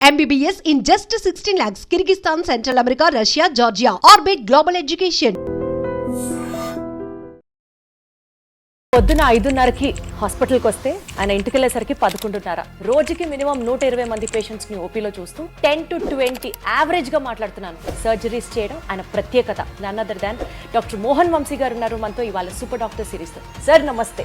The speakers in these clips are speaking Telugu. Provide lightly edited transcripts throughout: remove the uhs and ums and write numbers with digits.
MBBS in just 16 lakhs. Kyrgyzstan, Central America, Russia, Georgia. Orbit Global Education. పొద్దున 5:30కి హాస్పిటల్కి వస్తే ఆయన ఇంటికి వెళ్ళేసరికి 11:30. రోజుకి మినిమం 120 మంది పేషెంట్స్ ని ఓపీలో చూస్తూ 10 to 20 యావరేజ్ గా మాట్లాడుతున్నాను. సర్జరీస్ చేయడం ఆయన ప్రత్యేకత. None other than doctor Mohan Vamsi గారు ఉన్నారు మనతో ఇవాళ సూపర్ డాక్టర్ సిరీస్ తో. సార్ నమస్తే.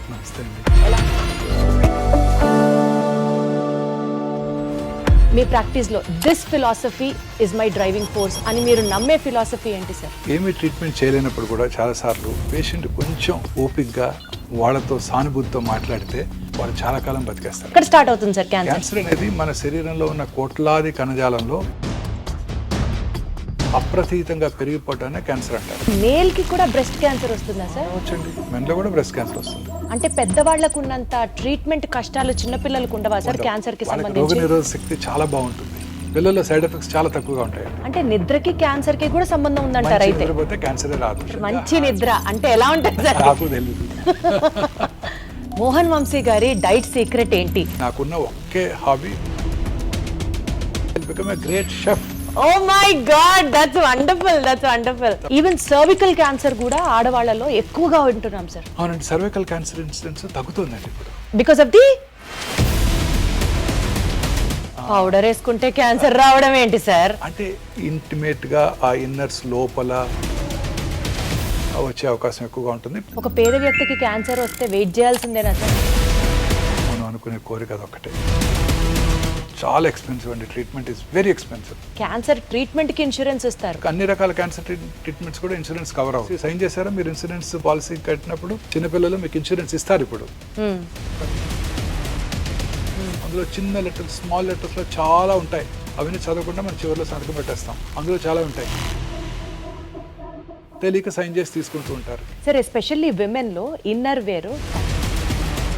మీ ప్రాక్టీస్లో this philosophy is my driving force అని మీరు నమ్మే ఫిలాసఫీ ఏంటి సార్? ఏమీ ట్రీట్మెంట్ చేయలేనప్పుడు కూడా చాలాసార్లు పేషెంట్ కొంచెం ఓపిక్గా వాళ్ళతో సానుభూతితో మాట్లాడితే వాళ్ళు చాలా కాలం బతికేస్తారు. ఇక్కడ స్టార్ట్ అవుతుంది సార్ క్యాన్సర్ అనేది మన శరీరంలో ఉన్న కోట్లాది కణజాలంలో అప్రతీతంగా పెరిగిపోవటాన్ని క్యాన్సర్ అంటారు. మేల్ కి కూడా బ్రెస్ట్ క్యాన్సర్ వస్తుందా సార్? వచ్చండి, మెన్లో కూడా బ్రెస్ట్ క్యాన్సర్ వస్తుంది. అంటే పెద్దవాళ్లకు ఉన్నంత ట్రీట్మెంట్ కష్టాలు చిన్నపిల్లలకు ఉండవా సార్ క్యాన్సర్ కి సంబంధించి? రోగనిరోధక శక్తి చాలా బాగుంటుంది. పిల్లల్లో సైడ్ ఎఫెక్ట్స్ చాలా తక్కువగా ఉంటాయి. అంటే నిద్రకి క్యాన్సర్ కి కూడా సంబంధం ఉందంటారు. అయితే నిద్రపోతే క్యాన్సరే రాదు. మంచి నిద్ర అంటే ఎలా ఉంటుంది సార్? నాకు తెలియదు. మోహన్ వంశీ గారి డైట్ సీక్రెట్ ఏంటి? నాకున్న ఒకే hobby become a great chef. Oh my God, that's wonderful, that's wonderful. Even cervical cancer కూడా ఆడవాళ్ళలో ఎక్కువగా వింటున్నాం సార్. అవునండి, సర్వైకల్ క్యాన్సర్ ఇన్సిడెన్స్ తగ్గుతుందండి ఇప్పుడు. బికాస్ ఆఫ్ ది పౌడర్ వేసుకుంటే క్యాన్సర్ రావడం ఏంటి సార్? అంటే ఇంటిమేట్ గా ఆ ఇన్నర్స్ లోపల వచ్చే అవకాశం ఎక్కువగా ఉంటుంది. ఒక పేద వ్యక్తికి క్యాన్సర్ వస్తే వెయిట్ చేయాల్సిందేనా సార్? మనం అనుకునే కోరిక అదొక్కటే. చాలా ఎక్స్పెన్సివ్ అండి. Treatment is very expensive. Cancer treatment కి ఇన్సూరెన్స్ ఇస్తారు. అన్ని రకాల క్యాన్సర్ ట్రీట్మెంట్స్ కూడా ఇన్సూరెన్స్ కవర్ అవుతుంది. సైన్ చేశారా మీరు? ఇన్సూరెన్స్ పాలసీ కట్టినప్పుడు చిన్నపిల్లలు మీకు ఇన్సూరెన్స్ ఇస్తారు. ఇప్పుడు అందులో చిన్న లెటర్స్, స్మాల్ లెటర్స్ లో చాలా ఉంటాయి. అవన్నీ చదవకుండా మనం చివరిలో సంతకం పెట్టేస్తాం. అందులో చాలా ఉంటాయి. తెలియక సైన్ చేసి తీసుకుంటూ ఉంటారు. సరే, ఎస్పెషల్లీ విమెన్ లో ఇన్నర్ వేర్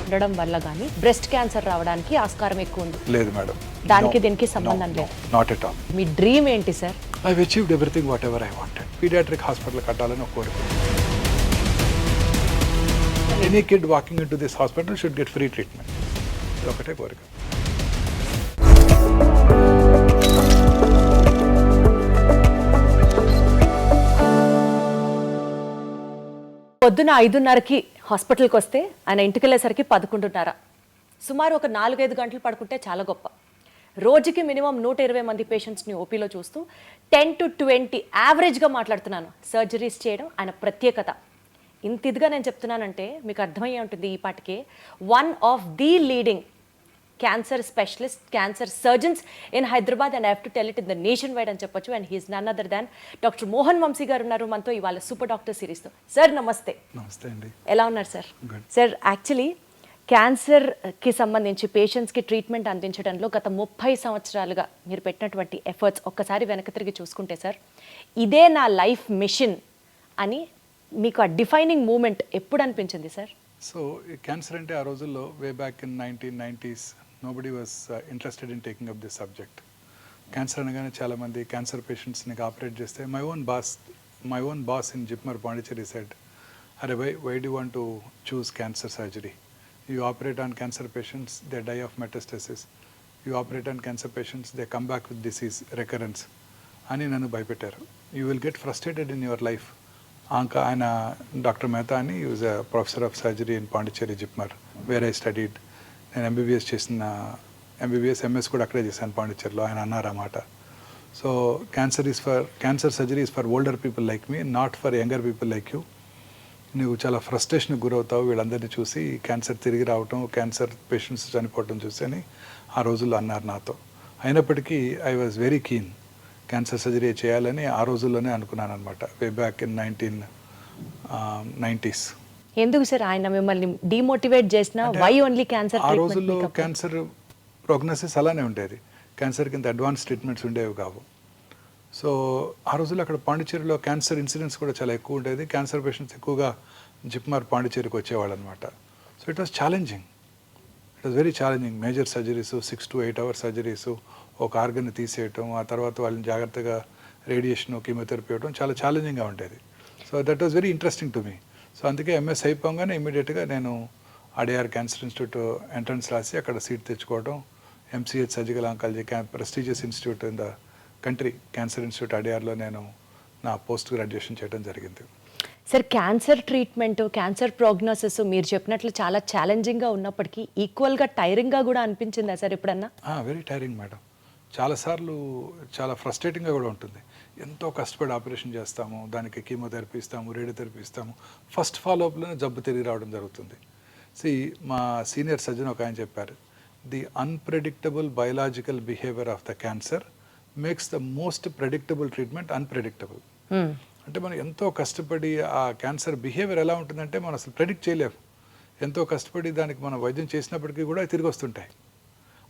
ఉండడం వల్ల కానీ బ్రెస్ట్ క్యాన్సర్ రావడానికి ఆస్కారం ఎక్కువ ఉంది. లేదు మేడం, దానికి దీనికి సంబంధం లేదు. Not at all. మీ డ్రీమ్ ఏంటి sir? I achieved everything whatever I wanted. Paediatric hospital కట్టాలని ఒక కోరిక. Any kid walking into this hospital should get free treatment. ఇది ఒకటే కోరిక. పొద్దున 5:30కి హాస్పిటల్కి వస్తే ఆయన ఇంటికి వెళ్ళేసరికి 11:30. సుమారు ఒక 4-5 గంటలు పడుకుంటే చాలా గొప్ప. రోజుకి మినిమం 120 మంది పేషెంట్స్ని ఓపీలో చూస్తూ 10 to 20 యావరేజ్గా మాట్లాడుతున్నాను. సర్జరీస్ చేయడం ఆయన ప్రత్యేకత. ఇంత ఇదిగా నేను చెప్తున్నానంటే మీకు అర్థమయ్యే ఉంటుంది ఈ పాటికే. One of the leading cancer specialist, cancer surgeons in Hyderabad, and I have to tell it in the nationwide అని చెప్పొచ్చు. And he's none other than doctor Mohan Vamsi గారు ఉన్నారు మనతో ఇవాళ సూపర్ డాక్టర్ సిరీస్తో. సార్ నమస్తే. నమస్తే అండి. ఎలా ఉన్నారు సార్? సార్, యాక్చువల్లీ క్యాన్సర్కి సంబంధించి పేషెంట్స్కి ట్రీట్మెంట్ అందించడంలో గత 30 సంవత్సరాలుగా మీరు పెట్టినటువంటి ఎఫర్ట్స్ ఒక్కసారి వెనక్కి తిరిగి చూసుకుంటే సార్, ఇదే నా లైఫ్ మిషన్ అని మీకు ఆ డిఫైనింగ్ మూమెంట్ ఎప్పుడు అనిపించింది సార్? సో క్యాన్సర్ అంటే ఆ రోజుల్లో way back in 1990s nobody was interested in taking up this subject. Cancer అనగానే చాలామంది క్యాన్సర్ పేషెంట్స్ని ఆపరేట్ చేస్తే my own boss in JIPMER Pondicherry said, అరే why do want to choose cancer surgery? You operate on cancer patients, they die of metastasis. You operate on cancer patients, they come back with disease recurrence అని నన్ను భయపెట్టారు. You will get frustrated in your life. ఆయన డాక్టర్ మెహతా అని use a professor of surgery in Pondicherry JIPMER, where I studied. నేను ఎంబీబీఎస్ ఎంఎస్ కూడా అక్కడే చేశాను పాండిచేరిలో. ఆయన అన్నారు అన్నమాట. So cancer surgery is for older people like me, not for younger people like you. నువ్వు చాలా ఫ్రస్ట్రేషన్కి గురవుతావు వీళ్ళందరినీ చూసి, క్యాన్సర్ తిరిగి రావటం, క్యాన్సర్ పేషెంట్స్ చనిపోవటం చూసి అని ఆ రోజుల్లో అన్నారు నాతో. అయినప్పటికీ I was very keen cancer surgery చేయాలని ఆ రోజుల్లోనే అనుకున్నాను అనమాట, వే బ్యాక్ ఇన్ 1990s. ఎందుకు సార్ ఆయన మిమ్మల్ని డిమోటివేట్ చేసిన? Why only cancer? ఆ రోజుల్లో క్యాన్సర్ ప్రోగ్నోసిస్ అలానే ఉండేది. క్యాన్సర్కి ఇంత అడ్వాన్స్ ట్రీట్మెంట్స్ ఉండేవి కావు. సో ఆ రోజుల్లో అక్కడ పాండిచేరిలో క్యాన్సర్ ఇన్సిడెన్స్ కూడా చాలా ఎక్కువ ఉండేది. క్యాన్సర్ పేషెంట్స్ ఎక్కువగా జిప్మర్ పాండిచేరికి వచ్చేవాళ్ళు అనమాట. So it was challenging. It was very challenging. Major surgeries, 6 to 8 hour surgeries, ఒక ఆర్గన్ని తీసేయటం, ఆ తర్వాత వాళ్ళని జాగ్రత్తగా రేడియేషన్, కీమోథెరపీ ఇవ్వడం చాలా ఛాలెంజింగ్గా ఉండేది. So that was very interesting to me. So అందుకే ఎంఎస్ అయిపోగానే ఇమీడియట్గా నేను అడిఆర్ క్యాన్సర్ ఇన్స్టిట్యూట్ ఎంట్రన్స్ రాసి అక్కడ సీట్ తెచ్చుకోవడం, MCH surgical oncology prestigious institute in the country, cancer institute అడియార్లో నేను నా పోస్ట్ గ్రాడ్యుయేషన్ చేయడం జరిగింది. Sir cancer treatment, cancer prognosis మీరు చెప్పినట్లు చాలా ఛాలెంజింగ్గా ఉన్నప్పటికీ ఈక్వల్గా టైరింగ్గా కూడా అనిపించిందా సార్ ఎప్పుడన్నా? Very tiring madam. చాలాసార్లు చాలా ఫ్రస్ట్రేటింగ్గా కూడా ఉంటుంది. ఎంతో కష్టపడి ఆపరేషన్ చేస్తాము, దానికి కీమోథెరపీ ఇస్తాము, రేడియోథెరపీ ఇస్తాము, ఫస్ట్ ఫాలోఅప్లోనే జబ్బు తిరిగి రావడం జరుగుతుంది. మా సీనియర్ సర్జన్ ఒక ఆయన చెప్పారు, the unpredictable biological behaviour of the cancer makes the most predictable treatment unpredictable. అంటే మనం ఎంతో కష్టపడి ఆ క్యాన్సర్ బిహేవియర్ ఎలా ఉంటుందంటే మనం అసలు ప్రెడిక్ట్ చేయలేము. ఎంతో కష్టపడి దానికి మనం వైద్యం చేసినప్పటికీ కూడా తిరిగి వస్తుంటాయి.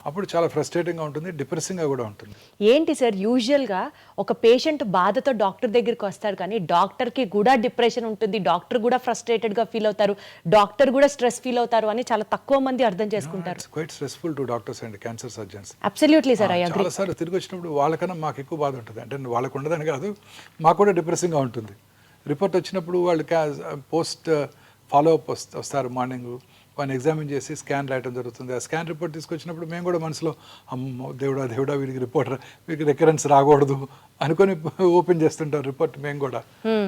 అప్పుడు చాలా ఫ్రస్ట్రేటింగ్గా ఉంటుంది, డిప్రెసింగ్గా కూడా ఉంటుంది. ఏంటి సార్ యూజువల్గా ఒక పేషెంట్ బాధతో డాక్టర్ దగ్గరికి వస్తారు, కానీ డాక్టర్కి కూడా డిప్రెషన్ ఉంటుంది, డాక్టర్ కూడా ఫ్రస్ట్రేటెడ్గా ఫీల్ అవుతారు, డాక్టర్ కూడా స్ట్రెస్ ఫీల్ అవుతారు అని చాలా తక్కువ మంది అర్థం చేసుకుంటారు. Quite stressful to doctors and cancer surgeons. Absolutely sir, I agree. చాలాసార్లు తిరిగి వచ్చినప్పుడు వాళ్ళకన్నా మాకు ఎక్కువ బాధ ఉంటుంది. అంటే వాళ్ళకు ఉండదని కాదు, మాకు కూడా డిప్రెసింగ్గా ఉంటుంది. రిపోర్ట్ వచ్చినప్పుడు వాళ్ళు పోస్ట్ ఫాలోఅప్ వస్తారు, మార్నింగ్ వాళ్ళని ఎగ్జామిన్ చేసి స్కాన్ రాయడం జరుగుతుంది. ఆ స్కాన్ రిపోర్ట్ తీసుకొచ్చినప్పుడు మేము కూడా మనసులో అమ్మో దేవుడా వీడికి వీడికి రికరెన్స్ రాకూడదు అనుకొని ఓపెన్ చేస్తుంటారు రిపోర్ట్. మేము కూడా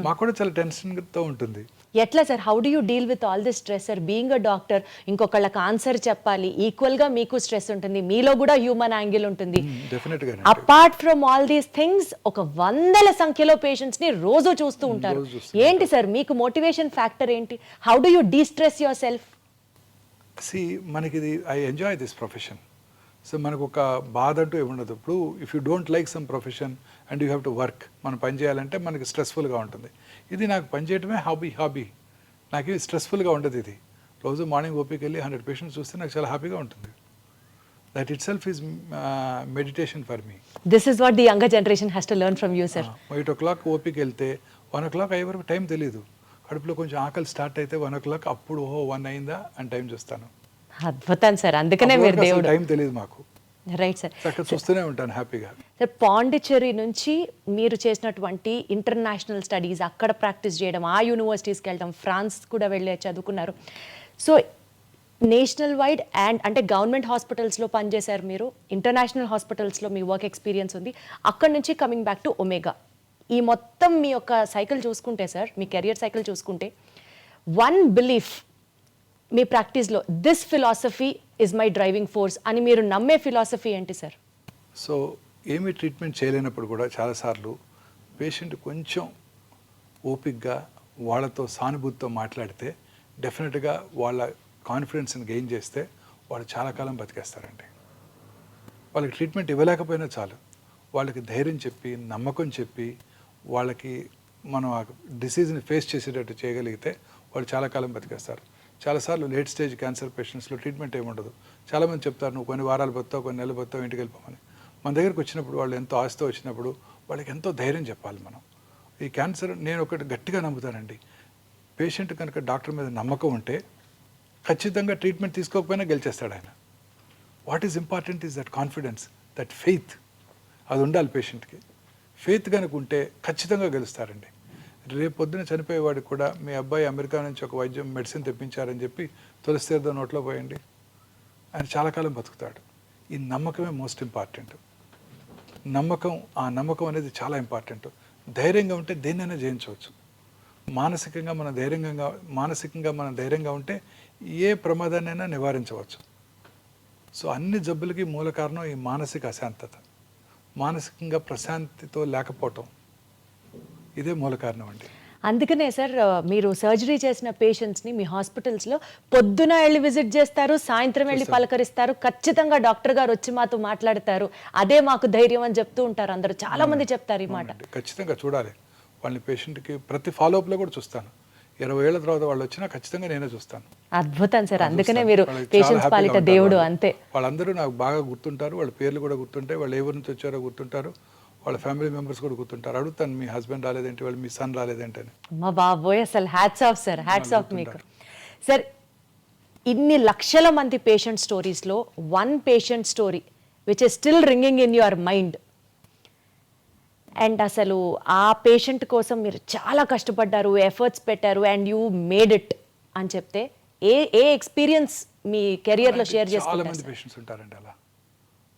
మాకు కూడా చాలా టెన్షన్తో ఉంటుంది. ఎట్లా sir, how do you deal with all this stress sir? Being a doctor, ఇంకొకళ్ళకి ఆన్సర్ చెప్పాలి, ఈక్వల్గా మీకు స్ట్రెస్ ఉంటుంది, మీలో కూడా హ్యూమన్ యాంగిల్ ఉంటుంది. డెఫినెట్గా apart from all these things ఒక వందల సంఖ్యలో పేషెంట్స్ ని రోజు చూస్తూ ఉంటారు. ఏంటి సార్ మీకు మోటివేషన్ ఫ్యాక్టర్ ఏంటి? How do you destress your self? మనకి I enjoy this profession. So మనకు ఒక బాధ అంటూ ఏముండదు. ఇప్పుడు if you don't like some profession and you have to work, మనం పని చేయాలంటే మనకి స్ట్రెస్ఫుల్గా ఉంటుంది. ఇది నాకు పని చేయడమే హాబీ. నాకు ఇది స్ట్రెస్ఫుల్గా ఉండదు. ఇది రోజు మార్నింగ్ ఓపీకి వెళ్ళి 100 పేషెంట్స్ చూస్తే నాకు చాలా హ్యాపీగా ఉంటుంది. That it self is meditation for me. This is what the younger generation has to learn from you sir. 8 o'clock ఓపీకి వెళ్తే 1 o'clock అయ్యే వరకు టైం తెలియదు. కడుపులో కొంచెం ఆకలి స్టార్ట్ అయితే 1 o'clock అప్పుడు 1 అయిందా అని టైం చూస్తాను. అద్భుతం సార్, అందుకనే మీరు దేవుడు. టైం తెలియదు మాకు. రైట్ సార్, అక్కడ చూస్తూనే ఉంటాను హ్యాపీగా. సార్ పాండిచ్చేరి నుంచి మీరు చేసినటువంటి ఇంటర్నేషనల్ స్టడీస్, అక్కడ ప్రాక్టీస్ చేయడం, ఆ యూనివర్సిటీస్కి వెళ్ళడం, ఫ్రాన్స్ కూడా వెళ్ళి చదువుకున్నారు. సో నేషనల్ వైడ్ అండ్ అంటే గవర్నమెంట్ హాస్పిటల్స్లో పనిచేశారు మీరు, ఇంటర్నేషనల్ హాస్పిటల్స్లో మీ వర్క్ ఎక్స్పీరియన్స్ ఉంది. అక్కడ నుంచి కమింగ్ బ్యాక్ టు ఒమేగా, ఈ మొత్తం మీ యొక్క సైకిల్ చూసుకుంటే సార్, మీ కెరియర్ సైకిల్ చూసుకుంటే, వన్ బిలీఫ్ మీ ప్రాక్టీస్లో, this philosophy is my driving force అని మీరు నమ్మే ఫిలాసఫీ ఏంటి సార్? సో ఏమీ ట్రీట్మెంట్ చేయలేనప్పుడు కూడా చాలాసార్లు పేషెంట్ కొంచెం ఓపిక్గా వాళ్ళతో సానుభూతితో మాట్లాడితే, డెఫినెట్గా వాళ్ళ కాన్ఫిడెన్స్ని గెయిన్ చేస్తే వాళ్ళు చాలా కాలం బతికేస్తారండి. వాళ్ళకి ట్రీట్మెంట్ ఇవ్వలేకపోయినా చాలు, వాళ్ళకి ధైర్యం చెప్పి, నమ్మకం చెప్పి, వాళ్ళకి మనం ఆ డిసీజ్ని ఫేస్ చేసేటట్టు చేయగలిగితే వాళ్ళు చాలా కాలం బతికేస్తారు. చాలాసార్లు లేట్ స్టేజ్ క్యాన్సర్ పేషెంట్స్లో ట్రీట్మెంట్ ఏముండదు. చాలామంది చెప్తారు, నువ్వు కొన్ని వారాలు బతావు, కొన్ని నెలలు బతావు, ఇంటికి వెళ్ళిపోమని. మన దగ్గరికి వచ్చినప్పుడు వాళ్ళు ఎంతో ఆశతో వచ్చినప్పుడు వాళ్ళకి ఎంతో ధైర్యం చెప్పాలి మనం. ఈ క్యాన్సర్ నేను ఒకటి గట్టిగా నమ్ముతానండి, పేషెంట్ కనుక డాక్టర్ మీద నమ్మకం ఉంటే ఖచ్చితంగా ట్రీట్మెంట్ తీసుకోకపోయినా గెలిచేస్తాడు ఆయన. What is important is that confidence, that faith. అది ఉండాలి పేషెంట్కి. ఫెయిత్ కనుక ఉంటే ఖచ్చితంగా గెలుస్తారండి. రేపు పొద్దున చనిపోయేవాడికి కూడా మీ అబ్బాయి అమెరికా నుంచి ఒక వైద్యం మెడిసిన్ తెప్పించారని చెప్పి తులసి తీర్థం నోట్లో పోయండి, ఆయన చాలా కాలం బతుకుతాడు. ఈ నమ్మకమే మోస్ట్ ఇంపార్టెంట్. ఆ నమ్మకం అనేది చాలా ఇంపార్టెంట్. ధైర్యంగా ఉంటే దేన్నైనా జయించవచ్చు. మానసికంగా మనం ధైర్యంగా ఉంటే ఏ ప్రమాదాన్నైనా నివారించవచ్చు. సో అన్ని జబ్బులకి మూల కారణం ఈ మానసిక అశాంతత, మానసికంగా ప్రశాంతితో లేకపోవటం, ఇదే మూల కారణం అండి. అందుకనే సార్ మీరు సర్జరీ చేసిన పేషెంట్స్ని మీ హాస్పిటల్స్లో పొద్దున వెళ్ళి విజిట్ చేస్తారు, సాయంత్రం వెళ్ళి పలకరిస్తారు, ఖచ్చితంగా డాక్టర్ గారు వచ్చి మాతో మాట్లాడతారు, అదే మాకు ధైర్యం అని చెప్తూ ఉంటారు అందరూ. చాలా మంది చెప్తారు ఈ మాట. ఖచ్చితంగా చూడాలి వాళ్ళని. పేషెంట్కి ప్రతి ఫాలోఅప్లో కూడా చూస్తాను. 20 ఏళ్ల తర్వాత వాళ్ళు వచ్చినా ఖచ్చితంగా నేనే చూస్తాను. అద్భుతం సార్, అందుకనే మీరు పేషెంట్స్ పాలిట దేవుడు. అంతే, వాళ్ళందరూ నాకు బాగా గుర్తుంటారు, వాళ్ళ పేర్లు కూడా గుర్తుంటాయి, వాళ్ళు ఎవరి నుంచి వచ్చారో గుర్తుంటారు, వాళ్ళ ఫ్యామిలీ మెంబర్స్ కూడా గుర్తుంటారు. అడుగుతాను, మీ హస్బెండ్ రాలేదేంటి, వాళ్ళు మీ సన్ రాలేదేంటి అని. మా బాబోయ్, అసలు hats off sir, hats off మీకు. సార్ ఇన్ని లక్షల మంది పేషెంట్ స్టోరీస్లో one patient story which is still ringing in your mind, and అసలు ఆ పేషెంట్ కోసం మీరు చాలా కష్టపడ్డారు, ఎఫర్ట్స్ పెట్టారు, అండ్ యూ మేడ్ ఇట్ అని చెప్తే ఏ ఎక్స్పీరియన్స్ మీ కెరియర్లో షేర్ చేసుకుంటారు? చాలా మంది పేషెంట్స్ ఉంటారండి అలా.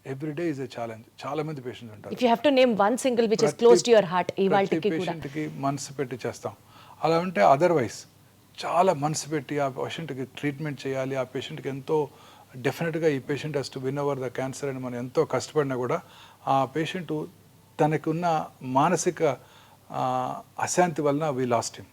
Every day is a challenge. చాలా మంది పేషెంట్స్ ఉంటారు. If you have to name one single which is close to your heart ఇవాల్టికి కూడా పేషెంట్కి మనసు పెట్టి చేస్తాం. అలా ఉంటే అదర్వైజ్ చాలా మనసు పెట్టి ఆ పేషెంట్కి ట్రీట్మెంట్ చేయాలి, ఆ పేషెంట్కి ఎంతో డెఫినెట్గా ఈ patient has to win over the cancer అని మనం ఎంతో కష్టపడినా కూడా ఆ పేషెంట్ తనకున్న మానసిక అశాంతి వలన వీ లాస్ట్ హిమ్.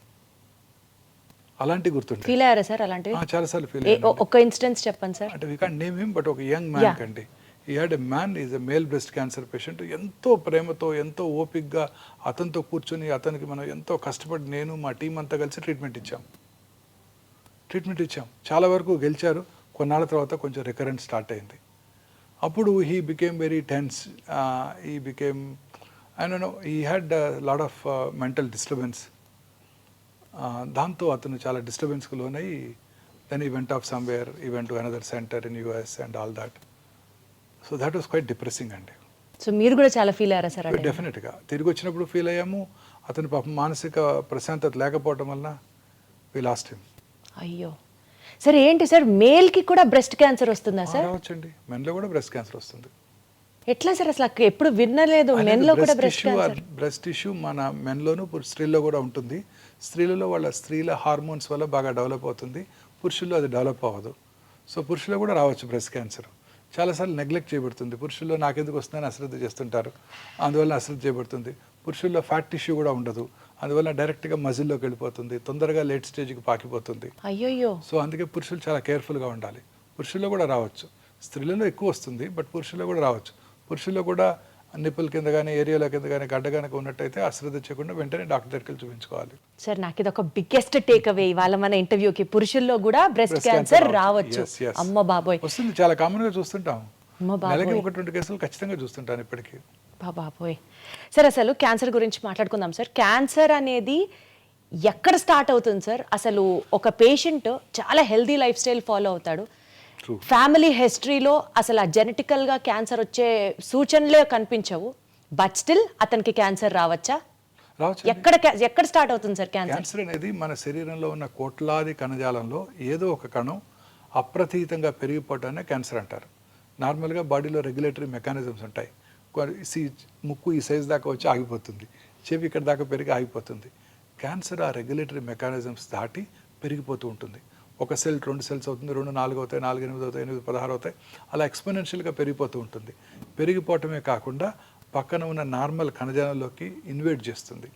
అలాంటి గుర్తుంటాయి. ఫీల్ అయ్యారా సార్ అలాంటివి? చాలాసార్లు ఫీల్ ఒక ఇన్స్టెన్స్ చెప్పండి సార్. అంటే we can't name him, but ఒక యంగ్ మ్యాన్ కండి, ఈ had a man is a male breast cancer patient. ఎంతో ప్రేమతో ఎంతో ఓపిక్గా అతనితో కూర్చొని అతనికి మనం ఎంతో కష్టపడి నేను మా టీం అంతా కలిసి ట్రీట్మెంట్ ఇచ్చాం. చాలా వరకు గెలిచారు. కొన్నాళ్ళ తర్వాత కొంచెం రికరెంట్ స్టార్ట్ అయింది. అప్పుడు he became very tense, he became he had lot of mental disturbance. దాంతో అతను చాలా డిస్టర్బెన్స్కి లోనై then he went off somewhere, he went to another centre in US and all that. So that was quite depressing అండి. సో మీరు కూడా చాలా ఫీల్ అయ్యారా సార్? డెఫినెట్గా తిరిగి వచ్చినప్పుడు ఫీల్ అయ్యాము. అతని పాపం మానసిక ప్రశాంతత లేకపోవడం వలన వి లాస్ట్ హిమ్. అయ్యో సార్, ఏంటి సార్ మేల్కి కూడా బ్రెస్ట్ క్యాన్సర్ వస్తుందా సార్? రావచ్చండి, మెన్లో కూడా బ్రెస్ట్ క్యాన్సర్ వస్తుంది. ఎట్లా సార్? అసలు ఎప్పుడు వినలేదు మెన్లో కూడా బ్రెస్ట్ క్యాన్సర్. బ్రెస్ట్ టిష్యూ మన మెన్లోను స్త్రీల్లో కూడా ఉంటుంది. స్త్రీలలో వాళ్ళ స్త్రీల హార్మోన్స్ వల్ల బాగా డెవలప్ అవుతుంది, పురుషుల్లో అది డెవలప్ అవ్వదు. సో పురుషుల్లో కూడా రావచ్చు బ్రెస్ట్ క్యాన్సర్. చాలాసార్లు నెగ్లెక్ట్ చేయబడుతుంది. పురుషుల్లో నాకెందుకు వస్తుందని అశ్రద్ధ చేస్తుంటారు, అందువల్ల అశ్రద్ధ చేయబడుతుంది. పురుషుల్లో ఫ్యాట్ టిష్యూ కూడా ఉండదు, అందువల్ల డైరెక్ట్గా మజిల్లోకి వెళ్ళిపోతుంది, తొందరగా లేట్ స్టేజ్కి పాకిపోతుంది. అయ్యో. సో అందుకే పురుషులు చాలా కేర్ఫుల్గా ఉండాలి. పురుషుల్లో కూడా రావచ్చు, స్త్రీలలో ఎక్కువ వస్తుంది, బట్ పురుషుల్లో కూడా రావచ్చు. పురుషుల్లో కూడా నిప్పుల కింద కానీ ఏరియాల కింద కానీ గడ్డ కనుక ఉన్నట్టయితే అశ్రద్ధ చేయకుండా వెంటనే డాక్టర్ దగ్గరికి చూపించుకోవాలి. సార్ నాకు ఇది ఒక బిగ్గెస్ట్ టేక్ అవే ఇవాళ మన ఇంటర్వ్యూకి. పురుషుల్లో కూడా బ్రెస్ట్ క్యాన్సర్ రావచ్చు. అమ్మ బాబోయ్, వస్తుంది, చాలా కామన్ గా చూస్తుంటాం. నెలకి 1-2 కేసులు ఖచ్చితంగా చూస్తుంటాను ఇప్పటికీ. బాబోయ్. సార్ అసలు క్యాన్సర్ గురించి మాట్లాడుకుందాం సార్. క్యాన్సర్ అనేది ఎక్కడ స్టార్ట్ అవుతుంది సార్? అసలు ఒక పేషెంట్ చాలా హెల్దీ లైఫ్ స్టైల్ ఫాలో అవుతాడు, ఫ్యామిలీ హిస్టరీలో అసలు ఆ జెనెటికల్గా క్యాన్సర్ వచ్చే సూచనలే కనిపించవు, బట్ స్టిల్ అతనికి క్యాన్సర్ రావచ్చా? ఎక్కడ స్టార్ట్ అవుతుంది సార్ క్యాన్సర్? క్యాన్సర్ అనేది మన శరీరంలో ఉన్న కోట్లాది కణజాలంలో ఏదో ఒక కణం అప్రతీతంగా పెరిగిపోవటాన్ని క్యాన్సర్ అంటారు. నార్మల్గా బాడీలో రెగ్యులేటరీ మెకానిజమ్స్ ఉంటాయి. ముక్కు ఈ సైజ్ దాకా వచ్చి ఆగిపోతుంది, చెవి ఇక్కడ దాకా పెరిగి ఆగిపోతుంది. క్యాన్సర్ ఆ రెగ్యులేటరీ మెకానిజమ్స్ దాటి పెరిగిపోతూ ఉంటుంది. ఒక సెల్ 2 సెల్స్ అవుతుంది, 2 4 అవుతాయి, 4 8 అవుతాయి, 8 16 అవుతాయి, అలా ఎక్స్పోనెన్షియల్గా పెరిగిపోతూ ఉంటుంది. పెరిగిపోవటమే కాకుండా పక్కన ఉన్న నార్మల్ కణజాలంలోకి ఇన్వేట్ చేస్తుంది,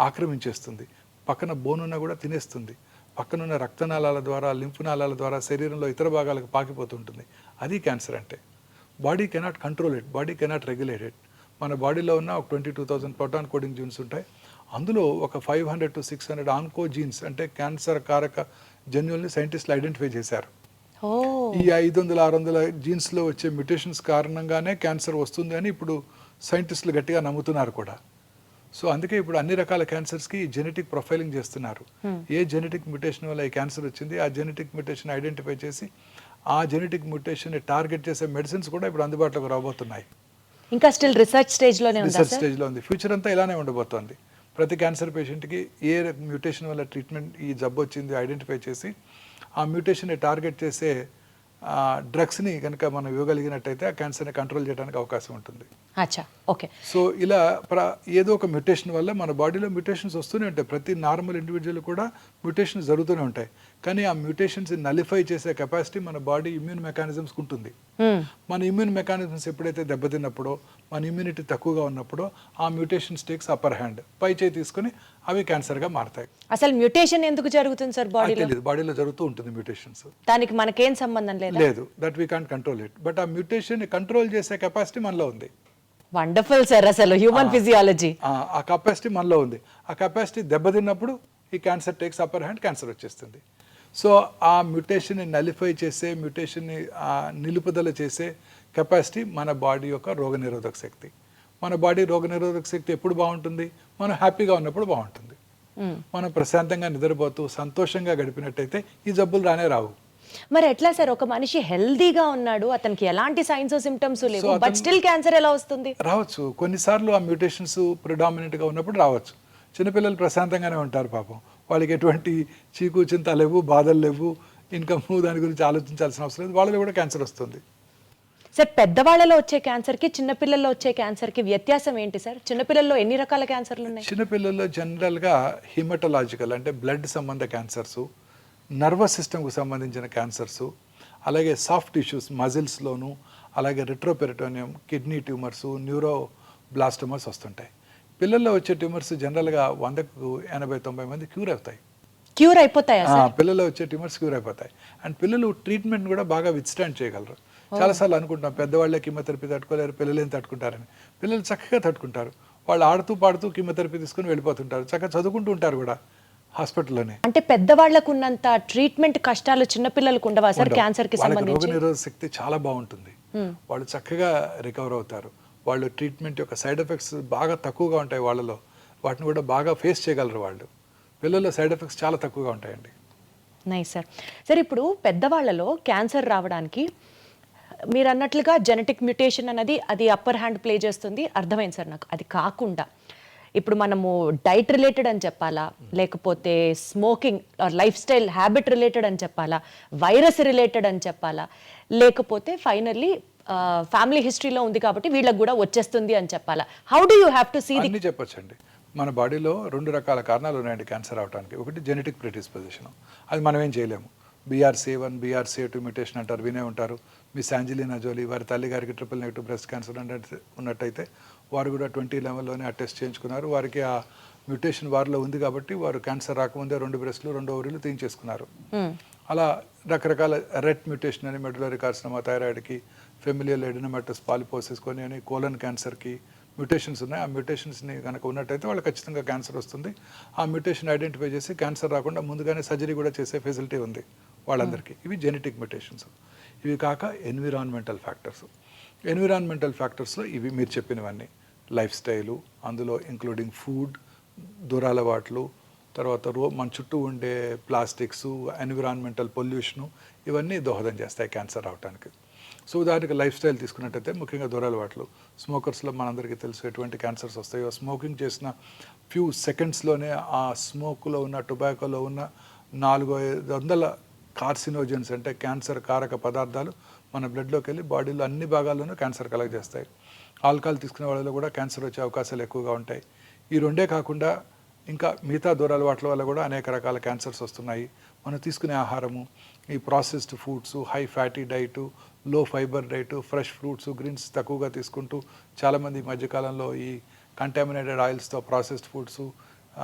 ఆక్రమించేస్తుంది. పక్కన బోనున్న కూడా తినేస్తుంది. పక్కనున్న రక్తనాళాల ద్వారా, లింఫ్ నాళాల ద్వారా శరీరంలో ఇతర భాగాలకు పాకిపోతుంటుంది. అది క్యాన్సర్ అంటే. Body cannot control it, body cannot regulate it. మన బాడీలో ఉన్న ఒక 22,000 ప్రోటాన్ కోడింగ్ జీన్స్ ఉంటాయి. అందులో ఒక 500 to 600 ఆన్కో జీన్స్ అంటే క్యాన్సర్ కారక జన్యుల్ని సైంటిస్టులు ఐడెంటిఫై చేశారు. ఈ 500-600 జీన్స్లో వచ్చే మ్యుటేషన్స్ కారణంగానే క్యాన్సర్ వస్తుంది అని ఇప్పుడు సైంటిస్టులు గట్టిగా నమ్ముతున్నారు కూడా. సో అందుకే ఇప్పుడు అన్ని రకాల క్యాన్సర్స్కి జెనెటిక్ ప్రొఫైలింగ్ చేస్తున్నారు. ఏ జెనెటిక్ మ్యుటేషన్ వల్ల ఈ క్యాన్సర్ వచ్చింది, ఆ జెనెటిక్ మ్యుటేషన్ ఐడెంటిఫై చేసి ఆ జెనెటిక్ మ్యుటేషన్ని టార్గెట్ చేసే మెడిసిన్స్ కూడా ఇప్పుడు అందుబాటులోకి రాబోతున్నాయి. ఇంకా స్టిల్ రిసర్చ్ స్టేజ్లో ఉంది. ఫ్యూచర్ అంతా ఇలానే ఉండబోతోంది. ప్రతి క్యాన్సర్ పేషెంట్కి ఏ మ్యూటేషన్ వల్ల ట్రీట్మెంట్ ఈ జబ్బు వచ్చింది ఐడెంటిఫై చేసి ఆ మ్యూటేషన్ని టార్గెట్ చేసే డ్రగ్స్ని కనుక మనం ఇవ్వగలిగినట్టయితే ఆ క్యాన్సర్ని కంట్రోల్ చేయడానికి అవకాశం ఉంటుంది. ఓకే. సో ఇలా ఏదో ఒక మ్యూటేషన్ వల్ల మన బాడీలో మ్యూటేషన్స్ వస్తూనే ఉంటాయి. ప్రతి నార్మల్ ఇండివిజువల్ కూడా మ్యూటేషన్స్ జరుగుతూనే ఉంటాయి. కానీ ఆ మ్యూటేషన్స్ నలిఫై చేసే కెపాసిటీ మన బాడీ ఇమ్యూన్ మెకానిజమ్స్కి ఉంటుంది. మన ఇమ్యూన్ మెకానిజమ్స్ ఎప్పుడైతే దెబ్బతిన్నప్పుడో, మన ఇమ్యూనిటీ తక్కువగా ఉన్నప్పుడో ఆ మ్యూటేషన్స్ టేక్స్ అప్పర్ హ్యాండ్, పై చేయి తీసుకుని అవి క్యాన్సర్గా మారతాయి. అసలు మ్యూటేషన్ ఎందుకు జరుగుతుంది సార్ బాడీలో? బాడీలో జరుగుతూ ఉంటుంది మ్యూటేషన్స్. దానికి మనకేం సంబంధం లేదు, that we can't control it. But ఆ మ్యూటేషన్ కంట్రోల్ చేసే కెపాసిటీ మనలో ఉంది. Wonderful sir. అసలు హ్యూమన్ ఫిజియాలజీ ఆ కెపాసిటీ మనలో ఉంది. ఆ కెపాసిటీ దెబ్బతిన్నప్పుడు ఈ cancer takes upper hand, cancer వచ్చేస్తుంది. సో ఆ మ్యూటేషన్ని నలిఫై చేసే, మ్యూటేషన్ని నిలుపుదల చేసే కెపాసిటీ మన బాడీ యొక్క రోగనిరోధక శక్తి. మన బాడీ రోగనిరోధక శక్తి ఎప్పుడు బాగుంటుంది? మనం హ్యాపీగా ఉన్నప్పుడు బాగుంటుంది. మనం ప్రశాంతంగా నిద్రపోతూ సంతోషంగా గడిపినట్టయితే ఈ జబ్బులు రానే రావు. మరి ఎట్లా సార్? ఒక మనిషి హెల్దీగా ఉన్నాడు, అతనికి ఎలాంటి సైన్స్ సిమ్టమ్స్ లేవు, బట్ స్టిల్ క్యాన్సర్ ఎలా వస్తుంది? రావచ్చు. కొన్నిసార్లు ఆ మ్యూటేషన్స్ ప్రిడామినెంట్గా ఉన్నప్పుడు రావచ్చు. చిన్నపిల్లలు ప్రశాంతంగానే ఉంటారు పాపం, వాళ్ళకి ఎటువంటి చీకు చింత లేవు, బాధలు లేవు, ఇన్కమ్ దాని గురించి ఆలోచించాల్సిన అవసరం లేదు, వాళ్ళలో కూడా క్యాన్సర్ వస్తుంది. సార్ పెద్దవాళ్ళలో వచ్చే క్యాన్సర్కి చిన్నపిల్లల్లో వచ్చే క్యాన్సర్కి వ్యత్యాసం ఏంటి సార్? చిన్నపిల్లల్లో ఎన్ని రకాల క్యాన్సర్లు ఉన్నాయి? చిన్నపిల్లల్లో జనరల్గా హిమటలాజికల్ అంటే బ్లడ్ సంబంధ క్యాన్సర్స్, నర్వస్ సిస్టమ్కు సంబంధించిన క్యాన్సర్స్, అలాగే సాఫ్ట్ టిష్యూస్ మజిల్స్లోను, అలాగే రిట్రోపెరిటోనియం, కిడ్నీ ట్యూమర్స్, న్యూరోబ్లాస్టమర్స్ వస్తుంటాయి. పిల్లల్లో వచ్చే ట్యూమర్స్ జనరల్గా 100కు 80-90 మంది క్యూర్ అవుతాయి. క్యూర్ అయిపోతాయా సార్? పిల్లల్లో వచ్చే ట్యూమర్స్ క్యూర్ అయిపోతాయి. అండ్ పిల్లలు ట్రీట్మెంట్ కూడా బాగా విత్స్టాండ్ చేయగలరు. చాలాసార్లు అనుకుంటాం పెద్దవాళ్ళే కీమోథెరపీ తట్టుకోలేరు, పిల్లలు ఏం తట్టుకుంటారని. పిల్లలు చక్కగా తట్టుకుంటారు. వాళ్ళు ఆడుతూ పాడుతూ కీమోథెరపీ తీసుకుని వెళ్ళిపోతుంటారు, చక్కగా చదువుకుంటూ ఉంటారు కూడా హాస్పిటల్లోనే. అంటే పెద్దవాళ్ళకు ఉన్నంత ట్రీట్మెంట్ కష్టాలు చిన్నపిల్లలకు ఉండవా సార్ క్యాన్సర్కి సంబంధించి? రోగనిరోధక శక్తి చాలా బాగుంటుంది, వాళ్ళు చక్కగా రికవర్ అవుతారు. వాళ్ళు ట్రీట్మెంట్ యొక్క సైడ్ ఎఫెక్ట్స్ బాగా తక్కువగా ఉంటాయి వాళ్ళలో, వాటిని కూడా బాగా ఫేస్ చేయగలరు వాళ్ళు. పిల్లల్లో సైడ్ ఎఫెక్ట్స్ చాలా తక్కువగా ఉంటాయండి. Nice sir. సార్ ఇప్పుడు పెద్దవాళ్ళలో క్యాన్సర్ రావడానికి మీరు అన్నట్లుగా జెనెటిక్ మ్యుటేషన్ అనేది అది అప్పర్ హ్యాండ్ ప్లే చేస్తుంది, అర్థమైంది సార్ నాకు. అది కాకుండా ఇప్పుడు మనము డైట్ రిలేటెడ్ అని చెప్పాలా, లేకపోతే smoking life style habit related అని చెప్పాలా, వైరస్ రిలేటెడ్ అని చెప్పాలా, లేకపోతే ఫైనల్లీ ఫ్యామిలీ హిస్టరీలో ఉంది కాబట్టి వీళ్ళకి కూడా వచ్చేస్తుంది అని చెప్పాలా? How do you have to see the? అన్నీ చెప్పొచ్చండి. మన బాడీలో 2 రకాల కారణాలు ఉన్నాయండి క్యాన్సర్ అవడానికి. ఒకటి జెనెటిక్ ప్రెడిస్పోజిషన్, అది మనం ఏం చేయలేము. BRCA1 BRCA2 మ్యూటేషన్ అంటారు, వినే ఉంటారు. మిస్ యాంజెలినా జోలీ వారి తల్లి గారికి ట్రిపుల్ నెగిటివ్ బ్రెస్ట్ క్యాన్సర్ ఉన్నట్టయితే వారు కూడా 2011లోనే ఆ టెస్ట్ చేయించుకున్నారు. వారికి ఆ మ్యూటేషన్ వారిలో ఉంది కాబట్టి వారు క్యాన్సర్ రాకముందే 2 బ్రెస్ట్లు 2 ఓవరీలు తీయించేసుకున్నారు. అలా రకరకాల రెట్ మ్యూటేషన్ అని మెడులరీ కార్సినోమా, థైరాయిడ్కి, ఫెమిలియల్ ఎడినోమాటస్ పాలిపోసిస్ కొని అని, కోలన్ క్యాన్సర్కి మ్యూటేషన్స్ ఉన్నాయి. ఆ మ్యూటేషన్స్ని కనుక ఉన్నట్టయితే వాళ్ళు ఖచ్చితంగా క్యాన్సర్ వస్తుంది. ఆ మ్యూటేషన్ ఐడెంటిఫై చేసి క్యాన్సర్ రాకుండా ముందుగానే సర్జరీ కూడా చేసే ఫెసిలిటీ ఉంది వాళ్ళందరికీ. ఇవి జెనెటిక్ మ్యూటేషన్స్. ఇవి కాక ఎన్విరాన్మెంటల్ ఫ్యాక్టర్స్. ఎన్విరాన్మెంటల్ ఫ్యాక్టర్స్లో ఇవి మీరు చెప్పినవన్నీ, లైఫ్ స్టైలు, అందులో ఇంక్లూడింగ్ ఫుడ్, దురలవాట్లు, తర్వాత మన చుట్టూ ఉండే ప్లాస్టిక్స్, ఎన్విరాన్మెంటల్ పొల్యూషను, ఇవన్నీ దోహదం చేస్తాయి క్యాన్సర్ రావడానికి. సో ఉదాహరణకి లైఫ్ స్టైల్ తీసుకున్నట్టయితే ముఖ్యంగా దురలవాట్లు. స్మోకర్స్లో మనందరికీ తెలుసు ఎటువంటి క్యాన్సర్స్ వస్తాయో. స్మోకింగ్ చేసిన ఫ్యూ సెకండ్స్లోనే ఆ స్మోక్లో ఉన్న, టొబాకోలో ఉన్న 400-500 కార్సినోజన్స్ అంటే క్యాన్సర్ కారక పదార్థాలు మన బ్లడ్లోకి వెళ్ళి బాడీలో అన్ని భాగాల్లోనూ క్యాన్సర్ కలగజేస్తాయి. ఆల్కహాల్ తీసుకునే వాళ్ళలో కూడా క్యాన్సర్ వచ్చే అవకాశాలు ఎక్కువగా ఉంటాయి. ఈ రెండే కాకుండా ఇంకా మిగతా దురలవాట్ల వల్ల కూడా అనేక రకాల క్యాన్సర్స్ వస్తున్నాయి. మనం తీసుకునే ఆహారము, ఈ processed foods, high fatty diet, low fibre diet, fresh fruits, greens తక్కువగా తీసుకుంటూ చాలామంది ఈ మధ్యకాలంలో ఈ కంటామినేటెడ్ ఆయిల్స్తో ప్రాసెస్డ్ ఫుడ్స్,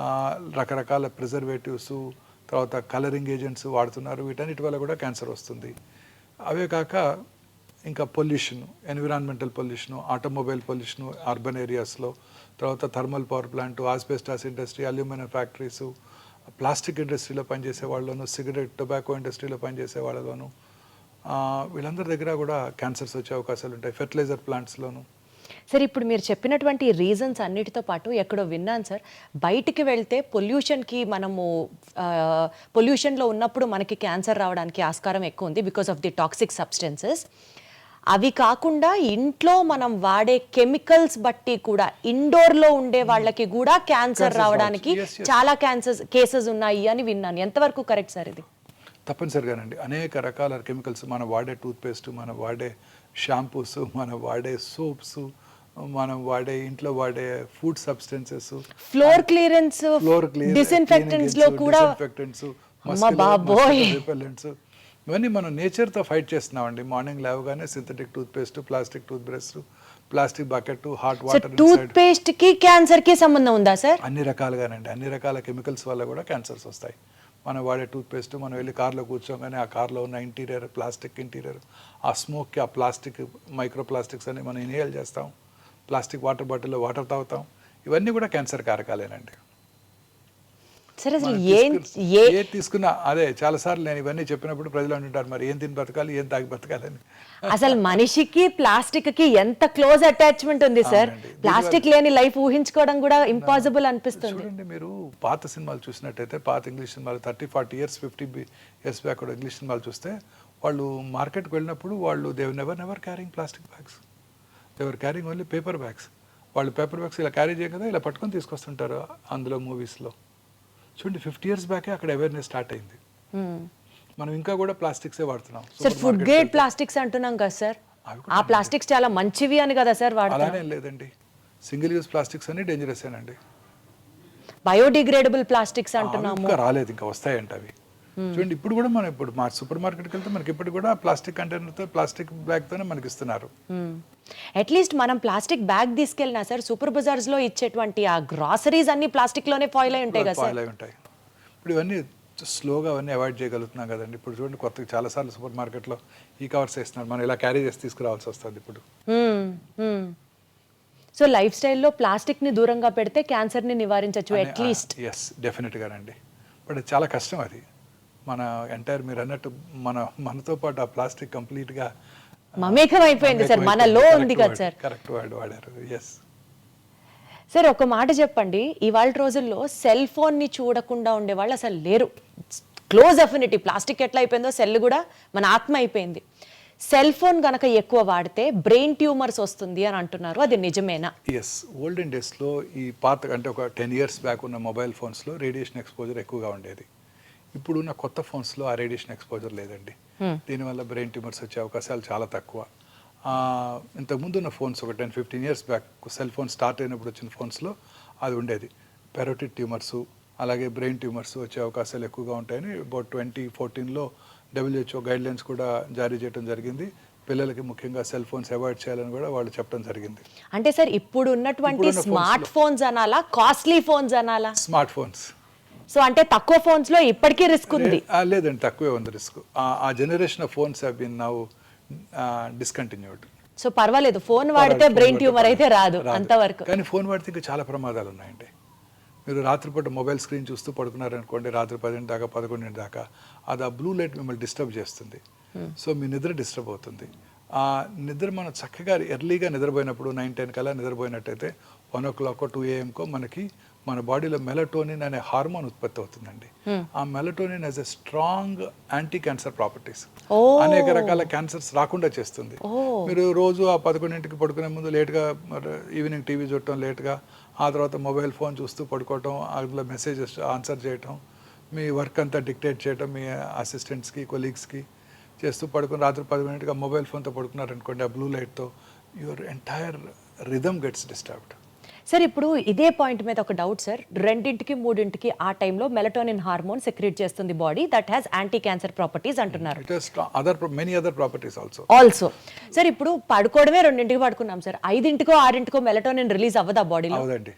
రకరకాల ప్రిజర్వేటివ్స్, తర్వాత కలరింగ్ ఏజెంట్స్ వాడుతున్నారు. వీటన్నిటి వల్ల కూడా క్యాన్సర్ వస్తుంది. అవే కాక ఇంకా pollution, environmental pollution, automobile pollution urban ఏరియాస్లో, తర్వాత thermal power plant, asbestos industry, aluminium factories, plastic ఇండస్ట్రీలో పనిచేసే వాళ్ళలోను, సిగరెట్ టొబాకో ఇండస్ట్రీలో పనిచేసే వాళ్ళలోను, వీళ్ళందరి దగ్గర కూడా క్యాన్సర్స్ వచ్చే అవకాశాలు ఉంటాయి. ఫెర్టిలైజర్ ప్లాంట్స్లోను. సార్ ఇప్పుడు మీరు చెప్పినటువంటి రీజన్స్ అన్నిటితో పాటు ఎక్కడో విన్నాను సార్, బయటికి వెళ్తే పొల్యూషన్కి మనము పొల్యూషన్లో ఉన్నప్పుడు మనకి క్యాన్సర్ రావడానికి ఆస్కారం ఎక్కువ ఉంది because of the toxic substances. అవి కాకుండా ఇంట్లో మనం వాడే కెమికల్స్ బట్టి కూడా ఇండోర్లో ఉండే వాళ్ళకి కూడా క్యాన్సర్ రావడానికి చాలా కేసెస్ ఉన్నాయి అని విన్నాను. ఎంతవరకు కరెక్ట్ సార్ ఇది? తప్పనిసరిగానండి. అనేక రకాల కెమికల్స్, మనం వాడే టూత్పేస్ట్, మనం వాడే షాంపూస్, మనం వాడే సోప్స్, మనం వాడే ఇంట్లో వాడే food substances, floor clearance, disinfectants లో కూడా రిపెల్లెంట్స్, ఇవన్నీ మనం నేచర్తో ఫైట్ చేస్తున్నామండి. మార్నింగ్ లేవగానే synthetic toothpaste, plastic tooth brush, plastic bucket, hot water. Toothpaste కి క్యాన్సర్ కి సంబంధం ఉందా సార్? అన్ని రకాలుగానండి. అన్ని రకాల కెమికల్స్ వల్ల కూడా క్యాన్సర్స్ వస్తాయి. మనం వాడే టూత్పేస్ట్, మనం వెళ్ళి కార్లో కూర్చోగానే ఆ కార్లో ఉన్న ఇంటీరియర్, ప్లాస్టిక్ ఇంటీరియర్, ఆ స్మోక్కి ఆ ప్లాస్టిక్ మైక్రో ప్లాస్టిక్స్ అని మనం ఇన్హేల్ చేస్తాం. ప్లాస్టిక్ వాటర్ బాటిల్లో వాటర్ తాగుతాం. ఇవన్నీ కూడా క్యాన్సర్ కారకాలేనండి. సరే అసలు ఏ తీసుకున్నా అదే. చాలాసార్లు నేను ఇవన్నీ చెప్పినప్పుడు ప్రజలు అంటుంటారు, మరి ఏం తిని బతకాలి, ఏం తాగి బతకాలని. అసలు మనిషికి ప్లాస్టిక్ కి ఎంత క్లోజ్ అటాచ్మెంట్ ఉంది సార్. ప్లాస్టిక్ లేని లైఫ్ ఊహించుకోవడం కూడా ఇంపాసిబుల్ అనిపిస్తుంది. చూడండి, మీరు పాత సినిమాలు చూసినట్టయితే, పాత ఇంగ్లీష్ సినిమాలు 30-40 years 50 years బ్యాక్ కూడా ఇంగ్లీష్ సినిమాలు చూస్తే, వాళ్ళు మార్కెట్కి వెళ్ళినప్పుడు వాళ్ళు they never carrying plastic bags, they were carrying only paper bags. వాళ్ళు పేపర్ బ్యాగ్స్ ఇలా క్యారీ చేయడం కదా, ఇలా పట్టుకొని తీసుకొస్తుంటారు అందులో మూవీస్లో. చూడండి, 50 years బ్యాకే అక్కడ అవేర్నెస్ స్టార్ట్ అయింది. మనం ఇంకా కూడా ప్లాస్టిక్సే వాడుతున్నాం. సార్ ఫుడ్ గ్రేడ్ ప్లాస్టిక్స్ అంటున్నాం కదా సార్. ఆ ప్లాస్టిక్స్ చాలా మంచివి అని కదా సార్ వాడతారు. అలానే లేదండి, సింగిల్ యూజ్ ప్లాస్టిక్స్ అన్ని డేంజరస్ ఏనండి. బయోడిగ్రేడబుల్ ప్లాస్టిక్స్ అంటున్నాము. ఇంకా రాలేదు, ఇంకా వస్తాయంట అవి. చూడండి ఇప్పుడు కూడా మనం ఇప్పుడు మా సూపర్ మార్కెట్కి వెళ్తే మనకి ఇప్పుడు కూడా ప్లాస్టిక్ కంటైనర్తో ప్లాస్టిక్ బ్యాగ్తోనే మనకి ఇస్తున్నారు. అట్లీస్ట్ మనం ప్లాస్టిక్ బ్యాగ్ తీసుకెళ్ళినా సార్ సూపర్ బజార్స్లో ఇచ్చేటువంటి ఆ గ్రాసరీస్ అన్ని ప్లాస్టిక్లోనే ఫాయిల్ అయి ఉంటాయి కదా సార్. ఫాయిల్ అయి ఉంటాయి. ఇప్పుడు ఇవన్నీ స్లోగా అవన్నీ అవాయిడ్ చేయగలుగుతున్నాం కదండి. ఇప్పుడు చూడండి కొత్తగా చాలాసార్లు సూపర్ మార్కెట్లో ఈ కవర్స్ వేస్తున్నారు, మనం ఇలా క్యారీ చేసి తీసుకురావాల్సి వస్తుంది ఇప్పుడు. సో లైఫ్ స్టైల్లో ప్లాస్టిక్ని దూరంగా పెడితే క్యాన్సర్ని నివారించవచ్చు అట్లీస్ట్. ఎస్, డెఫినెట్గానండి. బట్ అది చాలా కష్టం. అది మన ఎంటైర్ మీరు అన్నట్టు మనతో పాటు ఆ ప్లాస్టిక్ కంప్లీట్గా మమేకం అయిపోయింది సార్, మనలో ఉంది కదా సార్. కరెక్ట్ వర్డ్ వాడారు. ఎస్ సార్ ఒక మాట చెప్పండి, ఇవాళ రోజుల్లో సెల్ ఫోన్ని చూడకుండా ఉండేవాళ్ళు అసలు లేరు. క్లోజ్ అఫినిటీ, ప్లాస్టిక్ ఎట్లా అయిపోయిందో సెల్ కూడా మన ఆత్మ అయిపోయింది. సెల్ ఫోన్ గనక ఎక్కువ వాడితే బ్రెయిన్ ట్యూమర్స్ వస్తుంది అని అంటున్నారు, అది నిజమేనా? ఎస్, ఓల్డెన్ డేస్లో ఈ పాత అంటే ఒక 10 years బ్యాక్ ఉన్న మొబైల్ ఫోన్స్లో రేడియేషన్ ఎక్స్పోజర్ ఎక్కువగా ఉండేది. ఇప్పుడున్న కొత్త ఫోన్స్లో ఆ రేడియేషన్ ఎక్స్పోజర్ లేదండి. దీనివల్ల బ్రెయిన్ ట్యూమర్స్ వచ్చే అవకాశాలు చాలా తక్కువ. ఇంతకుముందు ఉన్న ఫోన్స్ ఒక 10-15 years back cell phone start అయినప్పుడు వచ్చిన ఫోన్స్లో అది ఉండేది. పెరోటిడ్ ట్యూమర్స్ అలాగే బ్రెయిన్ ట్యూమర్స్ వచ్చే అవకాశాలు ఎక్కువగా ఉంటాయని అబౌట్ 2014లో WHO గైడ్లైన్స్ కూడా జారీ చేయడం జరిగింది. పిల్లలకి ముఖ్యంగా సెల్ ఫోన్స్ అవాయిడ్ చేయాలని కూడా వాళ్ళు చెప్పడం జరిగింది. అంటే సార్ ఇప్పుడు ఉన్నటువంటి స్మార్ట్ ఫోన్స్ అనాలా, కాస్ట్లీ ఫోన్స్ అనాలా? Smart phones. సో అంటే తక్కువ ఫోన్స్ లో ఇప్పటికీ రిస్క్ ఉంది? లేదండి, తక్కువే ఉంది రిస్క్. ఆ generation of phones have been now discontinued. So పర్వాలేదు, ఫోన్ వాడితే బ్రెయిన్ ట్యూమర్ అయితే రాదు అంతవరకు. కానీ ఫోన్ వాడితే ఇంకా చాలా ప్రమాదాలు ఉన్నాయండి. మీరు రాత్రిపూట మొబైల్ స్క్రీన్ చూస్తూ పడుకున్నారనుకోండి, రాత్రి 10 దాకా 11 దాకా, అది ఆ బ్లూ లైట్ మిమ్మల్ని డిస్టర్బ్ చేస్తుంది. సో మీ నిద్ర డిస్టర్బ్ అవుతుంది. ఆ నిద్ర మనం చక్కగా ఎర్లీగా నిద్రపోయినప్పుడు 9-10 కల్లా నిద్రపోయినట్టయితే 1 o'clock 2 AM మనకి మన బాడీలో మెలటోనిన్ అనే హార్మోన్ ఉత్పత్తి అవుతుందండి. ఆ melatonin as a strong anti cancer properties, అనేక రకాల క్యాన్సర్స్ రాకుండా చేస్తుంది. మీరు రోజు ఆ 11ంటికి పడుకునే ముందు లేట్గా ఈవినింగ్ టీవీ చూడటం, లేట్గా ఆ తర్వాత మొబైల్ ఫోన్ చూస్తూ పడుకోవటం, అందులో మెసేజెస్ ఆన్సర్ చేయటం, మీ వర్క్ అంతా డిక్టేట్ చేయటం మీ అసిస్టెంట్స్కి కొలీగ్స్కి చేస్తూ పడుకుని రాత్రి 10 మొబైల్ ఫోన్తో పడుకున్నారనుకోండి, ఆ బ్లూ లైట్తో your entire rhythm gets disturbed. Sir ఇప్పుడు ఇదే పాయింట్ మీద ఒక డౌట్ సార్, 2-3 ఆ టైంలో మెలటోనిన్ హార్మోన్ సెక్రెట్ చేస్తుంది body, that has anti cancer properties అంటున్నారు. Many other properties also. Sir ఇప్పుడు పడుకోవడమే 2ంటికి పడుకున్నాం సార్, 5-6 మెలటోనిన్ రిలీజ్ అవ్వదా బాడీలో? అవునండి,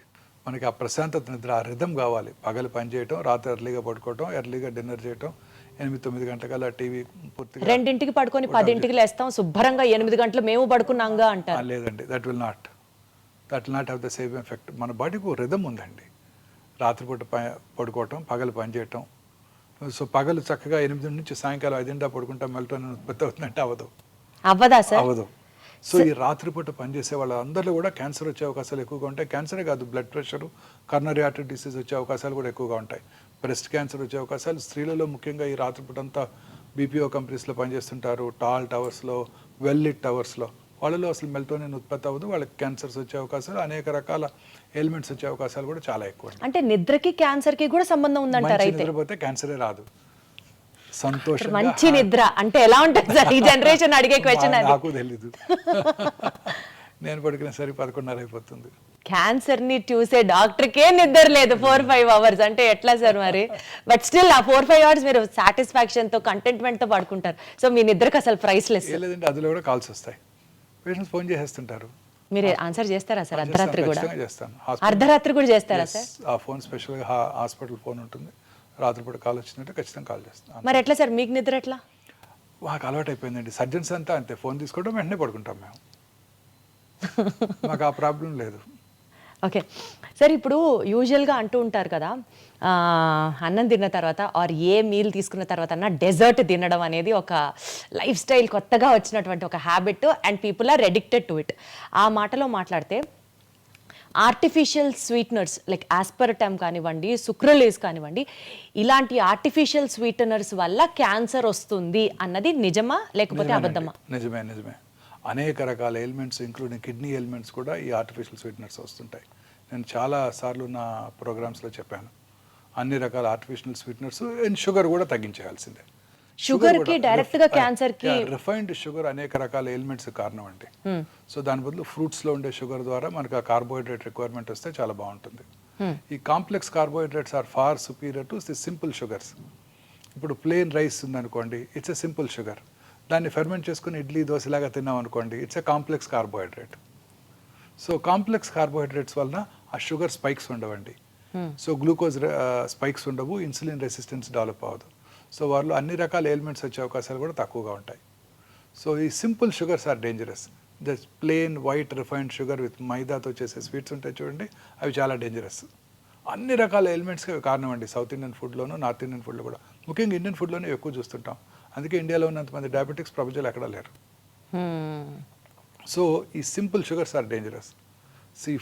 మనకి ఆ ప్రశాంతత నిద్ర, ఆ రిథమ్ కావాలి. పగలు పని చేయటం, రాత్రి ఎర్లీగా పడుకోవటం, ఎర్లీగా డిన్నర్ చేయటం, 8-9 గంటల టీవీ పూర్తిగా. 2ంటికి పడుకొని 10ంటికి లేస్తాం, శుభ్రంగా 8 గంటలు మేము పడుకున్నాంగా అంటారు. లేదండి, that will not have the same effect. మన బాడీకి ఒక రిథమ్ ఉందండి. రాత్రిపూట పడుకోవటం, పగలు పని చేయటం. సో పగలు చక్కగా 8 నుంచి సాయంకాలం 5 దాకా పడుకుంటా మెలటోనిన్ ఉత్పత్తి అవుతుందంటే అవ్వదా సార్? అవ్వదు. సో ఈ రాత్రిపూట పనిచేసే వాళ్ళందరిలో కూడా క్యాన్సర్ వచ్చే అవకాశాలు ఎక్కువగా ఉంటాయి. క్యాన్సరే కాదు, blood pressure, coronary artery disease వచ్చే అవకాశాలు కూడా ఎక్కువగా ఉంటాయి. బ్రెస్ట్ క్యాన్సర్ వచ్చే అవకాశాలు స్త్రీలలో ముఖ్యంగా ఈ రాత్రిపూట అంతా BPO కంపెనీస్లో పనిచేస్తుంటారు, టాల్ టవర్స్లో, వెల్ లిట్ టవర్స్లో, వాళ్ళలో అసలు మెలటోనిన్ ఉత్పత్తి అవ్వదు, వాళ్ళకి క్యాన్సర్స్ వచ్చే అవకాశాలు, అనేక రకాల ఎలిమెంట్స్ వచ్చే అవకాశాలు కూడా చాలా ఎక్కువ. అంటే నిద్రకి క్యాన్సర్కి కూడా సంబంధం ఉందంటారు అయితే? నిద్రపోతే క్యాన్సరే రాదు. సంతోషం, మంచి నిద్ర అంటే ఎలా ఉంటుంది సార్? ఈ జనరేషన్ అడిగే క్వశ్చన్ అది. నాకు తెలీదు, నేను పడుకునే సరి 11:30 అయిపోతుంది. క్యాన్సర్ ని చూసే డాక్టర్కే నిద్ర లేదు 4-5 hours అంటే ఎట్లా సార్ మరి? బట్ స్టిల్ ఆ 4-5 hours మీరు సాటిస్ఫాక్షన్ తో, కంటెంట్మెంట్ తో పడుకుంటారు. సో మీ నిద్రకు అసలు ప్రైస్లెస్. లేదండి, అందులో కూడా కాల్స్ వస్తాయి, పేషెంట్స్ ఫోన్ చేసేస్తుంటారు. మీరు ఆన్సర్ చేస్తారా సార్? అర్ధరాత్రి కూడా చేస్తాను. అర్ధరాత్రి కూడా చేస్తారా సార్? ఆ ఫోన్ స్పెషల్గా హాస్పిటల్ ఫోన్ ఉంటుంది, రాత్రిపూట కాల్ వచ్చిందంటే ఖచ్చితంగా కాల్ చేస్తాను. మరి ఎట్లా సార్ మీకు నిద్ర ఎట్లా? మాకు అలవాటు అయిపోయిందండి. సర్జన్స్ అంతా అంతే, ఫోన్ తీసుకోవడం వెంటనే పడుకుంటాం మేము. మాకు ఆ ప్రాబ్లం లేదు. ఓకే సార్, ఇప్పుడు యూజువల్గా అంటూ ఉంటారు కదా, అన్నం తిన్న తర్వాత ఆర్ ఏ మీల్ తీసుకున్న తర్వాత అన్న డెజర్ట్ తినడం అనేది ఒక లైఫ్ స్టైల్, కొత్తగా వచ్చినటువంటి ఒక habit and people are addicted to it. ఆ మాటలో మాట్లాడితే ఆర్టిఫిషియల్ స్వీట్నర్స్ లైక్ ఆస్పర్టమ్ కానివ్వండి, సుక్రలేస్ కానివ్వండి, ఇలాంటి ఆర్టిఫిషియల్ స్వీటనర్స్ వల్ల క్యాన్సర్ వస్తుంది అన్నది నిజమా లేకపోతే అబద్ధమా? నిజమే. అనేక రకాల ఎలిమెంట్స్ ఇంక్లూడింగ్ కిడ్నీ ఎలిమెంట్స్ కూడా ఈ ఆర్టిఫిషియల్ స్వీట్నర్స్ వస్తుంటాయి. నేను చాలా సార్లు నా ప్రోగ్రామ్స్లో చెప్పాను, అన్ని రకాల ఆర్టిఫిషియల్ స్వీట్నర్స్ అండ్ షుగర్ కూడా తగ్గించేయాల్సిందే. షుగర్ కి డైరెక్ట్ గా క్యాన్సర్ కి రిఫైన్డ్ షుగర్ అనేక రకాల ఎలిమెంట్స్ కారణం అండి. సో దాని బదులు ఫ్రూట్స్ లో ఉండే షుగర్ ద్వారా మనకు ఆ కార్బోహైడ్రేట్ రిక్వైర్మెంట్ వస్తే చాలా బాగుంటుంది. ఈ complex carbohydrates are far superior to the simple sugars. ఇప్పుడు ప్లెయిన్ రైస్ ఉందనుకోండి, ఇట్స్ ఎ సింపుల్ షుగర్. దాన్ని ఫెర్మెంట్ చేసుకుని ఇడ్లీ దోశలాగా తిన్నాం అనుకోండి, it's a complex carbohydrate. So complex carbohydrates వలన ఆ షుగర్ స్పైక్స్ ఉండవండి. సో గ్లూకోజ్ స్పైక్స్ ఉండవు, ఇన్సులిన్ రెసిస్టెన్స్ డెవలప్ అవ్వదు. సో వాళ్ళు అన్ని రకాల ఎలిమెంట్స్ వచ్చే అవకాశాలు కూడా తక్కువగా ఉంటాయి. సో ఈ simple sugars are dangerous. The plain white refined sugar with మైదాతో చేసే స్వీట్స్ ఉంటాయి చూడండి, అవి చాలా డేంజరస్. అన్ని రకాల ఎలిమెంట్స్కి అవి కారణం అండి. సౌత్ ఇండియన్ ఫుడ్లోను, నార్త్ ఇండియన్ ఫుడ్లో కూడా, ముఖ్యంగా ఇండియన్ ఫుడ్లోనే ఎక్కువ చూస్తుంటాం. అందుకే ఇండియాలో ఉన్నంతమంది డయాబెటిక్స్ ప్రపంచంలో ఎక్కడా లేరు. సో ఈ simple sugars are dangerous.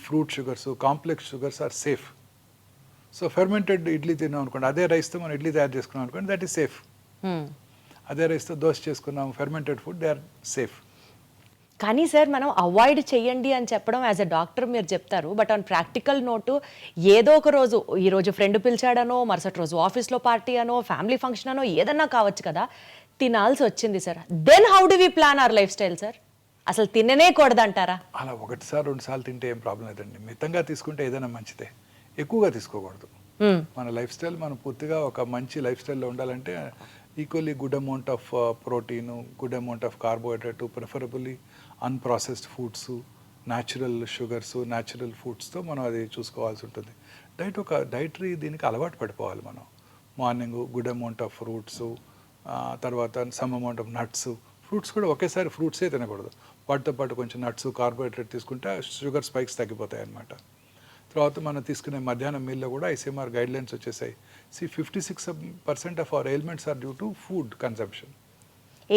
Fruit sugars, complex sugars are safe. So fermented idli తిన్నాం అనుకోండి, అదే రైస్తో మనం ఇడ్లీ తయారు చేసుకున్నాం అనుకోండి, దట్ ఈస్ సేఫ్. అదే రైస్తో దోశ చేసుకున్నాం, fermented food, they are safe. కానీ సార్ మనం అవాయిడ్ చేయండి అని చెప్పడం యాజ్ అ డాక్టర్ మీరు చెప్తారు, బట్ ఆన్ ప్రాక్టికల్ నోటు ఏదో ఒక రోజు, ఈరోజు ఫ్రెండ్ పిలిచాడనో, మరుసటి రోజు ఆఫీస్లో పార్టీ అనో, ఫ్యామిలీ ఫంక్షన్ అనో ఏదన్నా కావచ్చు కదా, తినాల్సి వచ్చింది sir. Then how do we plan our lifestyle sir? అసలు తిననే కూడదంటారా? అలా ఒకటిసారి 2 సార్లు తింటే ఏం ప్రాబ్లం లేదండి. మితంగా తీసుకుంటే ఏదైనా మంచిదే, ఎక్కువగా తీసుకోకూడదు. మన లైఫ్ స్టైల్ మనం పూర్తిగా ఒక మంచి లైఫ్ స్టైల్లో ఉండాలంటే equally good amount of protein, good amount of carbohydrate, preferably unprocessed foods, natural sugars, natural ఫుడ్స్తో మనం అది చూసుకోవాల్సి ఉంటుంది. ఒక డైటరీ దీనికి అలవాటు పడిపోవాలి మనం. Morning good amount of fruits, తర్వాత some amount of nuts. Fruits కూడా ఒకేసారి ఫ్రూట్సే తినకూడదు, వాటితో పాటు కొంచెం నట్స్, కార్బోహైడ్రేట్ తీసుకుంటే షుగర్ స్పైక్స్ తగ్గిపోతాయి అన్నమాట. తర్వాత మనం తీసుకునే మధ్యాహ్నం మీల్లో కూడా ఐసీఎంఆర్ గైడ్లైన్స్ వచ్చేసాయి. 56% of our ailments are due to food consumption.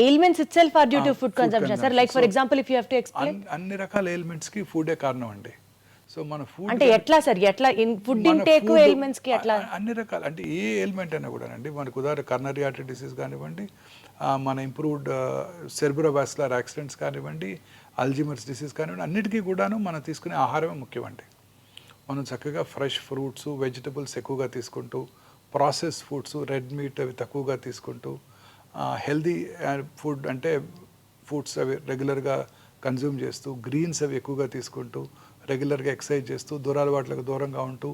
Ailments itself are due to food consumption sir? Like for example if you have to explain. అన్ని రకాల ఎయిల్మెంట్స్కి ఫుడే కారణం అండి. సో మన ఫుడ్ అంటే ఎట్లా సార్, ఎట్లా ఫుడ్ ఇంటేక్ ఎయిల్మెంట్స్ కి ఎట్లా? అన్ని రకాల అంటే ఏ ఎయిల్మెంట్ అయినా కూడా అండి, మనకు ఉదాహరణ కర్నరీ ఆర్టరీ డిసీజ్ కానివ్వండి, మన ఇంప్రూవ్డ్ సెర్బ్రోవాస్కులర్ యాక్సిడెంట్స్ కానివ్వండి, అల్జీమర్స్ డిసీజ్ కానివ్వండి, అన్నిటికీ కూడాను మనం తీసుకునే ఆహారమే ముఖ్యమండి. మనం చక్కగా ఫ్రెష్ ఫ్రూట్స్, వెజిటబుల్స్ ఎక్కువగా తీసుకుంటూ, ప్రాసెస్ ఫుడ్స్, రెడ్ మీట్ అవి తక్కువగా తీసుకుంటూ, హెల్దీ ఫుడ్ అంటే ఫుడ్స్ అవి రెగ్యులర్గా కన్జ్యూమ్ చేస్తూ, గ్రీన్స్ అవి ఎక్కువగా తీసుకుంటూ, రెగ్యులర్గా ఎక్సర్సైజ్ చేస్తూ, దురలవాట్లకు దూరంగా ఉంటూ,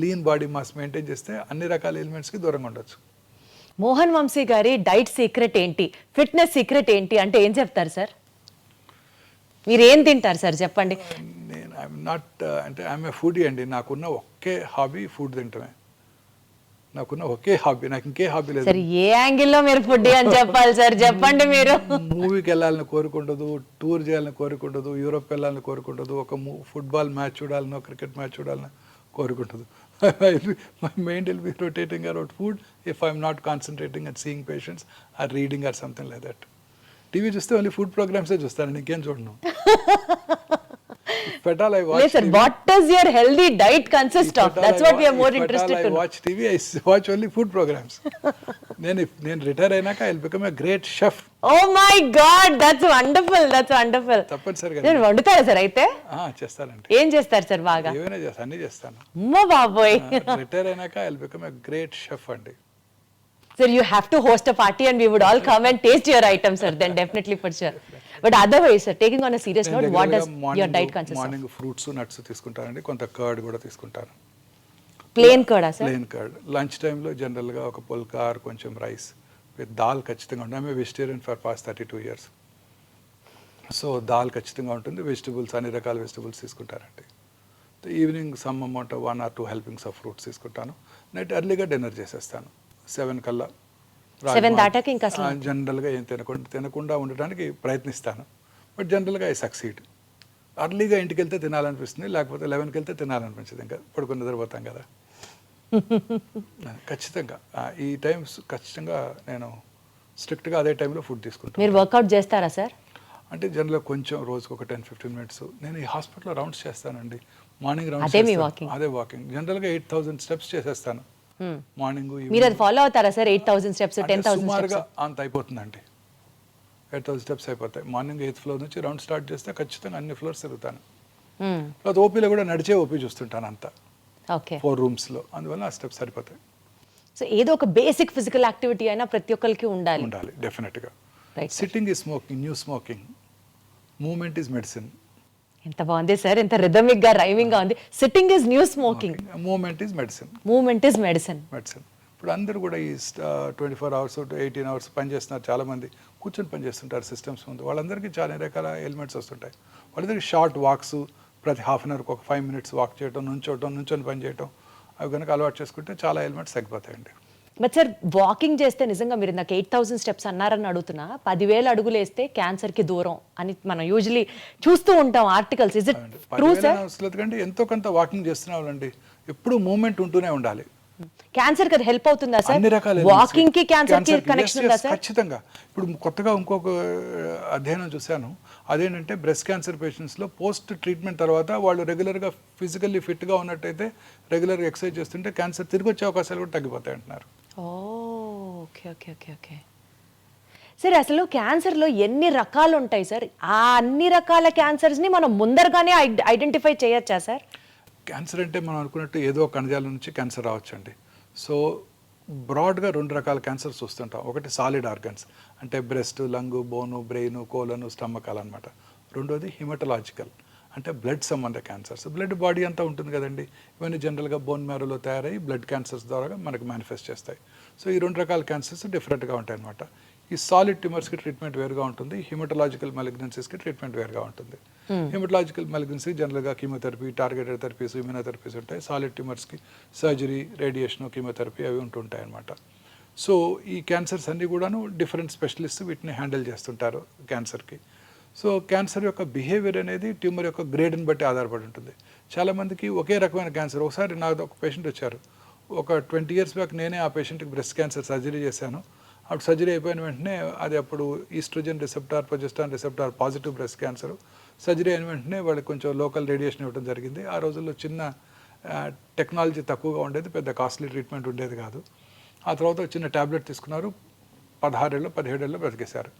లీన్ బాడీ మాస్ మెయింటైన్ చేస్తే అన్ని రకాల ఎలిమెంట్స్కి దూరంగా ఉండొచ్చు. మోహన్ వంశీ గారి డైట్ సీక్రెట్ ఏంటి, ఫిట్నెస్ సీక్రెట్ ఏంటి అంటే ఏం చెప్తారు సార్? మీరు ఏం తింటారు సార్ చెప్పండి? నేను ఐఎమ్ నాట్ అంటే ఐఎమ్ ఏ ఫుడీ అండి. నాకున్న ఒకే హాబీ ఫుడ్ తింటమే. నాకున్న ఒకే హాబీ, నాకు ఇంకే హాబీ లేదు. సార్ ఏ యాంగిల్లో మీరు ఫుడ్ అని చెప్పాలి సార్, చెప్పండి. మీరు మూవీకి వెళ్ళాలని కోరుకుంటదు, టూర్ చేయాలని కోరుకుంటదు, యూరోప్ వెళ్ళాలని కోరుకుంటదు, ఒక ఫుట్బాల్ మ్యాచ్ చూడాలనో, క్రికెట్ మ్యాచ్ చూడాలని కోరుకుంటదు. My mind will be rotating around food if I'm not concentrating and seeing patients or reading or something like that. TV చూస్తే ఓన్లీ ఫుడ్ ప్రోగ్రామ్సే చూస్తాను, ఇంకేం చూడను. Sir, what does your healthy diet consist of? That's what we are more interested to know. I watch TV, I watch only food programs. నేను రిటైర్ అయినాక I will become a great chef. Oh my God, that's wonderful. That's wonderful. తప్పనిసరిగా నేను వండుతారా సార్ అయితే? చేస్తానండి. ఏం చేస్తారు సార్ బాగా? ఏమైనా చేస్తాను, అన్నీ చేస్తాను. అమ్మో బాబోయ్. రిటైర్ అయినాక I will become a great chef అండి. Sir, you have to host a party and we would all come and taste your items, sir. Then definitely for sure. But otherwise, sir, taking on a serious note, what does your diet consist of? Morning fruits, nuts తీసుకుంటానండి, కొంత కర్డ్ కూడా తీసుకుంటాను. Plain curd sir? Plain curd. Lunch టైంలో జనరల్గా ఒక పుల్కా ఆర్ కొంచెం రైస్ విత్ దాల్ ఖచ్చితంగా ఉంటుంది. I'm vegetarian for past 32 years. So దాల్ ఖచ్చితంగా ఉంటుంది. వెజిటబుల్స్, అన్ని రకాల వెజిటబుల్స్ తీసుకుంటానండి. Evening some amount 1 or 2 helpings of fruits తీసుకుంటాను. నైట్ ఎర్లీగా డిన్నర్ చేసేస్తాను 7 కల్లా. 7 దాటాక ఇంకా జనరల్గా ఏం తినకుండా ఉండడానికి ప్రయత్నిస్తాను. బట్ జనరల్గా ఐ సక్సీడ్. అర్లీగా ఇంటికి వెళ్తే తినాలనిపిస్తుంది, లేకపోతే 11కి వెళ్తే తినాలనిపించదు. ఇంకా పడుకుని నిద్రపోతాం కదా. ఖచ్చితంగా ఈ టైమ్స్ ఖచ్చితంగా నేను స్ట్రిక్ట్గా అదే టైంలో ఫుడ్ తీసుకుంటాను. మీరు వర్కౌట్ చేస్తారా సార్? అంటే జనరల్గా కొంచెం రోజుకు ఒక 10-15 minutes. నేను ఈ హాస్పిటల్లో రౌండ్స్ చేస్తానండి. మార్నింగ్ రౌండ్స్ అదే వాకింగ్. జనరల్గా 8,000 steps చేసేస్తాను మార్నింగ్. మీరు అది ఫాలో అవుతారా సార్? 8,000 steps, 10,000 సుమారుగా అంత అయిపోతుందండి. 8,000 steps అయిపోతాయి. మార్నింగ్ 8th floor నుంచి రౌండ్ స్టార్ట్ చేస్తే ఖచ్చితంగా అన్ని ఫ్లోర్స్ తిరుగుతాను. తర్వాత ఓపీలో కూడా నడిచే ఓపీ చూస్తుంటాను అంతా, 4 rooms లో. అందువల్ల ఆ స్టెప్స్ సరిపోతాయి. సో ఏదో ఒక బేసిక్ ఫిజికల్ యాక్టివిటీ అయినా ప్రతి ఒక్కరికి ఉండాలి. ఉండాలి డెఫినెట్గా. Right. Sitting is smoking, new smoking, movement is medicine. ఎంత బాగుంది సార్, ఎంత రిథమిక్ గా రైమింగ్ గా ఉంది. Sitting is new smoking, movement is medicine. Movement is medicine. Medicine. ఇప్పుడు అందరూ కూడా ఈ 24 అవర్స్ 18 అవర్స్ పనిచేస్తున్నారు. చాలామంది కూర్చొని పనిచేస్తుంటారు సిస్టమ్స్ ముందు. వాళ్ళందరికీ చాలా రకాల ఎలిమెంట్స్ వస్తుంటాయి. వాళ్ళందరికీ షార్ట్ వాక్స్, ప్రతి హాఫ్ అన్ అవర్కి ఒక 5 minutes వాక్ చేయడం, నుంచొని పని చేయడం, అవి కనుక అలవాటు చేసుకుంటే చాలా ఎలిమెంట్స్ తగ్గిపోతాయండి. బట్ సార్ వాకింగ్ చేస్తే నిజంగా మీరు నాకు 8,000 steps అన్నారని అడుగుతున్నా, 10,000 అడుగులు వేస్తే క్యాన్సర్ కి దూరం అని మనం యూజువలీ చూస్తూ ఉంటాం articles. Is it true sir? అవసరం కంటే ఎంతో కొంత వాకింగ్ చేస్తున్న వాళ్ళండి, ఎప్పుడు మూమెంట్ ఉంటూనే ఉండాలి. క్యాన్సర్ కి హెల్ప్ అవుతుందా సార్? అన్ని రకాల వాకింగ్ కి క్యాన్సర్ కి కనెక్షన్ ఉందా సార్? ఖచ్చితంగా. ఇప్పుడు కొత్తగా ఇంకొక అధ్యయనం చూశాను. అదేంటంటే బ్రెస్ట్ క్యాన్సర్ పేషెంట్స్లో పోస్ట్ ట్రీట్మెంట్ తర్వాత వాళ్ళు రెగ్యులర్గా ఫిజికల్లీ ఫిట్గా ఉన్నట్టయితే, రెగ్యులర్గా ఎక్సర్సైజ్ చేస్తుంటే క్యాన్సర్ తిరిగి వచ్చే అవకాశాలు కూడా తగ్గిపోతాయి అంటున్నారు. Okay okay okay okay sir, అసలు క్యాన్సర్లో ఎన్ని రకాలు ఉంటాయి సార్? ఆ అన్ని రకాల క్యాన్సర్స్ని మనం ముందరగానే ఐడెంటిఫై చేయొచ్చా సార్? క్యాన్సర్ అంటే మనం అనుకున్నట్టు ఏదో కణజాలం నుంచి క్యాన్సర్ రావచ్చండి. సో బ్రాడ్గా 2 రకాల క్యాన్సర్స్ చూస్తుంటాం. ఒకటి సాలిడ్ ఆర్గన్స్ అంటే బ్రెస్ట్, లంగ్, బోను, బ్రెయిన్, కోలను, స్టమక్ అనమాట. రెండోది హిమటలాజికల్ అంటే బ్లడ్ సంబంధ క్యాన్సర్స్. బ్లడ్ బాడీ అంతా ఉంటుంది కదండి. ఇవన్నీ జనరల్గా బోన్ మ్యారోలో తయారై బ్లడ్ క్యాన్సర్స్ ద్వారా మనకు మేనిఫెస్ట్ చేస్తాయి. సో ఈ 2 రకాల క్యాన్సర్స్ డిఫరెంట్గా ఉంటాయి అన్నమాట. ఈ సాలిడ్ ట్యూమర్స్కి ట్రీట్మెంట్ వేరుగా ఉంటుంది, హిమటలాజికల్ మెలిగ్నెన్సీస్కి ట్రీట్మెంట్ వేరుగా ఉంటుంది. హిమటలాజికల్ మెలిగ్నెన్సీ జనరల్గా కీమోథెరపీ, టార్గెటెడ్ థెరపీస్, ఇమ్యూనోథెరపీస్ ఉంటాయి. సాలిడ్ ట్యూమర్స్కి సర్జరీ, రేడియేషన్, కీమోథెరపీ అవి ఉంటుంటాయి అన్నమాట. సో ఈ క్యాన్సర్స్ అన్నీ కూడాను డిఫరెంట్ స్పెషలిస్ట్ వీటిని హ్యాండిల్ చేస్తుంటారు క్యాన్సర్కి. సో క్యాన్సర్ యొక్క బిహేవియర్ అనేది ట్యూమర్ యొక్క గ్రేడ్ని బట్టి ఆధారపడి ఉంటుంది. చాలామందికి ఒకే రకమైన క్యాన్సర్. ఒకసారి నాకు ఒక పేషెంట్ వచ్చారు, ఒక 20 years బ్యాక్ నేనే ఆ పేషెంట్కి బ్రెస్ట్ క్యాన్సర్ సర్జరీ చేశాను. అప్పుడు సర్జరీ అయిపోయిన వెంటనే అది అప్పుడు oestrogen receptor, progesterone receptor positive breast cancer. Surgery అయిన వెంటనే వాళ్ళకి కొంచెం లోకల్ రేడియేషన్ ఇవ్వడం జరిగింది. ఆ రోజుల్లో చిన్న టెక్నాలజీ తక్కువగా ఉండేది, పెద్ద కాస్ట్లీ ట్రీట్మెంట్ ఉండేది కాదు. ఆ తర్వాత చిన్న ట్యాబ్లెట్ తీసుకున్నారు, 16 ఏళ్ళు 17 ఏళ్ళు బ్రతికేశారు.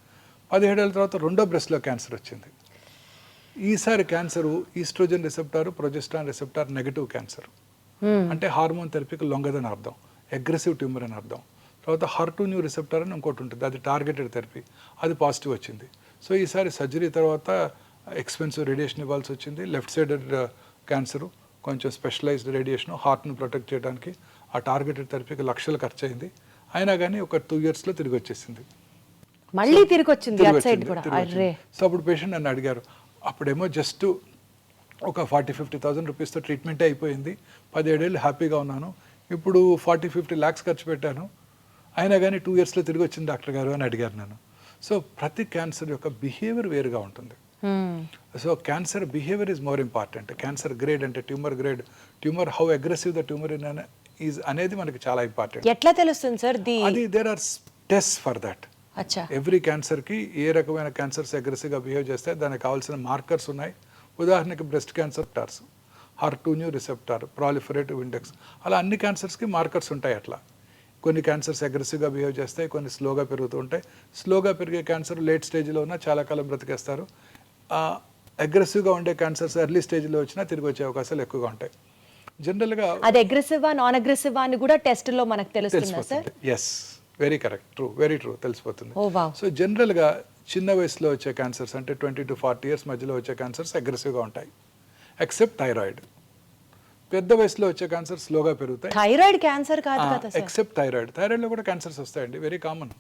17 ఏళ్ళ తర్వాత రెండో బ్రెస్ట్లో క్యాన్సర్ వచ్చింది. ఈసారి cancer oestrogen receptor, progesterone receptor negative cancer. అంటే హార్మోన్ థెరపీకి లొంగదని అర్థం, అగ్రెసివ్ ట్యూమర్ అని అర్థం. తర్వాత HER2 న్యూ రిసెప్టార్ అని ఇంకోటి ఉంటుంది, అది టార్గెటెడ్ థెరపీ, అది పాజిటివ్ వచ్చింది. సో ఈసారి సర్జరీ తర్వాత ఎక్స్పెన్సివ్ రేడియేషన్ ఇవ్వాల్సి వచ్చింది. లెఫ్ట్ సైడెడ్ క్యాన్సరు, కొంచెం స్పెషలైజ్డ్ రేడియేషన్, హార్ట్ని ప్రొటెక్ట్ చేయడానికి ఆ టార్గెటెడ్ థెరపీకి లక్షలు ఖర్చు అయింది. అయినా కానీ ఒక 2 yearsలో తిరిగి వచ్చేసింది. మళ్ళీ తిరిగి వచ్చింది అట్ సైడ్ కూడా. అర్రే. సో అప్పుడు పేషెంట్ నన్ను అడిగారు, అప్పుడేమో జస్ట్ ఒక 40-50,000 రూపీస్తో ట్రీట్మెంటే అయిపోయింది, 17 ఏళ్ళు హ్యాపీగా ఉన్నాను, ఇప్పుడు 40-50 lakhs ఖర్చు పెట్టాను, అయినా కానీ 2 yearsలో తిరిగి వచ్చింది డాక్టర్ గారు అని అడిగారు నన్ను. సో ప్రతి క్యాన్సర్ యొక్క బిహేవియర్ వేరుగా ఉంటుంది. So cancer behaviour is more important. Cancer grade అంటే tumour grade, tumour how aggressive the tumour is అనేది మనకి చాలా ఇంపార్టెంట్. ఎట్లా తెలుస్తుంది సార్? అది there are test for that. అచ్చా. ఎవ్రీ క్యాన్సర్కి ఏ రకమైన క్యాన్సర్స్ అగ్రెసివ్గా బిహేవ్ చేస్తే దానికి కావాల్సిన మార్కర్స్ ఉన్నాయి. ఉదాహరణకి breast cancer torrs, HER2 new receptor, proliferative index, అలా అన్ని క్యాన్సర్స్కి మార్కర్స్ ఉంటాయి. అట్లా కొన్ని క్యాన్సర్స్ అగ్రెసివ్గా బిహేవ్ చేస్తాయి, కొన్ని స్లోగా పెరుగుతూ ఉంటాయి. స్లోగా పెరిగే క్యాన్సర్ లేట్ స్టేజ్లో ఉన్నా చాలా కాలం బ్రతికేస్తారు. అగ్రెసివ్గా ఉండే క్యాన్సర్స్ ఎర్లీ స్టేజ్లో వచ్చినా తిరిగి వచ్చే అవకాశాలు ఎక్కువగా ఉంటాయి. జనరల్గా అది అగ్రెసివా నాన్ అగ్రెసివా అని కూడా టెస్ట్లో మనకు తెలుస్తుందా sir? Yes, very correct, true, very true, తెలిసిపోతుంది. Oh wow. సో జనరల్గా చిన్న వయసులో వచ్చే క్యాన్సర్స్ అంటే 20 to 40 years మధ్యలో వచ్చే క్యాన్సర్స్ అగ్రెసివ్గా ఉంటాయి, ఎక్సెప్ట్ థైరాయిడ్. పెద్ద వయసులో వచ్చే క్యాన్సర్ స్లోగా పెరుగుతాయి. థైరాయిడ్ క్యాన్సర్ కాదు కదా సార్? Except thyroid. థైరాయిడ్లో కూడా క్యాన్సర్స్ వస్తాయండి, వెరీ కామన్.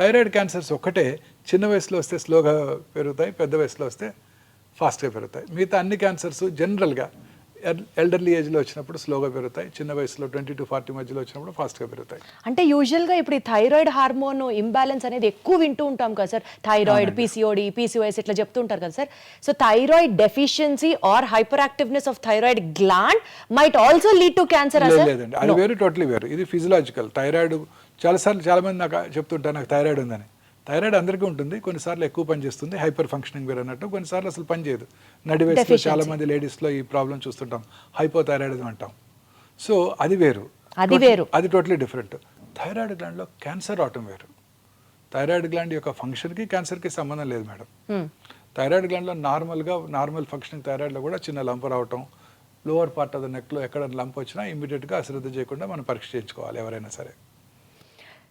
థైరాయిడ్ క్యాన్సర్స్ ఒకటే చిన్న వయసులో వస్తే స్లోగా పెరుగుతాయి, పెద్ద వయసులో వస్తే ఫాస్ట్గా పెరుగుతాయి. మిగతా అన్ని క్యాన్సర్స్ జనరల్గా ఎల్డర్లీ ఏజ్లో వచ్చినప్పుడు స్లోగా పెరుగుతాయి, చిన్న వయసులో 20 to 40 మధ్యలో వచ్చినప్పుడు ఫాస్ట్గా పెరుగుతాయి. అంటే యూజువల్గా ఇప్పుడు ఈ థైరాయిడ్ హార్మోన్ ఇంబ్యాలెన్స్ అనేది ఎక్కువ వింటూ ఉంటాం కదా సార్, థైరాయిడ్, PCOD, PCOS ఇట్లా చెప్తూ ఉంటారు కదా sir. So thyroid deficiency or hyperactiveness of thyroid gland might also lead to cancer. లేదండి, అది వేరు, టోటలీ వేరు. ఇది ఫిజియలాజికల్. థైరాయిడ్ చాలామంది నాకు చెప్తుంటారు నాకు థైరాయిడ్ ఉందని. థైరాయిడ్ అందరికీ ఉంటుంది, కొన్నిసార్లు ఎక్కువ పని చేస్తుంది, హైపర్ ఫంక్షనింగ్ వేరు అన్నట్టు, కొన్నిసార్లు అసలు పని చేయదు. నడి వయసులో చాలా మంది లేడీస్లో ఈ ప్రాబ్లం చూస్తుంటాం, హైపోథైరాయిడిజం అంటాం. సో అది వేరు, అది టోటలీ డిఫరెంట్. థైరాయిడ్ గ్లాండ్లో క్యాన్సర్ రావటం వేరు. థైరాయిడ్ గ్లాండ్ యొక్క ఫంక్షన్కి క్యాన్సర్కి సంబంధం లేదు మేడం. థైరాయిడ్ గ్లాండ్లో నార్మల్ ఫంక్షనింగ్ థైరాయిడ్లో కూడా చిన్న లంప రావటం, లోవర్ పార్ట్ ఆఫ్ ద నెక్లో ఎక్కడ లంప్ వచ్చినా ఇమీడియట్గా అశ్రద్ధ చేయకుండా మనం పరీక్ష చేయించుకోవాలి ఎవరైనా సరే.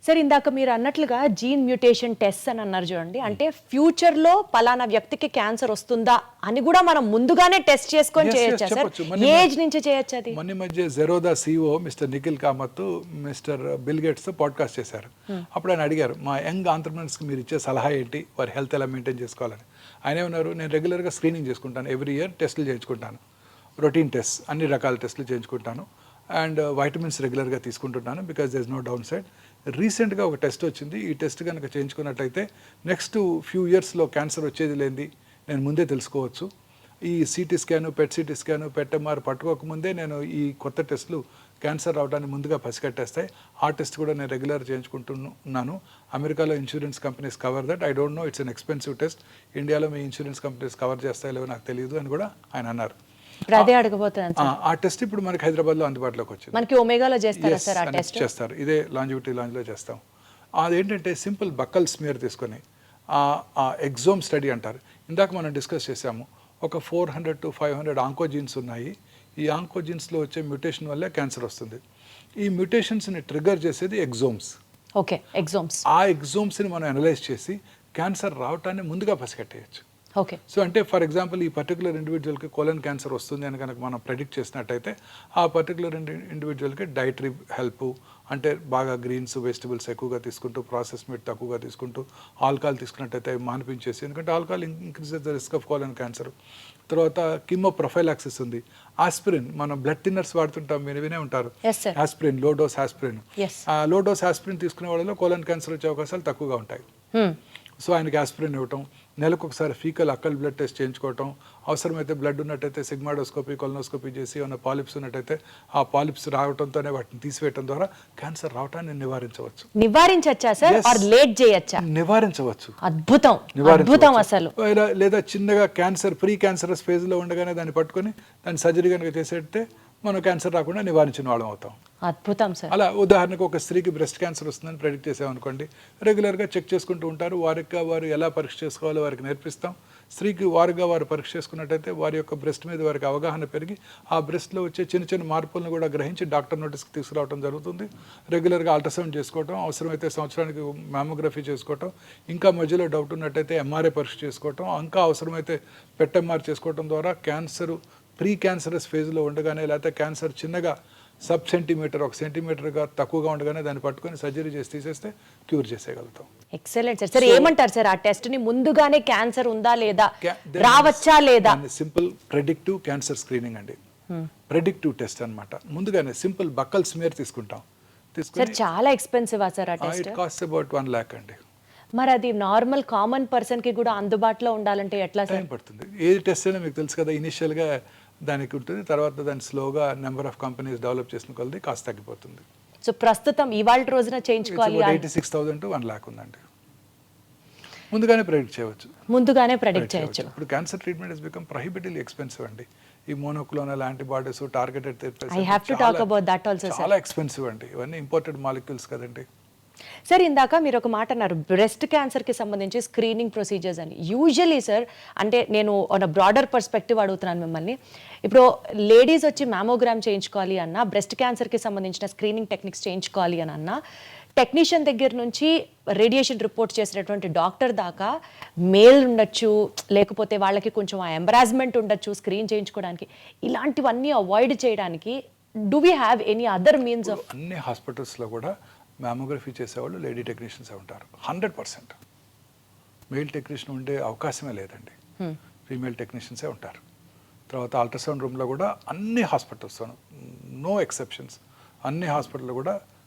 సార్ ఇందాక మీరు అన్నట్లుగా జీన్ మ్యూటేషన్ టెస్ట్ అని అన్నారు చూడండి, అంటే ఫ్యూచర్లో పలానా వ్యక్తికి క్యాన్సర్ వస్తుందా అని కూడా మనం ముందుగానే టెస్ట్ చేసుకొని చేయొచ్చా సార్? ఏజ్ నుంచి చేయొచ్చు అది? మొన్న మధ్య Zerodha CEO mister Nikhil Kamath mister Bill గేట్స్తో పాడ్కాస్ట్ చేశారు. అప్పుడు ఆయన అడిగారు మా యంగ్ ఆంటర్ప్రినర్స్కి మీరు ఇచ్చే సలహా ఏంటి, వారి హెల్త్ ఎలా మెయింటైన్ చేసుకోవాలని. ఆయన ఏమన్నారు, నేను రెగ్యులర్గా స్క్రీనింగ్ చేసుకుంటాను, ఎవ్రీ ఇయర్ టెస్టులు చేయించుకుంటాను, రొటీన్ టెస్ట్ అన్ని రకాల టెస్టులు చేయించుకుంటాను, అండ్ వైటమిన్స్ రెగ్యులర్గా తీసుకుంటున్నాను, because there is no downside. రీసెంట్గా ఒక టెస్ట్ వచ్చింది, ఈ టెస్ట్ కనుక చేయించుకున్నట్టయితే నెక్స్ట్ ఫ్యూ ఇయర్స్లో క్యాన్సర్ వచ్చేది లేనిది నేను ముందే తెలుసుకోవచ్చు. ఈ city scan, PET-CT scan, PET-MR పట్టుకోకముందే నేను ఈ కొత్త టెస్టులు క్యాన్సర్ రావడానికి ముందుగా పసిగట్టేస్తాయి. ఆ టెస్ట్ కూడా నేను రెగ్యులర్ చేయించుకుంటున్నాను. అమెరికాలో insurance companies cover that. I don't know, it's an expensive test. ఇండియాలో మీ ఇన్సూరెన్స్ కంపెనీస్ కవర్ చేస్తాయో లేవో నాకు తెలియదు అని కూడా ఆయన అన్నారు. అదే అడగబోతున్నాను. ఆ టెస్ట్ ఇప్పుడు మనకి హైదరాబాద్లో అందుబాటులోకి వచ్చింది. మనకి ఒమేగాలో చేస్తారా సార్ ఆ టెస్ట్? చేస్తారు, ఇదే లాంజివిటీ లాంజ్లో చేస్తాం. అదేంటంటే సింపుల్ బక్కల్ స్మియర్ తీసుకొని ఆ ఎగ్జోమ్ స్టడీ అంటారు. ఇందాక మనం డిస్కస్ చేసాము, ఒక 400 to 500 ఆంకోజీన్స్ ఉన్నాయి. ఈ ఆంకోజీన్స్లో వచ్చే మ్యూటేషన్ వల్లే క్యాన్సర్ వస్తుంది. ఈ మ్యూటేషన్స్ని ట్రిగర్ చేసేది ఎగ్జోమ్స్. ఓకే, ఎగ్జోమ్స్. ఆ ఎగ్జోమ్స్ని మనం అనలైజ్ చేసి క్యాన్సర్ రావటాన్ని ముందుగా పసిగట్టేయచ్చు. ఓకే. సో అంటే ఫర్ ఎగ్జాంపుల్ ఈ పర్టికులర్ ఇండివిజువల్కి కోలన్ క్యాన్సర్ వస్తుంది అని కనుక మనం ప్రెడిక్ట్ చేసినట్టయితే ఆ పర్టికులర్ ఇండివిజువల్కి డైటరీ హెల్ప్, అంటే బాగా గ్రీన్స్ వెజిటబుల్స్ ఎక్కువగా తీసుకుంటూ, ప్రాసెస్ మీట్ తక్కువగా తీసుకుంటూ, ఆల్కహాల్ తీసుకున్నట్టయితే మానిపించేసి, ఎందుకంటే alcohol increases the risk of colon cancer. తర్వాత కిమో ప్రొఫైలాక్సిస్ ఉంది. ఆస్పిరిన్, మనం బ్లడ్ థిన్నర్స్ వాడుతుంటాం, మీరు వినే ఉంటారు, ఆస్పిరిన్, లో డోస్ ఆస్పిరిన్. ఆ లో డోస్ ఆస్పిరిన్ తీసుకునే వాళ్ళలో కోలన్ క్యాన్సర్ వచ్చే అవకాశాలు తక్కువగా ఉంటాయి. సో ఆయనకి ఆస్పిరిన్ ఇవ్వటం, నెలకు ఒకసారి ఫీకల్ అక్కల్ బ్లడ్ టెస్ట్ చేయించుకోవటం, అవసరమైతే బ్లడ్ ఉన్నట్టయితే సిగ్మాడోస్కోపీ, కొలనోస్కోపీ చేసి ఏమైనా పాలిప్స్ ఉన్నట్టయితే ఆ పాలిప్స్ రావడంతోనే వాటిని తీసివేయడం ద్వారా క్యాన్సర్ రావటాన్ని నివారించవచ్చు. నివారించవచ్చా సార్? ఆర్ లేట్ చేయొచ్చా? నివారించవచ్చు. అద్భుతం, అద్భుతం అసలు. లేదా చిన్నగా క్యాన్సర్ ప్రీ క్యాన్సరస్ ఫేజ్లో ఉండగానే దాన్ని పట్టుకొని దాన్ని సర్జరీ కనుక చేసేస్తే మనం క్యాన్సర్ రాకుండా నివారించిన వాళ్ళం అవుతాం. అద్భుతం సార్. అలా ఉదాహరణకు ఒక స్త్రీకి బ్రెస్ట్ క్యాన్సర్ వస్తుందని ప్రెడిక్ట్ చేసామనుకోండి, రెగ్యులర్గా చెక్ చేసుకుంటూ ఉంటారు. వారు ఎలా పరీక్ష చేసుకోవాలో వారికి నేర్పిస్తాం. స్త్రీకి వారు పరీక్ష చేసుకున్నట్టయితే వారి యొక్క బ్రెస్ట్ మీద వారికి అవగాహన పెరిగి ఆ బ్రెస్ట్లో వచ్చే చిన్న చిన్న మార్పులను కూడా గ్రహించి డాక్టర్ నోటీస్కి తీసుకురావడం జరుగుతుంది. రెగ్యులర్గా అల్ట్రాసౌండ్ చేసుకోవటం, అవసరమైతే సంవత్సరానికి మ్యామోగ్రఫీ చేసుకోవటం, ఇంకా మధ్యలో డౌట్ ఉన్నట్టయితే MRI పరీక్ష చేసుకోవటం, ఇంకా అవసరమైతే PET-MR చేసుకోవటం ద్వారా క్యాన్సర్ ప్రీ క్యాన్సరస్ ఫేజ్లో ఉండగానే, లేకపోతే క్యాన్సర్ చిన్నగా సబ్ సెంటీమీటర్, 1 సెంటీమీటర్గా తక్కువగా ఉండగానే దాన్ని పట్టుకొని సర్జరీ చేసి తీసేస్తే క్యూర్ చేసేయగలుగుతాం. Excellent sir. సార్ ఏమంటారు సార్, ఆ టెస్ట్ ని ముందుగానే క్యాన్సర్ ఉందా లేదా, రావచ్చా లేదా? సింపుల్ ప్రెడిక్టివ్ క్యాన్సర్ స్క్రీనింగ్ అండి, ప్రెడిక్టివ్ టెస్ట్ అన్నమాట. ముందుగానే సింపుల్ బక్కల్ స్మియర్ తీసుకుంటాం. సార్ చాలా ఎక్స్పెన్సివ్ సార్ ఆ test? It cost about 1 lakh అండి. మరి అది నార్మల్ కామన్ పర్సన్ కి కూడా అందుబాటులో ఉండాలంటే ఎట్లా సార్? టైం పడుతుంది. ఏ టెస్ట్ అయినా మీకు తెలుసు కదా, ఇనిషియల్గా దానికి ఉంటుంది, తర్వాత దాన్ని స్లోగా నెంబర్ ఆఫ్ కంపెనీస్ డెవలప్ చేసిన కొలది కాస్త తగ్గిపోతుంది. సో ప్రస్తుతం ఇవాళ రోజున చేయించుకోవాలి 86,000 to 1 lakh ఉందండి. ముందుగానే ప్రెడిక్ట్ చేయవచ్చు. ముందుగానే ప్రెడిక్ట్ చేయొచ్చు. ఇప్పుడు cancer treatment is become prohibitively expensive అండి. ఈ monoclonal antibodies, targeted therapies, I have to talk about that also sir. చాలా ఎక్స్పెన్సివ్ అండి, ఇవన్నీ ఇంపోర్టెడ్ మాలిక్యూల్స్ కదండి. సార్ ఇందాక మీరు ఒక మాట అన్నారు, బ్రెస్ట్ క్యాన్సర్కి సంబంధించి స్క్రీనింగ్ ప్రొసీజర్స్ అని. యూజువలీ సార్, అంటే నేను ఆన్ బ్రాడర్ పర్స్పెక్టివ్ అడుగుతున్నాను మిమ్మల్ని, ఇప్పుడు లేడీస్ వచ్చి మ్యామోగ్రామ్ చేయించుకోవాలి అన్నా, బ్రెస్ట్ క్యాన్సర్కి సంబంధించిన స్క్రీనింగ్ టెక్నిక్స్ చేయించుకోవాలి అని అన్నా, టెక్నీషియన్ దగ్గర నుంచి రేడియేషన్ రిపోర్ట్ చేసినటువంటి డాక్టర్ దాకా మేల్ ఉండొచ్చు, లేకపోతే వాళ్ళకి కొంచెం ఆ ఎంబరాస్మెంట్ ఉండొచ్చు స్క్రీన్ చేయించుకోవడానికి. ఇలాంటివన్నీ అవాయిడ్ చేయడానికి do we have any other means of? అన్ని హాస్పిటల్స్లో కూడా మ్యామోగ్రఫీ చేసేవాళ్ళు లేడీ టెక్నీషియన్సే ఉంటారు 100%. మేల్ టెక్నీషియన్ ఉండే అవకాశమే లేదండి, ఫీమేల్ టెక్నీషియన్సే ఉంటారు. తర్వాత అల్ట్రాసౌండ్ రూమ్లో కూడా అన్ని హాస్పిటల్స్లోనూ, నో ఎక్సెప్షన్స్, అన్ని హాస్పిటల్లో కూడా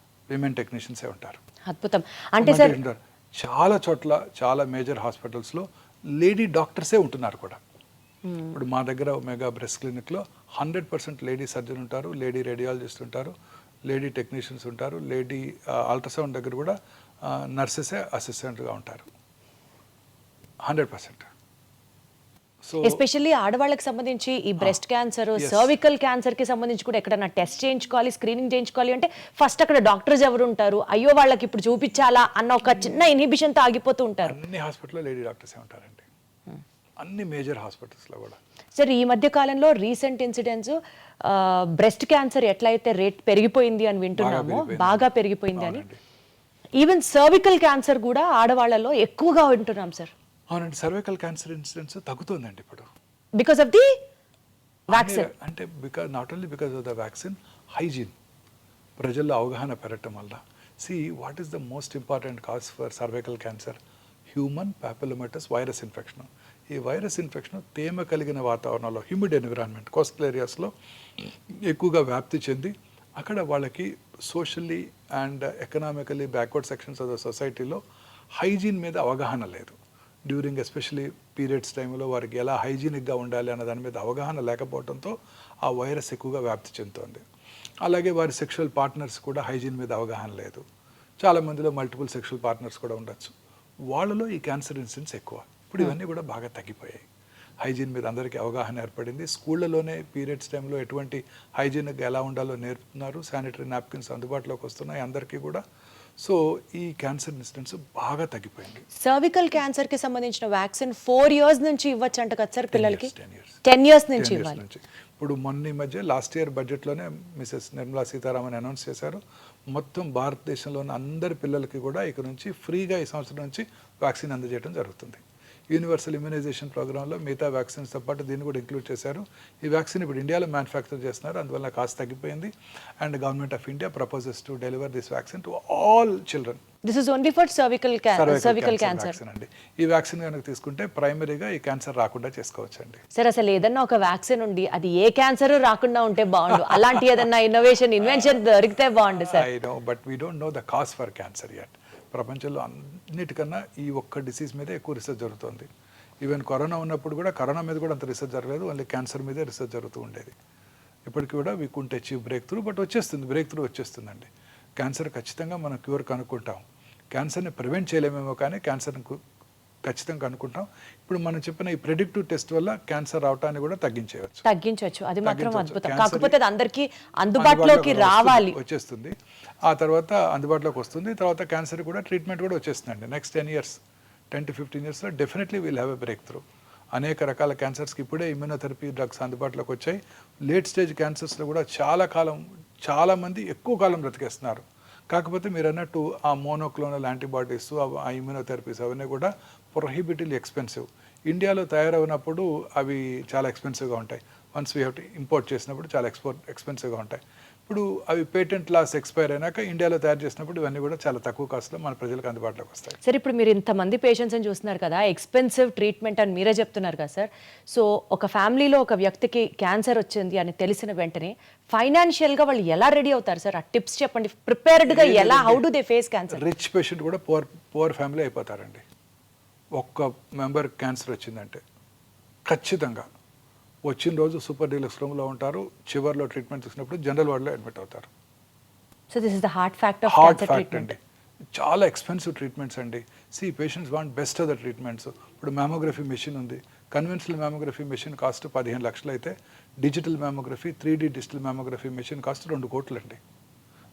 విమెన్ టెక్నీషియన్సే ఉంటారు. అద్భుతం. అంటే సార్ చాలా చోట్ల, చాలా మేజర్ హాస్పిటల్స్లో లేడీ డాక్టర్సే ఉంటున్నారు కూడా. ఇప్పుడు మా దగ్గర మెగా బ్రెస్ట్ క్లినిక్లో 100% లేడీ సర్జన్ ఉంటారు, లేడీ రేడియాలజిస్ట్ ఉంటారు, లేడీ టెక్నీషియన్స్ ఉంటారు, లేడీ అల్ట్రాసౌండ్ దగ్గర కూడా నర్సెసే అసిస్టెంట్గా ఉంటారు 100%. సో ఎస్పెషల్లీ ఆడవాళ్ళకి సంబంధించి ఈ బ్రెస్ట్ క్యాన్సర్, సర్వికల్ క్యాన్సర్ కి సంబంధించి కూడా ఎక్కడైనా టెస్ట్ చేయించుకోవాలి, స్క్రీనింగ్ చేయించుకోవాలి అంటే ఫస్ట్ అక్కడ డాక్టర్స్ ఎవరు ఉంటారు, అయ్యో వాళ్ళకి ఇప్పుడు చూపించాలా అన్న ఒక చిన్న ఇన్హిబిషన్తో ఆగిపోతూ ఉంటారు. అన్ని హాస్పిటల్లో లేడీ డాక్టర్సే ఉంటారండి, అన్ని మేజర్ హాస్పిటల్స్లో కూడా. సార్ ఈ మధ్య కాలంలో రీసెంట్ ఇన్సిడెంట్స్ బ్రెస్ట్ క్యాన్సర్ ఎట్లయితే రేట్ పెరిగిపోయింది అని వింటున్నామో, బాగా పెరిగిపోయింది అని, ఈవెన్ సర్వికల్ క్యాన్సర్ కూడా ఆడవాళ్ళలో ఎక్కువగా వింటున్నాం సార్. అవునండి, సర్వైకల్ క్యాన్సర్ ఇన్సిడెన్స్ తగ్గుతుందండి ఇప్పుడు బికాస్ ఆఫ్ ది వ్యాక్సిన్. అంటే not only because of the vaccine, hygiene ప్రజల్లో అవగాహన పెరగటం వల్ల. What is the most important cause for cervical cancer? Human papillomatous virus infection. ఈ వైరస్ ఇన్ఫెక్షన్ తేమ కలిగిన వాతావరణంలో, హ్యూమిడ్ ఎన్విరాన్మెంట్, కోస్టల్ ఏరియాస్లో ఎక్కువగా వ్యాప్తి చెంది అక్కడ వాళ్ళకి socially and economically backward sections of the సొసైటీలో హైజీన్ మీద అవగాహన లేదు. డ్యూరింగ్ ఎస్పెషలీ పీరియడ్స్ టైంలో వారికి ఎలా హైజీనిక్గా ఉండాలి అన్న దాని మీద అవగాహన లేకపోవడంతో ఆ వైరస్ ఎక్కువగా వ్యాప్తి చెందుతోంది. అలాగే వారి సెక్షువల్ పార్ట్నర్స్ కూడా హైజీన్ మీద అవగాహన లేదు. చాలామందిలో మల్టిపుల్ సెక్షువల్ పార్ట్నర్స్ కూడా ఉండొచ్చు. వాళ్ళలో ఈ క్యాన్సర్ ఇన్సిడెన్స్ ఎక్కువ. ఇప్పుడు ఇవన్నీ కూడా బాగా తగ్గిపోయాయి. హైజీన్ మీద అందరికీ అవగాహన ఏర్పడింది. స్కూళ్ళలోనే పీరియడ్స్ టైంలో ఎటువంటి హైజీనిక్గా ఎలా ఉండాలో నేర్పుతున్నారు. శానిటరీ నాప్కిన్స్ అందుబాటులోకి వస్తున్నాయి అందరికీ కూడా. సో ఈ క్యాన్సర్ ఇన్సిడెన్స్ బాగా తగ్గిపోయింది. సర్వికల్ క్యాన్సర్ కి సంబంధించిన వ్యాక్సిన్ 4 years నుంచి ఇవ్వచ్చు అంట కదా సార్ పిల్లలకి? 10 years నుంచి ఇవ్వాలి. ఇప్పుడు మొన్న మధ్య లాస్ట్ ఇయర్ బడ్జెట్లోనే మిసెస్ నిర్మలా సీతారామన్ అనౌన్స్ చేశారు, మొత్తం భారతదేశంలో ఉన్న అందరి పిల్లలకి కూడా ఇక నుంచి ఫ్రీగా ఈ సంవత్సరం నుంచి వ్యాక్సిన్ అందజేయడం జరుగుతుంది. యూనివర్సల్ ఇమ్యునైజేషన్ ప్రోగ్రాంలో మిగతా వ్యాక్సిన్స్తో పాటు దీన్ని కూడా ఇంక్లూడ్ చేశారు. ఈ వ్యాక్సిన్ ఇప్పుడు ఇండియాలో మ్యానుఫ్యాక్చర్ చేస్తున్నారు, అందువల్ల కాస్ట్ తగ్గిపోయింది. And government of India proposes to deliver this vaccine to all children. This is only for cervical cancer అండి. ఈ వ్యాక్సిన్ కనుక తీసుకుంటే ప్రైమరీగా ఈ క్యాన్సర్ రాకుండా చేసుకోవచ్చండి. సార్ అసలు ఏదన్నా ఒక వ్యాక్సిన్ ఉండి అది ఏ క్యాన్సర్ రాకుండా ఉంటే బాగుండు. అలాంటి ఏదన్నా ఇన్వెన్షన్ దొరికితే బాగుండు sir. I know, but we don't know the cause for cancer yet. ప్రపంచంలో అన్నిటికన్నా ఈ ఒక్క డిసీజ్ మీద ఎక్కువ రీసెర్చ్ జరుగుతుంది. ఈవెన్ కరోనా ఉన్నప్పుడు కూడా కరోనా మీద కూడా అంత రీసెర్చ్ జరగలేదు, ఓన్లీ క్యాన్సర్ మీదే రీసెర్చ్ జరుగుతూ ఉండేది. ఇప్పటికి కూడా we could achieve break through, but break through వచ్చేస్తుందండి. క్యాన్సర్ ఖచ్చితంగా మనం క్యూర్ కనుక్కుంటాం. క్యాన్సర్ని ప్రివెంట్ చేయలేమేమో కానీ క్యాన్సర్ని ఖచ్చితంగా కనుక్కుంటాం. ఇప్పుడు మనం చెప్పిన ఈ ప్రెడిక్టివ్ టెస్ట్ వల్ల క్యాన్సర్ రావటాన్ని కూడా తగ్గించవచ్చు. అది మాత్రం అద్భుతం. కాకపోతే అది అందరికీ అందుబాటులోకి రావాలి, వచ్చేస్తుంది. ఆ తర్వాత అందుబాటులోకి వస్తుంది. తర్వాత క్యాన్సర్ కూడా ట్రీట్మెంట్ కూడా వచ్చేస్తుందండి. Next 10 to 15 years definitely will have a break through. అనేక రకాల క్యాన్సర్స్కి ఇప్పుడే ఇమ్యూనోథెరపీ డ్రగ్స్ అందుబాటులోకి వచ్చాయి. లేట్ స్టేజ్ క్యాన్సర్స్లో కూడా చాలామంది ఎక్కువ కాలం బ్రతికేస్తున్నారు. కాకపోతే మీరు అన్నట్టు ఆ మోనోక్లోనల్ యాంటీబాడీస్, ఆ ఇమ్యూనోథెరపీస్ అవన్నీ కూడా ప్రొహిబిటివ్లీ ఎక్స్పెన్సివ్. ఇండియాలో తయారవునప్పుడు అవి చాలా ఎక్స్పెన్సివ్గా ఉంటాయి. Once we have to import చేసినప్పుడు చాలా ఎక్స్పెన్సివ్గా ఉంటాయి. ఇప్పుడు అవి పేటెంట్ లాస్ ఎక్స్పైర్ అయినాక ఇండియాలో తయారు చేసినప్పుడు ఇవన్నీ కూడా చాలా తక్కువ కాస్ట్లో మన ప్రజలకు అందుబాటులోకి వస్తాయి. సార్ ఇప్పుడు మీరు ఇంతమంది పేషెంట్స్ని చూస్తున్నారు కదా, ఎక్స్పెన్సివ్ ట్రీట్మెంట్ అని మీరే చెప్తున్నారు కదా సార్. సో ఒక ఫ్యామిలీలో ఒక వ్యక్తికి క్యాన్సర్ వచ్చింది అని తెలిసిన వెంటనే ఫైనాన్షియల్గా వాళ్ళు ఎలా రెడీ అవుతారు సార్? ఆ టిప్స్ చెప్పండి. ప్రిపేర్డ్గా ఎలా, how do they face cancer? Rich patient కూడా పువర్ ఫ్యామిలీ అయిపోతారండి. ఒక్క మెంబర్ క్యాన్సర్ వచ్చిందంటే ఖచ్చితంగా వచ్చిన రోజు సూపర్ డీలక్స్ రూమ్లో ఉంటారు. చివర్లో ట్రీట్మెంట్ తీసుకున్నప్పుడు జనరల్ వార్డులో అడ్మిట్ అవుతారు. So this is the heart fact of cancer treatment. చాలా ఎక్స్పెన్సివ్ ట్రీట్మెంట్స్ అండి. Patients want best of the treatments. ఇప్పుడు మ్యామోగ్రఫీ మెషిన్ ఉంది. కన్వెన్షనల్ మ్యామోగ్రఫీ మెషిన్ కాస్ట్ 15 లక్షలు అయితే digital mammography 3D digital mammography machine cost 2 కోట్లు అండి.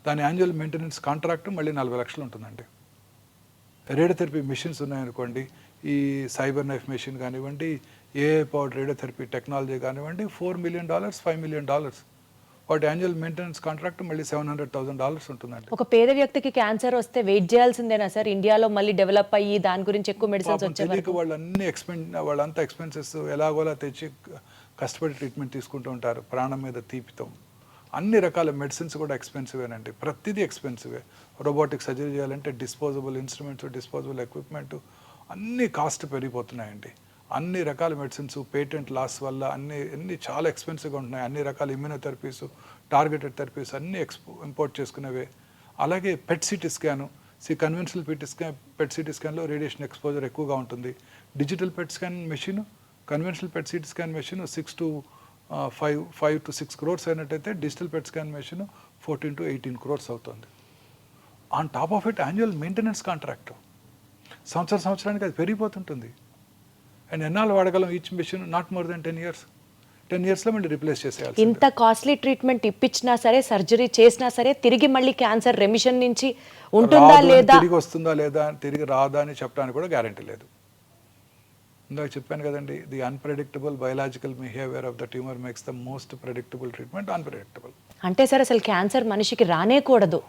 దాని యాన్యువల్ మెయింటెనెన్స్ కాంట్రాక్ట్ మళ్ళీ 40 లక్షలు ఉంటుందండి. రేడియోథెరపీ మెషిన్స్ ఉన్నాయనుకోండి, ఈ సైబర్ నైఫ్ మెషిన్ కానివ్వండి, ఏఐ పవర్డ్ రేడియోథెరపీ టెక్నాలజీ కానివ్వండి, $4 million, $5 million. వాటి యాన్యువల్ మెయింటెనెన్స్ కాంట్రాక్ట్ మళ్ళీ $700,000 ఉంటుందండి. ఒక పేద వ్యక్తికి క్యాన్సర్ వస్తే వెయిట్ చేయాల్సిందేనా సార్? ఇండియాలో మళ్ళీ డెవలప్ అయ్యి దాని గురించి ఎక్కువ మెడిసిన్స్ వచ్చే వాళ్ళంతా ఎక్స్పెన్సెస్ ఎలాగోలా తెచ్చి కష్టపడి ట్రీట్మెంట్ తీసుకుంటూ ఉంటారు ప్రాణం మీద తీపితో. అన్ని రకాల మెడిసిన్స్ కూడా ఎక్స్పెన్సివేనండి. ప్రతిదీ ఎక్స్పెన్సివే. రోబోటిక్ సర్జరీ చేయాలంటే డిస్పోజబుల్ ఇన్స్ట్రుమెంట్స్, డిస్పోజబుల్ ఎక్విప్మెంట్ అన్నీ కాస్ట్ పెరిగిపోతున్నాయండి. అన్ని రకాల మెడిసిన్స్ పేటెంట్ లాస్ వల్ల అన్ని చాలా ఎక్స్పెన్సివ్గా ఉంటున్నాయి. అన్ని రకాల ఇమ్యూనోథెరపీస్, టార్గెటెడ్ థెరపీస్ అన్నీ ఇంపోర్ట్ చేసుకునేవే. అలాగే PET CT scan, conventional PET CT స్కాన్లో రేడియేషన్ ఎక్స్పోజర్ ఎక్కువగా ఉంటుంది. Digital PET scan machine, conventional PET CT scan machine 5 to 6 crores అయినట్టయితే digital PET scan machine 14 to 18 crores అవుతుంది. On top of it annual maintenance contract సంవత్సరానికి అది పెరిగిపోతుంటుంది. అండ్ ఎన్నాళ్ళు వాడగలం each machine? Not more than 10 years. 10 yearsలో మళ్ళీ రీప్లేస్ చేసేయాలి. ఇంత కాస్ట్లీ ట్రీట్మెంట్ ఇప్పించినా సరే, సర్జరీ చేసినా సరే, తిరిగి మళ్ళీ క్యాన్సర్ రెమిషన్ నుంచి ఉంటుందా లేదా, తిరిగి వస్తుందా లేదా, తిరిగి రాదా అని చెప్పడానికి కూడా గ్యారంటీ లేదు. ఇందాక చెప్పాను కదండి, the unpredictable biological behaviour of the tumour makes the most predictable treatment unpredictable. అంటే సార్ అసలు క్యాన్సర్ మనిషికి రానేకూడదు.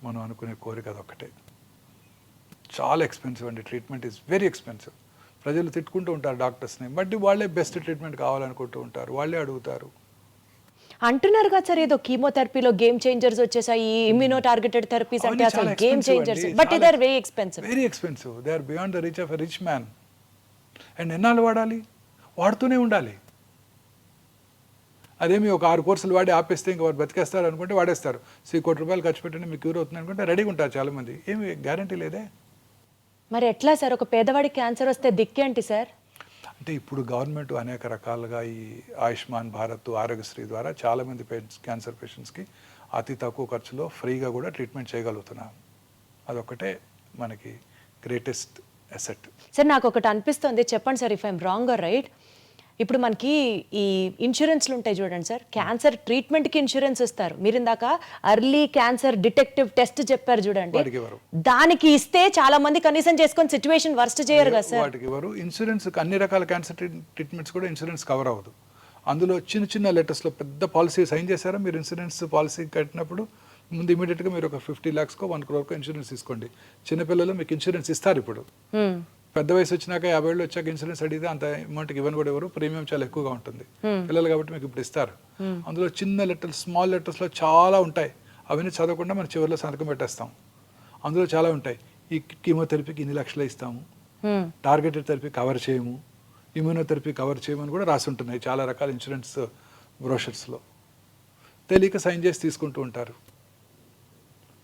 మనం అనుకునే కోరిక అదొక్కటే. చాలా ఎక్స్పెన్సివ్ అండి, ట్రీట్మెంట్ ఈజ్ వెరీ ఎక్స్పెన్సివ్. ప్రజలు తిట్టుకుంటూ ఉంటారు డాక్టర్స్ని, బట్ వాళ్ళే బెస్ట్ ట్రీట్మెంట్ కావాలనుకుంటూ ఉంటారు, వాళ్ళే అడుగుతారు. అంటున్నారు కదా సార్, ఏదో కీమోథెరపీలో గేమ్ చేంజర్స్ వచ్చేసాయి, ఇమ్యూనో టార్గెటెడ్ థెరపీస్ అంటే అసలు గేమ్ చేంజర్స్, బట్ ఇది are very expensive. Very expensive, they are beyond the reach of a rich man. And ఎన్నాళ్ళు వాడాలి? వాడుతూనే ఉండాలి. అదేమి ఒక 6 కోర్సులు వాడి ఆపేస్తే ఇంకా వాడు బతికేస్తారు అనుకుంటే వాడేస్తారు. ₹1 కోటి ఖర్చు పెట్టండి మీకు క్యూర్ అవుతుంది అనుకుంటే రెడీగా ఉంటారు చాలామంది. ఏమి గ్యారంటీ లేదే. మరి ఎట్లా సార్, ఒక పేదవాడికి క్యాన్సర్ వస్తే దిక్కేంటి సార్? అంటే ఇప్పుడు గవర్నమెంట్ అనేక రకాలుగా ఈ ఆయుష్మాన్ భారత్, ఆరోగ్యశ్రీ ద్వారా చాలామంది క్యాన్సర్ పేషెంట్స్కి అతి తక్కువ ఖర్చులో ఫ్రీగా కూడా ట్రీట్మెంట్ చేయగలుగుతున్నాం. అదొక్కటే మనకి గ్రేటెస్ట్ అసెట్. సార్ నాకు ఒకటి అనిపిస్తుంది, చెప్పండి sir if I'm wrong or right. ఇప్పుడు మనకి ఈ ఇన్సూరెన్స్లు ఉంటాయి చూడండి సార్, క్యాన్సర్ ట్రీట్మెంట్కి ఇన్సూరెన్స్ ఇస్తారు. మీరు ఇందాక అర్లీ క్యాన్సర్ డిటెక్టివ్ టెస్ట్ చెప్పారు చూడండి, దానికి ఇస్తే చాలా మంది కనీసం చేసుకొని సిచ్యువేషన్ వర్స్ట్ చేయరు కదా సార్. వాటికి ఎవరు ఇన్సూరెన్స్, అన్ని రకాల క్యాన్సర్ ట్రీట్మెంట్స్ కూడా ఇన్సూరెన్స్ కవర్ అవ్వదు. అందులో చిన్న చిన్న లెటర్స్లో పెద్ద పాలసీ సైన్ చేశారా మీరు? ఇన్సూరెన్స్ పాలసీ కట్టినప్పుడు ముందు ఇమీడియట్గా మీరు ఒక 50 lakhs-కో 1 crore-కో ఇన్సూరెన్స్ తీసుకోండి. చిన్నపిల్లలు మీకు ఇన్సూరెన్స్ ఇస్తారు ఇప్పుడు. పెద్ద వయసు వచ్చినాక 50 ఏళ్ళు వచ్చాక ఇన్సూరెన్స్ అడిగితే అంత అమౌంట్కి ఇవ్వని కూడా ఎవరు, ప్రీమియం చాలా ఎక్కువగా ఉంటుంది. పిల్లలు కాబట్టి మీకు ఇప్పుడు ఇస్తారు. అందులో చిన్న లెటర్స్, స్మాల్ లెటర్స్లో చాలా ఉంటాయి. అవన్నీ చదవకుండా మనం చివరిలో సంతకం పెట్టేస్తాం. అందులో చాలా ఉంటాయి. ఈ కీమోథెరపీకి ఇన్ని లక్షలు ఇస్తాము, టార్గెటెడ్ థెరపీ కవర్ చేయము, ఇమ్యూనోథెరపీ కవర్ చేయమని కూడా రాసి ఉంటున్నాయి చాలా రకాల ఇన్సూరెన్స్ బ్రోషర్స్లో. తెలియక సైన్ చేసి తీసుకుంటూ ఉంటారు.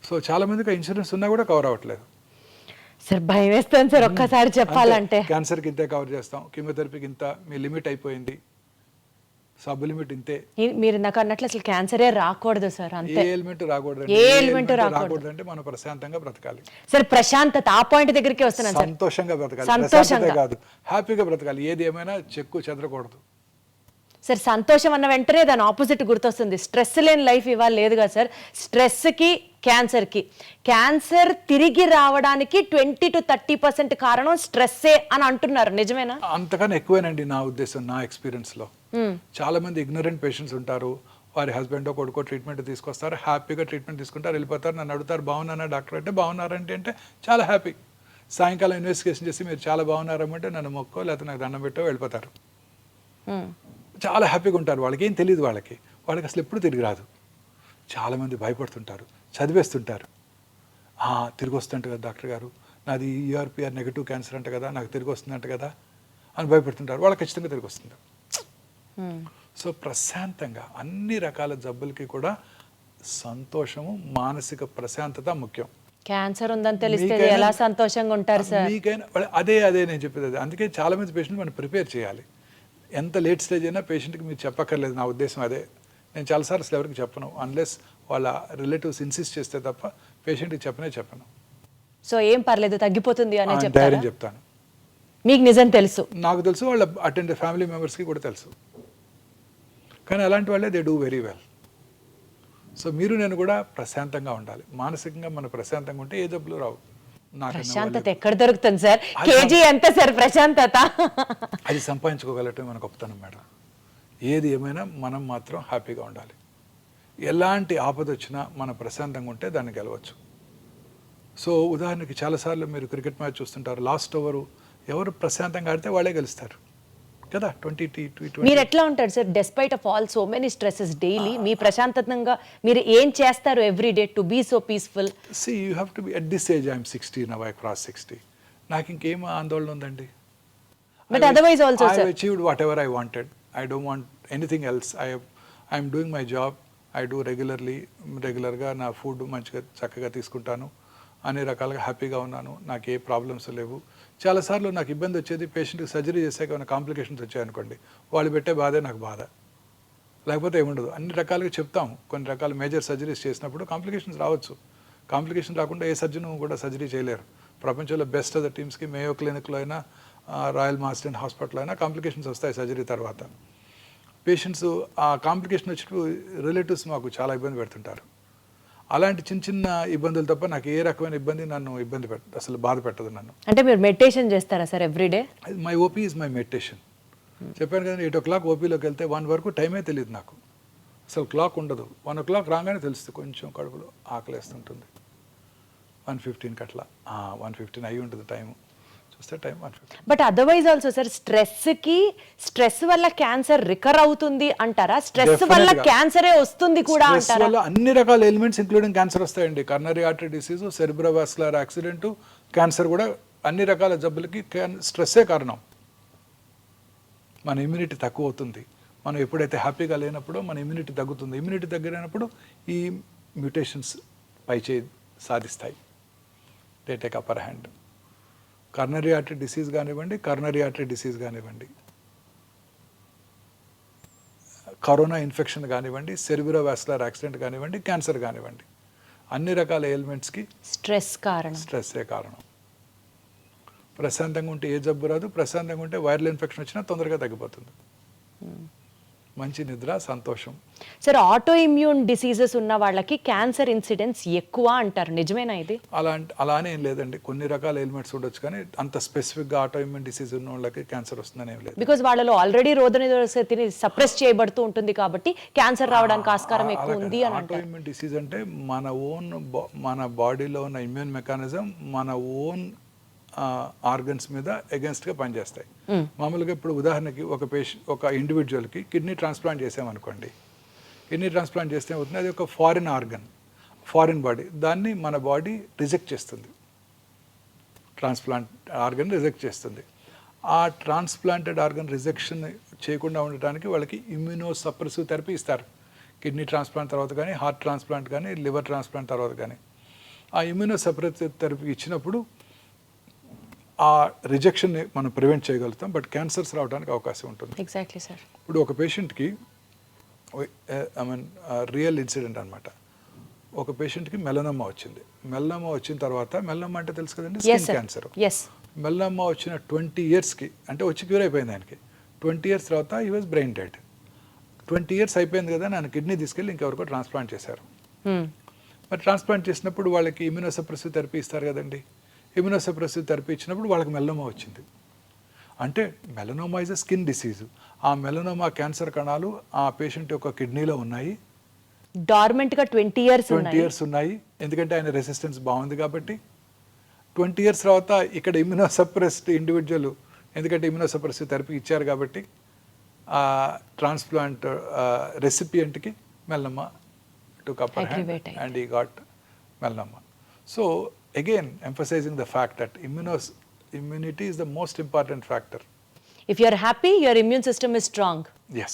సో చాలామందికి ఆ ఇన్సూరెన్స్ ఉన్నా కూడా కవర్ అవ్వట్లేదు. సార్ భయం వేస్తాను సార్ ఒక్కసారి చెప్పాలంటే. క్యాన్సర్కి ఇంతే కవర్ చేస్తాం, కీమోథెరపీకి ఇంత, మీ లిమిట్ అయిపోయింది, సబ్ లిమిట్ ఇంతే. మీరు నాకు అన్నట్లు అసలు క్యాన్సరే రాకూడదు సార్, అంతే. ఏ ఎలిమెంట్ రాకూడదు. ఏ ఎలిమెంట్ రాకూడదు అంటే మనం ప్రశాంతంగా బ్రతకాలి. సార్ ప్రశాంతత, ఆ పాయింట్ దగ్గరికి వస్తున్నాను సార్. సంతోషంగా బ్రతకాలి, సంతోషంగా కాదు హ్యాపీగా బ్రతకాలి. ఏది ఏమైనా చెక్కు చెదరకూడదు. సార్ సంతోషం అన్న వెంటనే దాని ఆపోజిట్ గుర్తొస్తుంది. స్ట్రెస్ లేని లైఫ్ ఇవాళ లేదు కదా సార్. స్ట్రెస్కి, క్యాన్సర్కి, క్యాన్సర్ తిరిగి రావడానికి 20 to 30% కారణం స్ట్రెస్సే అని అంటున్నారు, నిజమేనా? అంతకన్నా ఎక్కువేనండి నా ఉద్దేశం, నా ఎక్స్పీరియన్స్లో. చాలా మంది ఇగ్నరెంట్ పేషెంట్స్ ఉంటారు, వారి హస్బెండో కొడుకో ట్రీట్మెంట్ తీసుకొస్తారు, హ్యాపీగా ట్రీట్మెంట్ తీసుకుంటారు, వెళ్ళిపోతారు. నన్ను అడుగుతారు బాగున్నానా డాక్టర్ అంటే, బాగున్నారంటే అంటే చాలా హ్యాపీ. సాయంకాలం ఇన్వెస్టిగేషన్ చేసి మీరు చాలా బాగున్నారమ్మంటే నన్ను మొక్కో లేకపోతే నాకు దండం పెట్టో వెళ్ళిపోతారు. చాలా హ్యాపీగా ఉంటారు. వాళ్ళకి ఏం తెలియదు, వాళ్ళకి అసలు ఎప్పుడు తిరిగి రాదు. చాలామంది భయపడుతుంటారు, చదివేస్తుంటారు. తిరిగి వస్తుంట కదా డాక్టర్ గారు, నాది ERPR నెగటివ్ క్యాన్సర్ అంట కదా, నాకు తిరిగి వస్తుందంట కదా అని భయపడుతుంటారు. వాళ్ళకి ఖచ్చితంగా తిరిగి వస్తుంది. సో ప్రశాంతంగా అన్ని రకాల జబ్బులకి కూడా సంతోషము, మానసిక ప్రశాంతత ముఖ్యం. క్యాన్సర్ ఉందని తెలిస్తే ఎలా సంతోషంగా ఉంటారు సార్? మీకైనా అదే నేను చెప్పేది అదే. అందుకే చాలా మంది పేషెంట్ మనం ప్రిపేర్ చేయాలి. ఎంత లేట్ స్టేజ్ అయినా పేషెంట్కి మీరు చెప్పక్కర్లేదు, నా ఉద్దేశం అదే. నేను చాలాసార్లు అసలు ఎవరికి చెప్పను, అన్లెస్ వాళ్ళ రిలేటివ్స్ ఇన్సిస్ట్ చేస్తే తప్ప పేషెంట్కి చెప్పను. సో ఏం పర్లేదు, తగ్గిపోతుంది అనే ధైర్యం చెప్తాను. మీకు నిజం తెలుసు, నాకు తెలుసు, వాళ్ళ అటెండ్ ఫ్యామిలీ మెంబర్స్కి కూడా తెలుసు. కానీ అలాంటి వాళ్ళే they do very well. So మీరు నేను కూడా ప్రశాంతంగా ఉండాలి. మానసికంగా మనం ప్రశాంతంగా ఉంటే ఏ జబ్బులు రావు. ప్రశాంతత ఎక్కడ దొరుకుతుంది సార్? కేజీ ఎంత సార్ ప్రశాంతత? అది సంపాదించుకోగలటం మన గొప్పతనం మేడం. ఏది ఏమైనా మనం మాత్రం హ్యాపీగా ఉండాలి. ఎలాంటి ఆపద వచ్చినా మనం ప్రశాంతంగా ఉంటే దాన్ని గెలవచ్చు. సో ఉదాహరణకి చాలాసార్లు మీరు క్రికెట్ మ్యాచ్ చూస్తుంటారు, లాస్ట్ ఓవరు ఎవరు ప్రశాంతంగా ఆడితే వాళ్ళే గెలుస్తారు కదా. 20-20 మీరు ఎట్లా ఉంటారు sir despite of all so many stresses daily? మీ ప్రశాంతంగా మీరు ఏం చేస్తారు every day to be so peaceful? See, you have to be at this age. I'm 60 now, I crossed 60. నాకు ఇంకేం ఆందోళన ఉందండి? But otherwise also, sir, I've achieved whatever I wanted. I don't want anything else. I'm doing my job. I do రెగ్యులర్గా నా ఫుడ్ మంచిగా చక్కగా తీసుకుంటాను, అన్ని రకాలుగా హ్యాపీగా ఉన్నాను, నాకు ఏ ప్రాబ్లమ్స్ లేవు. చాలాసార్లు నాకు ఇబ్బంది వచ్చేది, పేషెంట్కి సర్జరీ చేసాక ఏమైనా కాంప్లికేషన్స్ వచ్చాయనుకోండి, వాళ్ళు పెట్టే బాధే నాకు బాధ, లేకపోతే ఏముండదు. అన్ని రకాలుగా చెప్తాం, కొన్ని రకాల మేజర్ సర్జరీస్ చేసినప్పుడు కాంప్లికేషన్స్ రావచ్చు. కాంప్లికేషన్ రాకుండా ఏ సర్జన్ కూడా సర్జరీ చేయలేరు. ప్రపంచంలో బెస్ట్ ఆఫ్ ద టీమ్స్కి మేయో క్లినిక్లో అయినా, రాయల్ మాస్టన్ హాస్పిటల్ అయినా కాంప్లికేషన్స్ వస్తాయి సర్జరీ తర్వాత. పేషెంట్స్ ఆ కాంప్లికేషన్ వచ్చినప్పుడు రిలేటివ్స్ మాకు చాలా ఇబ్బంది పెడుతుంటారు. అలాంటి చిన్న చిన్న ఇబ్బందులు తప్ప నాకు ఏ రకమైన ఇబ్బంది నన్ను అసలు బాధ పెట్టదు నన్ను. అంటే మీరు మెడిటేషన్ చేస్తారా sir everyday? My OP is my meditation. చెప్పాను కదా 8 o'clock ఓపీలోకి వెళ్తే 1 వరకు టైమే తెలియదు నాకు, అసలు క్లాక్ ఉండదు. 1 o'clock రాగానే తెలుస్తుంది కొంచెం కడుపులో ఆకలేస్తుంటుంది. 1:15 అట్లా 1:15 అయి ఉంటుంది టైము, చూస్తే time 1:15. But otherwise also sir stress వల్ల క్యాన్సర్ రికర్ అవుతుంది అంటారా? స్ట్రెస్ వల్ల క్యాన్సరే వస్తుంది కూడా అంటారా? వల్ల అన్ని రకాల ఎలిమెంట్స్ ఇంక్లూడింగ్ క్యాన్సర్ వస్తాయండి. Coronary artery disease, cerebrovascular accident, cancer కూడా అన్ని రకాల జబ్బులకి స్ట్రెస్సే కారణం. మన ఇమ్యూనిటీ తక్కువ అవుతుంది. మనం ఎప్పుడైతే హ్యాపీగా లేనప్పుడో మన ఇమ్యూనిటీ తగ్గుతుంది. ఇమ్యూనిటీ తగ్గినప్పుడు ఈ మ్యూటేషన్స్ పైచేయి సాధిస్తాయి, they take upper hand. Coronary artery disease కానివ్వండి, కరోనా ఇన్ఫెక్షన్ కానివ్వండి, సెరిబ్రోవాస్కులర్ యాక్సిడెంట్ కానివ్వండి, క్యాన్సర్ కానివ్వండి, అన్ని రకాల ఎలిమెంట్స్కి స్ట్రెస్సే కారణం. ప్రశాంతంగా ఉంటే ఏ జబ్బు రాదు, ప్రశాంతంగా ఉంటే వైరల్ ఇన్ఫెక్షన్ వచ్చినా తొందరగా తగ్గిపోతుంది. మంచి నిద్ర, సంతోషం. సార్ ఆటో ఇమ్యూన్ డిసీజెస్ ఉన్న వాళ్ళకి క్యాన్సర్ ఇన్సిడెన్స్ ఎక్కువ అంటారు, నిజమేనా ఇది? అలానే ఏం లేదండి, కొన్ని రకాల ఎలిమెంట్స్ ఉండొచ్చు, కానీ అంత స్పెసిఫిక్గా ఆటో ఇమ్యూన్ డిసీజ్ ఉన్న వాళ్ళకి క్యాన్సర్ వస్తుందని ఏం లేదు. బికాజ్ వాళ్ళలో ఆల్రెడీ రోగనిరోధక శక్తిని సప్రెస్ చేయబడుతూ ఉంటుంది కాబట్టి క్యాన్సర్ రావడానికి ఆస్కారం ఎక్కువ ఉంది అని అంటారు. ఆటో ఇమ్యూన్ డిసీజ్ అంటే మన బాడీలో ఉన్న ఇమ్యూన్ మెకానిజం మన ఓన్ ఆర్గన్స్ మీద అగెన్స్ట్గా పనిచేస్తాయి. మామూలుగా ఇప్పుడు ఉదాహరణకి ఒక ఇండివిజువల్కి కిడ్నీ ట్రాన్స్ప్లాంట్ చేసామనుకోండి, కిడ్నీ ట్రాన్స్ప్లాంట్ చేస్తే అవుతుంది, అది ఒక ఫారిన్ బాడీ, దాన్ని మన బాడీ రిజెక్ట్ చేస్తుంది, ట్రాన్స్ప్లాంట్ ఆర్గన్ రిజెక్ట్ చేస్తుంది. ఆ ట్రాన్స్ప్లాంటెడ్ ఆర్గన్ రిజెక్షన్ చేయకుండా ఉండటానికి వాళ్ళకి ఇమ్యూనోసప్రెసివ్ థెరపీ ఇస్తారు. కిడ్నీ ట్రాన్స్ప్లాంట్ తర్వాత కానీ, హార్ట్ ట్రాన్స్ప్లాంట్ కానీ, లివర్ ట్రాన్స్ప్లాంట్ తర్వాత కానీ ఆ ఇమ్యూనోసప్రెసివ్ థెరపీ ఇచ్చినప్పుడు ఆ రిజెక్షన్ని మనం ప్రివెంట్ చేయగలుగుతాం. బట్ క్యాన్సర్స్ రావడానికి అవకాశం ఉంటుంది. Exactly sir. ఇప్పుడు ఒక పేషెంట్కి రియల్ ఇన్సిడెంట్ అనమాట. ఒక పేషెంట్కి మెలనోమా వచ్చింది. మెలనోమా వచ్చిన తర్వాత, మెలనోమా అంటే తెలుసు కదండి, స్కిన్ క్యాన్సర్. మెలనోమా వచ్చిన 20 yearsకి అంటే వచ్చి క్యూర్ అయిపోయింది ఆయనకి. 20 years తర్వాత ఈ వాజ్ బ్రెయిన్ డెడ్. 20 years అయిపోయింది కదా, ఆయన కిడ్నీ తీసుకెళ్ళి ఇంకెవరికో ట్రాన్స్ప్లాంట్ చేశారు. మరి ట్రాన్స్ప్లాంట్ చేసినప్పుడు వాళ్ళకి ఇమ్యూనోసప్రెసివ్ థెరపీ ఇస్తారు కదండి. ఇమ్యూనోసప్రెసివ్ థెరపీ ఇచ్చినప్పుడు వాళ్ళకి మెలనోమా వచ్చింది. అంటే melanoma is a skin disease. ఆ మెలనోమా క్యాన్సర్ కణాలు ఆ పేషెంట్ యొక్క కిడ్నీలో ఉన్నాయి, డార్మెంట్గా 20 years ఉన్నాయి. ఎందుకంటే ఆయన రెసిస్టెన్స్ బాగుంది కాబట్టి. 20 years తర్వాత ఇక్కడ ఇమ్యూనోసప్రెస్డ్ ఇండివిజువల్, ఎందుకంటే ఇమ్యూనోసప్రెసివ్ థెరపీ ఇచ్చారు కాబట్టి ఆ ట్రాన్స్ప్లాంట్ రెసిపియంట్కి melanoma took upper hand and he got melanoma. So again emphasizing the fact that immunity is the most important factor. If you are happy, your immune system is strong. Yes.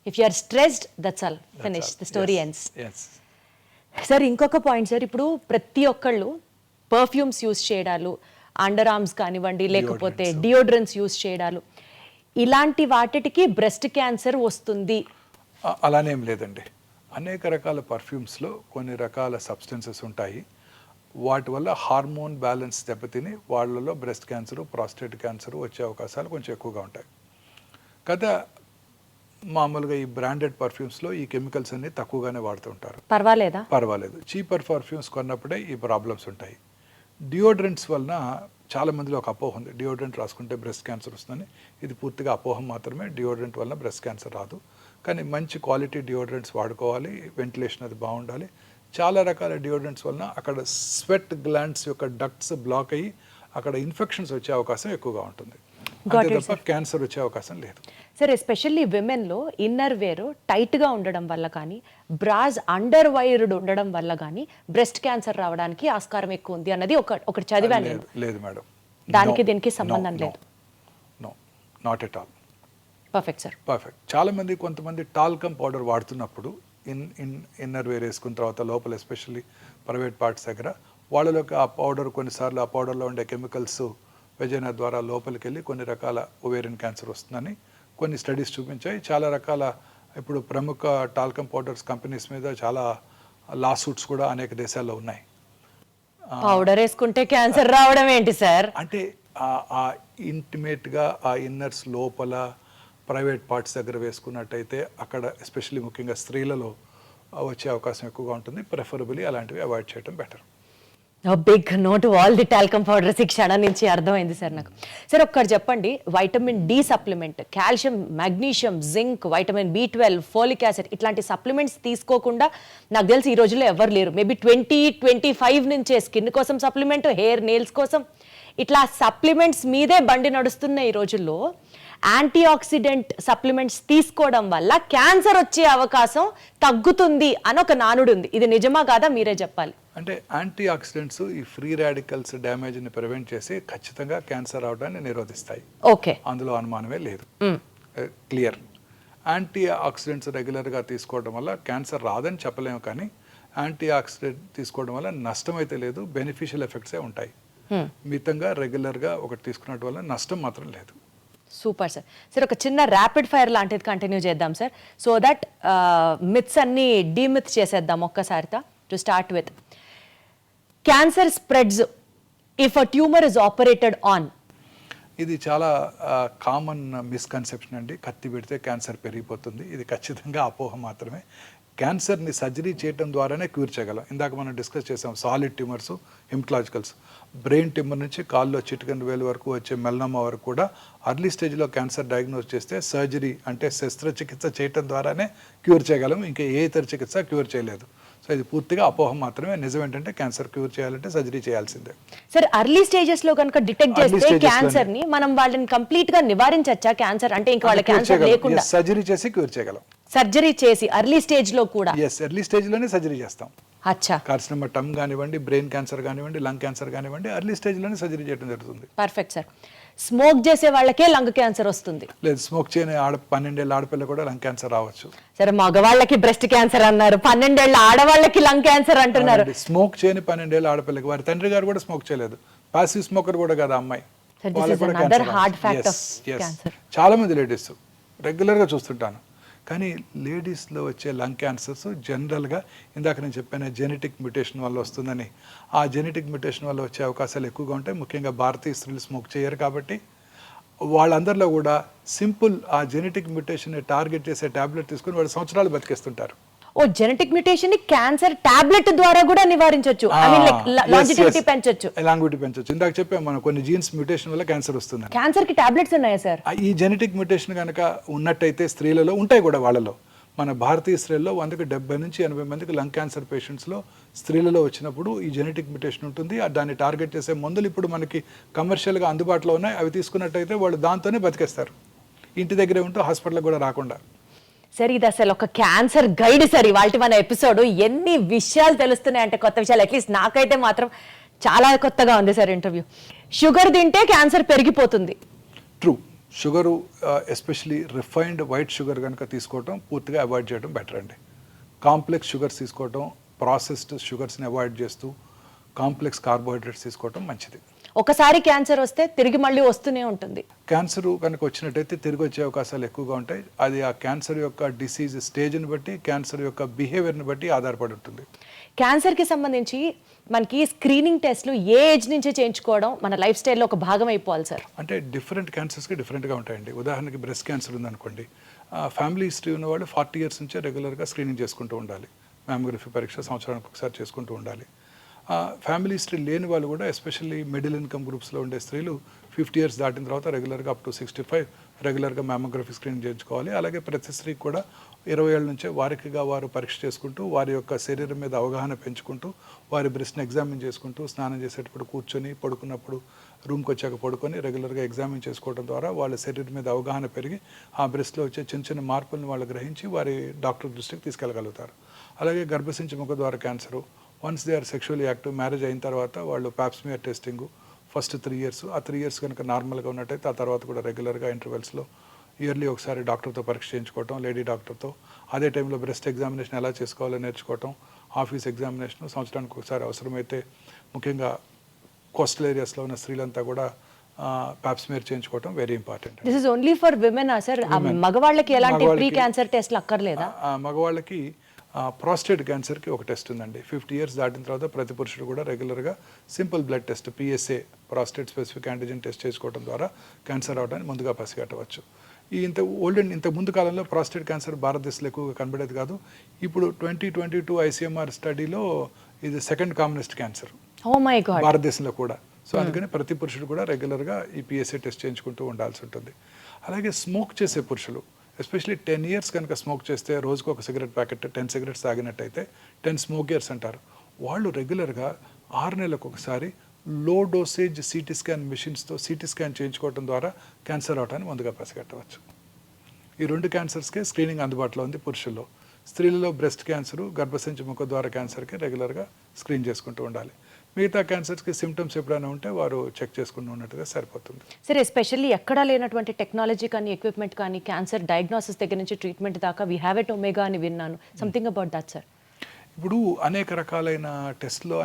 If you are stressed, that's all. Finish. The story ends. Yes. Sir ఇంకొక పాయింట్ సార్, ఇప్పుడు ప్రతి ఒక్కళ్ళు పర్ఫ్యూమ్స్ యూస్ చేయడాలు, అండర్ ఆర్మ్స్ కానివ్వండి, లేకపోతే డియోడ్రెంట్స్ యూస్ చేయడాలు, ఇలాంటి వాటికి బ్రెస్ట్ క్యాన్సర్ వస్తుంది అలానేం లేదండి. అనేక రకాల పర్ఫ్యూమ్స్లో కొన్ని రకాల సబ్స్టెన్సెస్ ఉంటాయి. వాటి వల్ల హార్మోన్ బ్యాలెన్స్ దెబ్బతిని వాళ్ళలో బ్రెస్ట్ క్యాన్సర్, ప్రాస్టేట్ క్యాన్సర్ వచ్చే అవకాశాలు కొంచెం ఎక్కువగా ఉంటాయి కదా. మామూలుగా ఈ బ్రాండెడ్ పర్ఫ్యూమ్స్లో ఈ కెమికల్స్ అన్ని తక్కువగానే వాడుతుంటారు. పర్వాలేదు. చీపర్ పర్ఫ్యూమ్స్ కొన్నప్పుడే ఈ ప్రాబ్లమ్స్ ఉంటాయి. డియోడ్రెంట్స్ వలన చాలా మందిలో ఒక అపోహ ఉంది, డియోడ్రెంట్ రాసుకుంటే బ్రెస్ట్ క్యాన్సర్ వస్తుందని. ఇది పూర్తిగా అపోహం మాత్రమే. డియోడ్రెంట్ వలన బ్రెస్ట్ క్యాన్సర్ రాదు. కానీ మంచి క్వాలిటీ డియోడ్రెంట్స్ వాడుకోవాలి, వెంటిలేషన్ అది బాగుండాలి. చాలా రకాల డియోడ్రెంట్స్ వలన అక్కడ స్వెట్ గ్లాండ్స్ యొక్క డక్ట్స్ బ్లాక్ అయ్యి అక్కడ ఇన్ఫెక్షన్స్ వచ్చే అవకాశం ఎక్కువగా ఉంటుంది. అంతే తప్ప క్యాన్సర్ వచ్చే అవకాశం లేదు. సార్ ఎస్పెషల్లీ విమెన్లో ఇన్నర్ వేర్ టైట్గా ఉండడం వల్ల కానీ, బ్రాస్ అండర్ వైర్డ్ ఉండడం వల్ల కానీ బ్రెస్ట్ క్యాన్సర్ రావడానికి ఆస్కారం ఎక్కువ ఉంది అన్నది ఒకటి చదివాను నేను. లేదు మేడం, దానికి దీనికి సంబంధం లేదు. No, not at all. Perfect sir, perfect. కొంతమంది టాల్కమ్ పౌడర్ వాడుతున్నప్పుడు ఇన్నర్ వేర్ వేసుకున్న తర్వాత లోపల ఎస్పెషల్లీ ప్రైవేట్ పార్ట్స్ దగ్గర వాళ్ళలోకి ఆ పౌడర్, కొన్నిసార్లు ఆ పౌడర్లో ఉండే కెమికల్స్ వెజైనా ద్వారా లోపలికి వెళ్ళి కొన్ని రకాల ఓవేరియన్ క్యాన్సర్ వస్తుందని కొన్ని స్టడీస్ చూపించాయి. చాలా రకాల ఇప్పుడు ప్రముఖ టాల్కమ్ పౌడర్స్ కంపెనీస్ మీద చాలా లా సూట్స్ కూడా అనేక దేశాల్లో ఉన్నాయి. పౌడర్ వేసుకుంటే క్యాన్సర్ రావడం ఏంటి సార్? అంటే ఆ ఇంటిమేట్గా ఆ ఇన్నర్స్ లోపల ప్రైవేట్ పార్ట్స్ దగ్గర వేసుకున్నట్టయితే అక్కడ ఎస్పెషల్లీ ముఖ్యంగా స్త్రీలలో వచ్చే అవకాశం ఎక్కువగా ఉంటుంది. ప్రిఫరబుల్లీ అలాంటివి అవాయిడ్ చేయడం better. Big no to all the talcum powders ఈ క్షణం నుంచి అర్థమైంది సార్ నాకు. సార్ ఒక్కటి చెప్పండి, vitamin D supplement, calcium, magnesium, zinc, vitamin B12, folic acid ఇట్లాంటి సప్లిమెంట్స్ తీసుకోకుండా నాకు తెలిసి ఈ రోజుల్లో ఎవరు లేరు. మేబీ 20-25 నుంచే స్కిన్ కోసం సప్లిమెంట్, హెయిర్ నెయిల్స్ కోసం ఇట్లా సప్లిమెంట్స్ మీదే బండి నడుస్తున్న ఈ రోజుల్లో యాంటీ ఆక్సిడెంట్ సప్లిమెంట్స్ తీసుకోవడం వల్ల క్యాన్సర్ వచ్చే అవకాశం తగ్గుతుంది అని ఒక నానుడు ఉంది. ఇది నిజమా కాదా మీరే చెప్పాలి. అంటే యాంటీ ఆక్సిడెంట్స్ ఈ ఫ్రీ రాడికల్స్ డ్యామేజ్ని ప్రివెంట్ చేసి ఖచ్చితంగా క్యాన్సర్ అవడాన్ని నిరోధిస్తాయి. ఓకే, అందులో అనుమానమే లేదు. క్లియర్. యాంటీ ఆక్సిడెంట్స్ రెగ్యులర్గా తీసుకోవడం వల్ల క్యాన్సర్ రాదని చెప్పలేము, కానీ యాంటీ ఆక్సిడెంట్ తీసుకోవడం వల్ల నష్టం అయితే లేదు, బెనిఫిషియల్ ఎఫెక్ట్సే ఉంటాయి. మితంగా రెగ్యులర్గా ఒకటి తీసుకున్నట్టు వల్ల నష్టం మాత్రం లేదు. Super sir. సార్ ఒక చిన్న ర్యాపిడ్ ఫైర్ లాంటిది కంటిన్యూ చేద్దాం సార్, సో దట్ మిత్స్ అన్ని డీమిత్ చేసేద్దాం ఒక్కసారితో. To start with, cancer spreads if a tumour is operated on. ఇది చాలా కామన్ మిస్కన్సెప్షన్ అండి. కత్తి పెడితే క్యాన్సర్ పెరిగిపోతుంది. ఇది ఖచ్చితంగా అపోహ మాత్రమే. క్యాన్సర్ని సర్జరీ చేయడం ద్వారానే క్యూర్ చేయగలం. ఇందాక మనం డిస్కస్ చేసాం సాలిడ్ ట్యూమర్స్, హిమటలాజికల్స్. బ్రెయిన్ ట్యూమర్ నుంచి కాల్లో చిటికెన్ వేలు వరకు వచ్చే మెలనోమా వరకు కూడా అర్లీ స్టేజ్లో క్యాన్సర్ డయాగ్నోస్ చేస్తే సర్జరీ అంటే శస్త్రచికిత్స చేయడం ద్వారానే క్యూర్ చేయగలం. ఇంకా ఏ ఇతర చికిత్స క్యూర్ చేయలేదు. సో ఇది పూర్తిగా అపోహ మాత్రమే. నిజం ఏంటంటే క్యాన్సర్ క్యూర్ చేయాలంటే సర్జరీ చేయాల్సిందే. సార్ అర్లీ స్టేజెస్ లో కనుక డిటెక్ట్ చేస్తే క్యాన్సర్ ని మనం వాళ్ళని కంప్లీట్ గా నివారించచ్చా? క్యాన్సర్ అంటే ఇంకా వాళ్ళ క్యాన్సర్ లేకుండా సర్జరీ చేసి క్యూర్ చేయగలం. సర్జరీ చేసి అర్లీ స్టేజ్ లో కూడా? ఎస్, ఎర్లీ స్టేజ్ లోనే సర్జరీ చేస్తాం. అచ్చా. కార్సినోమా టమ్ కానివ్వండి, బ్రెయిన్ క్యాన్సర్ కానివ్వండి, లంగ్ క్యాన్సర్ కానివ్వండి, అర్లీ స్టేజ్ లోనే సర్జరీ చేయడం జరుగుతుంది. Perfect sir. స్మోక్ చేసే వాళ్ళకే లంగ్ క్యాన్సర్ వస్తుంది? లేదు, స్మోక్ చేయని 12 ఏళ్ళ ఆడపిల్ల కూడా లంగ్ క్యాన్సర్ రావచ్చు. సరే, మగవాళ్ళకి బ్రెస్ట్ క్యాన్సర్ అన్నారు, 12 ఏళ్ళ ఆడవాళ్ళకి లంగ్ క్యాన్సర్ అంటున్నారు. స్మోక్ చేయని 12 ఏళ్ళ ఆడపిల్లకి వారి తండ్రి గారు కూడా స్మోక్ చేయలేదు, పాసివ్ స్మోకర్ కూడా కదా అమ్మాయి, చాలా మంది లేడీస్ రెగ్యులర్గా చూస్తుంటాను. కానీ లేడీస్లో వచ్చే లంగ్ క్యాన్సర్స్ జనరల్గా ఇందాక నేను చెప్పాను జెనెటిక్ మ్యుటేషన్ వల్ల వస్తుందని. ఆ జెనెటిక్ మ్యుటేషన్ వల్ల వచ్చే అవకాశాలు ఎక్కువగా ఉంటాయి. ముఖ్యంగా భారతీయ స్త్రీలు స్మోక్ చేయరు కాబట్టి వాళ్ళందరిలో కూడా సింపుల్ ఆ జెనెటిక్ మ్యుటేషన్ని టార్గెట్ చేసే ట్యాబ్లెట్ తీసుకుని వాళ్ళు సంవత్సరాలు బతికేస్తుంటారు. ఓ, జెనెటిక్ మ్యుటేషన్ ని క్యాన్సర్ టాబ్లెట్ ద్వారా కూడా నివారించవచ్చు, ఐ మీన్ లైక్ లాంజివిటీ పెంచొచ్చు. లాంజివిటీ పెంచొచ్చు. ఇందాక చెప్పాము మనం కొన్ని జీన్స్ మ్యుటేషన్ వల్ల క్యాన్సర్ వస్తుంది. క్యాన్సర్ కి టాబ్లెట్స్ ఉన్నాయా సార్? ఈ జెనెటిక్ మ్యుటేషన్ కనుక ఉన్నట్టయితే స్త్రీలలో ఉంటాయి కూడా. వాళ్ళలో మన భారతీయ స్త్రీల్లో 100కి 70 నుంచి 80 మందికి లంగ్ క్యాన్సర్ పేషెంట్స్లో స్త్రీలలో వచ్చినప్పుడు ఈ జెనెటిక్ మ్యుటేషన్ ఉంటుంది. దాన్ని టార్గెట్ చేసే మందులు ఇప్పుడు మనకి కమర్షియల్గా అందుబాటులో ఉన్నాయి. అవి తీసుకున్నట్టయితే వాళ్ళు దాంతోనే బతికేస్తారు, ఇంటి దగ్గరే ఉంటూ హాస్పిటల్కి కూడా రాకుండా. సార్ ఇది అసలు ఒక క్యాన్సర్ గైడ్ సార్ ఇవాల్టి మన ఎపిసోడ్. ఎన్ని విషయాలు తెలుస్తున్నాయి అంటే, కొత్త విషయాలు. అట్లీస్ట్ నాకైతే మాత్రం చాలా కొత్తగా ఉంది సార్ ఇంటర్వ్యూ. షుగర్ తింటే క్యాన్సర్ పెరిగిపోతుంది? True. Sugar especially refined white sugar కనుక తీసుకోవటం పూర్తిగా అవాయిడ్ చేయడం బెటర్ అండి. కాంప్లెక్స్ షుగర్స్ తీసుకోవటం, ప్రాసెస్డ్ షుగర్స్ని అవాయిడ్ చేస్తూ కాంప్లెక్స్ కార్బోహైడ్రేట్స్ తీసుకోవటం మంచిది. ఒకసారి క్యాన్సర్ వస్తే తిరిగి మళ్ళీ వస్తూనే ఉంటుంది. క్యాన్సర్ కనుక వచ్చినట్టయితే తిరిగి వచ్చే అవకాశాలు ఎక్కువగా ఉంటాయి. అది ఆ క్యాన్సర్ యొక్క డిసీజ్ స్టేజ్ని బట్టి, క్యాన్సర్ యొక్క బిహేవియర్ని బట్టి ఆధారపడి ఉంటుంది. క్యాన్సర్కి సంబంధించి మనకి స్క్రీనింగ్ టెస్ట్లు ఏ ఏజ్ నుంచి చేయించుకోవడం మన లైఫ్ స్టైల్లో ఒక భాగం అయిపోవాలి సార్? అంటే డిఫరెంట్ క్యాన్సర్స్కి డిఫరెంట్గా ఉంటాయండి. ఉదాహరణకి బ్రెస్ట్ క్యాన్సర్ ఉందనుకోండి, ఫ్యామిలీ హిస్టరీ ఉన్న వాళ్ళు 40 years నుంచే రెగ్యులర్గా స్క్రీనింగ్ చేసుకుంటూ ఉండాలి. మ్యామోగ్రఫీ పరీక్ష సంవత్సరానికి ఒకసారి చేసుకుంటూ ఉండాలి. ఫ్యామిలీ హిస్టరీ లేని వాళ్ళు కూడా ఎస్పెషల్లీ మిడిల్ ఇన్కమ్ గ్రూప్స్లో ఉండే స్త్రీలు 50 years దాటిన తర్వాత రెగ్యులర్గా అప్ టు 65 రెగ్యులర్గా మ్యామోగ్రఫీ స్క్రీనింగ్ చేయించుకోవాలి. అలాగే ప్రతి స్త్రీకి కూడా 20 ఏళ్ళ నుంచే వారికిగా వారు పరీక్ష చేసుకుంటూ, వారి యొక్క శరీరం మీద అవగాహన పెంచుకుంటూ, వారి బ్రెస్ట్ని ఎగ్జామిన్ చేసుకుంటూ, స్నానం చేసేటప్పుడు కూర్చొని, పడుకున్నప్పుడు రూమ్కి వచ్చాక పడుకొని రెగ్యులర్గా ఎగ్జామిన్ చేసుకోవడం ద్వారా వాళ్ళ శరీరం మీద అవగాహన పెరిగి ఆ బ్రెస్ట్లో వచ్చే చిన్న చిన్న మార్పులను వాళ్ళు గ్రహించి వారి డాక్టర్ దృష్టికి తీసుకెళ్ళగలుగుతారు. అలాగే గర్భసించి ముఖద్వార cancer, once they are sexually active, marriage అయిన తర్వాత వాళ్ళు పాప్స్మియర్ టెస్టింగ్ ఫస్ట్ 3 years, ఆ 3 years కనుక నార్మల్గా ఉన్నట్టయితే ఆ తర్వాత కూడా రెగ్యులర్గా ఇంటర్వెల్స్లో ఇయర్లీ ఒకసారి డాక్టర్తో పరీక్ష చేయించుకోవటం, లేడీ డాక్టర్తో. అదే టైంలో బ్రెస్ట్ ఎగ్జామినేషన్ ఎలా చేసుకోవాలో నేర్చుకోవటం, ఆఫీస్ ఎగ్జామినేషన్ సంవత్సరానికి ఒకసారి అవసరమైతే ముఖ్యంగా కోస్టల్ ఏరియాస్లో ఉన్న స్త్రీలంతా కూడా పాప్స్మియర్ చేయించుకోవటం very important. This is only for women sir? మగవాళ్ళకి ఎలాంటి ప్రీ క్యాన్సర్ టెస్ట్లు అక్కర్లేదా? మగవాళ్ళకి ప్రాస్టేట్ క్యాన్సర్కి ఒక టెస్ట్ ఉందండి. 50 years దాటిన తర్వాత ప్రతి పురుషుడు కూడా రెగ్యులర్గా simple blood test PSA prostate specific antigen test చేసుకోవడం ద్వారా క్యాన్సర్ అవడానికి ముందుగా పసిగట్టవచ్చు. ఇంత ముందు కాలంలో ప్రాస్టేట్ క్యాన్సర్ భారతదేశంలో ఎక్కువగా కనబడేది కాదు. ఇప్పుడు 2022 ఐసీఎంఆర్ స్టడీలో ఇది సెకండ్ కామనెస్ట్ క్యాన్సర్ భారతదేశంలో కూడా. సో అందుకని ప్రతి పురుషుడు కూడా రెగ్యులర్గా ఈ పిఎస్ఏ టెస్ట్ చేయించుకుంటూ ఉండాల్సి ఉంటుంది. అలాగే స్మోక్ చేసే పురుషులు ఎస్పెషలీ 10 years కనుక స్మోక్ చేస్తే, రోజుకు ఒక cigarette packet 10 cigarettes తాగినట్టయితే 10 smoke years అంటారు. వాళ్ళు రెగ్యులర్గా 6 నెలలకు ఒకసారి లో డోసేజ్ సిటీ స్కాన్ మెషిన్స్తో సిటీ స్కాన్ చేయించుకోవడం ద్వారా క్యాన్సర్ అవటాన్ని ముందుగా పసిగట్టవచ్చు. ఈ 2 క్యాన్సర్స్కే స్క్రీనింగ్ అందుబాటులో ఉంది పురుషుల్లో. స్త్రీలలో బ్రెస్ట్ క్యాన్సరు, గర్భసంచి ముఖద్వార క్యాన్సర్కి రెగ్యులర్గా స్క్రీన్ చేసుకుంటూ ఉండాలి. మిగతా క్యాన్సర్స్కి సిమ్టమ్స్ ఎప్పుడైనా ఉంటే వారు చెక్ చేసుకుంటూ ఉన్నట్టుగా సరిపోతుంది. సరే, ఎస్పెషల్లీ ఎక్కడా లేనటువంటి టెక్నాలజీ కానీ ఎక్విప్మెంట్ కానీ క్యాన్సర్ డయాగ్నోసిస్ దగ్గర నుంచి ట్రీట్మెంట్ దాకా వీ హ్యావ్ ఎట్ ఒమేగా అని విన్నాను. Something about that sir. ఇప్పుడు అనేక రకాలైన టెస్ట్లో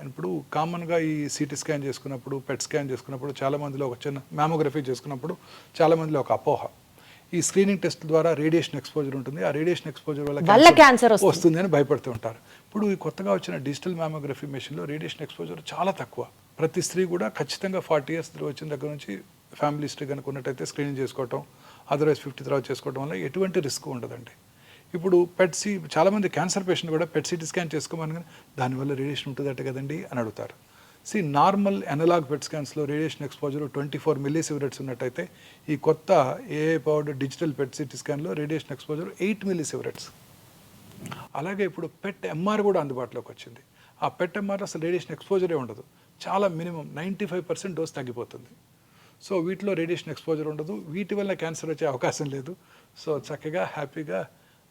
ఇప్పుడు కామన్గా ఈ సిటీ స్కాన్ చేసుకున్నప్పుడు, పెట్ స్కాన్ చేసుకున్నప్పుడు, చాలామందిలో ఒక చిన్న మ్యామోగ్రఫీ చేసుకున్నప్పుడు చాలామందిలో ఒక అపోహ, ఈ స్క్రీనింగ్ టెస్ట్ ద్వారా రేడియేషన్ ఎక్స్పోజర్ ఉంటుంది, ఆ రేడియేషన్ ఎక్స్పోజర్ వల్ల క్యాన్సర్ వస్తుంది అని భయపడుతూ ఉంటారు. ఇప్పుడు ఈ కొత్తగా వచ్చిన డిజిటల్ మ్యామోగ్రఫీ మెషిన్లో రేడియేషన్ ఎక్స్పోజర్ చాలా తక్కువ. ప్రతి స్త్రీ కూడా ఖచ్చితంగా 40 years వచ్చిన దగ్గర నుంచి ఫ్యామిలీ హిస్టరీ కనుక ఉన్నట్టయితే స్క్రీనింగ్ చేసుకోవటం, అదర్వైజ్ 50 తర్వాత చేసుకోవడం వల్ల ఎటువంటి రిస్క్ ఉండదండి. ఇప్పుడు చాలామంది క్యాన్సర్ పేషెంట్ కూడా పెట్ సిటీ స్కాన్ చేసుకోమని, కానీ దానివల్ల రేడియేషన్ ఉంటుందట కదండి అని అడుగుతారు. నార్మల్ అనలాగ్ పెట్ స్కాన్స్లో రేడియేషన్ ఎక్స్పోజర్ 24 millisieverts ఉన్నట్టయితే ఈ కొత్త AI powered digital PET CT స్కాన్లో రేడియేషన్ ఎక్స్పోజర్ 8 millisieverts. అలాగే ఇప్పుడు పెట్ ఎంఆర్ కూడా అందుబాటులోకి వచ్చింది. ఆ పెట్ ఎంఆర్ అసలు రేడియేషన్ ఎక్స్పోజరే ఉండదు, చాలా మినిమం 95% డోస్ తగ్గిపోతుంది. సో వీటిలో రేడియేషన్ ఎక్స్పోజర్ ఉండదు, వీటి వల్ల క్యాన్సర్ వచ్చే అవకాశం లేదు. సో చక్కగా హ్యాపీగా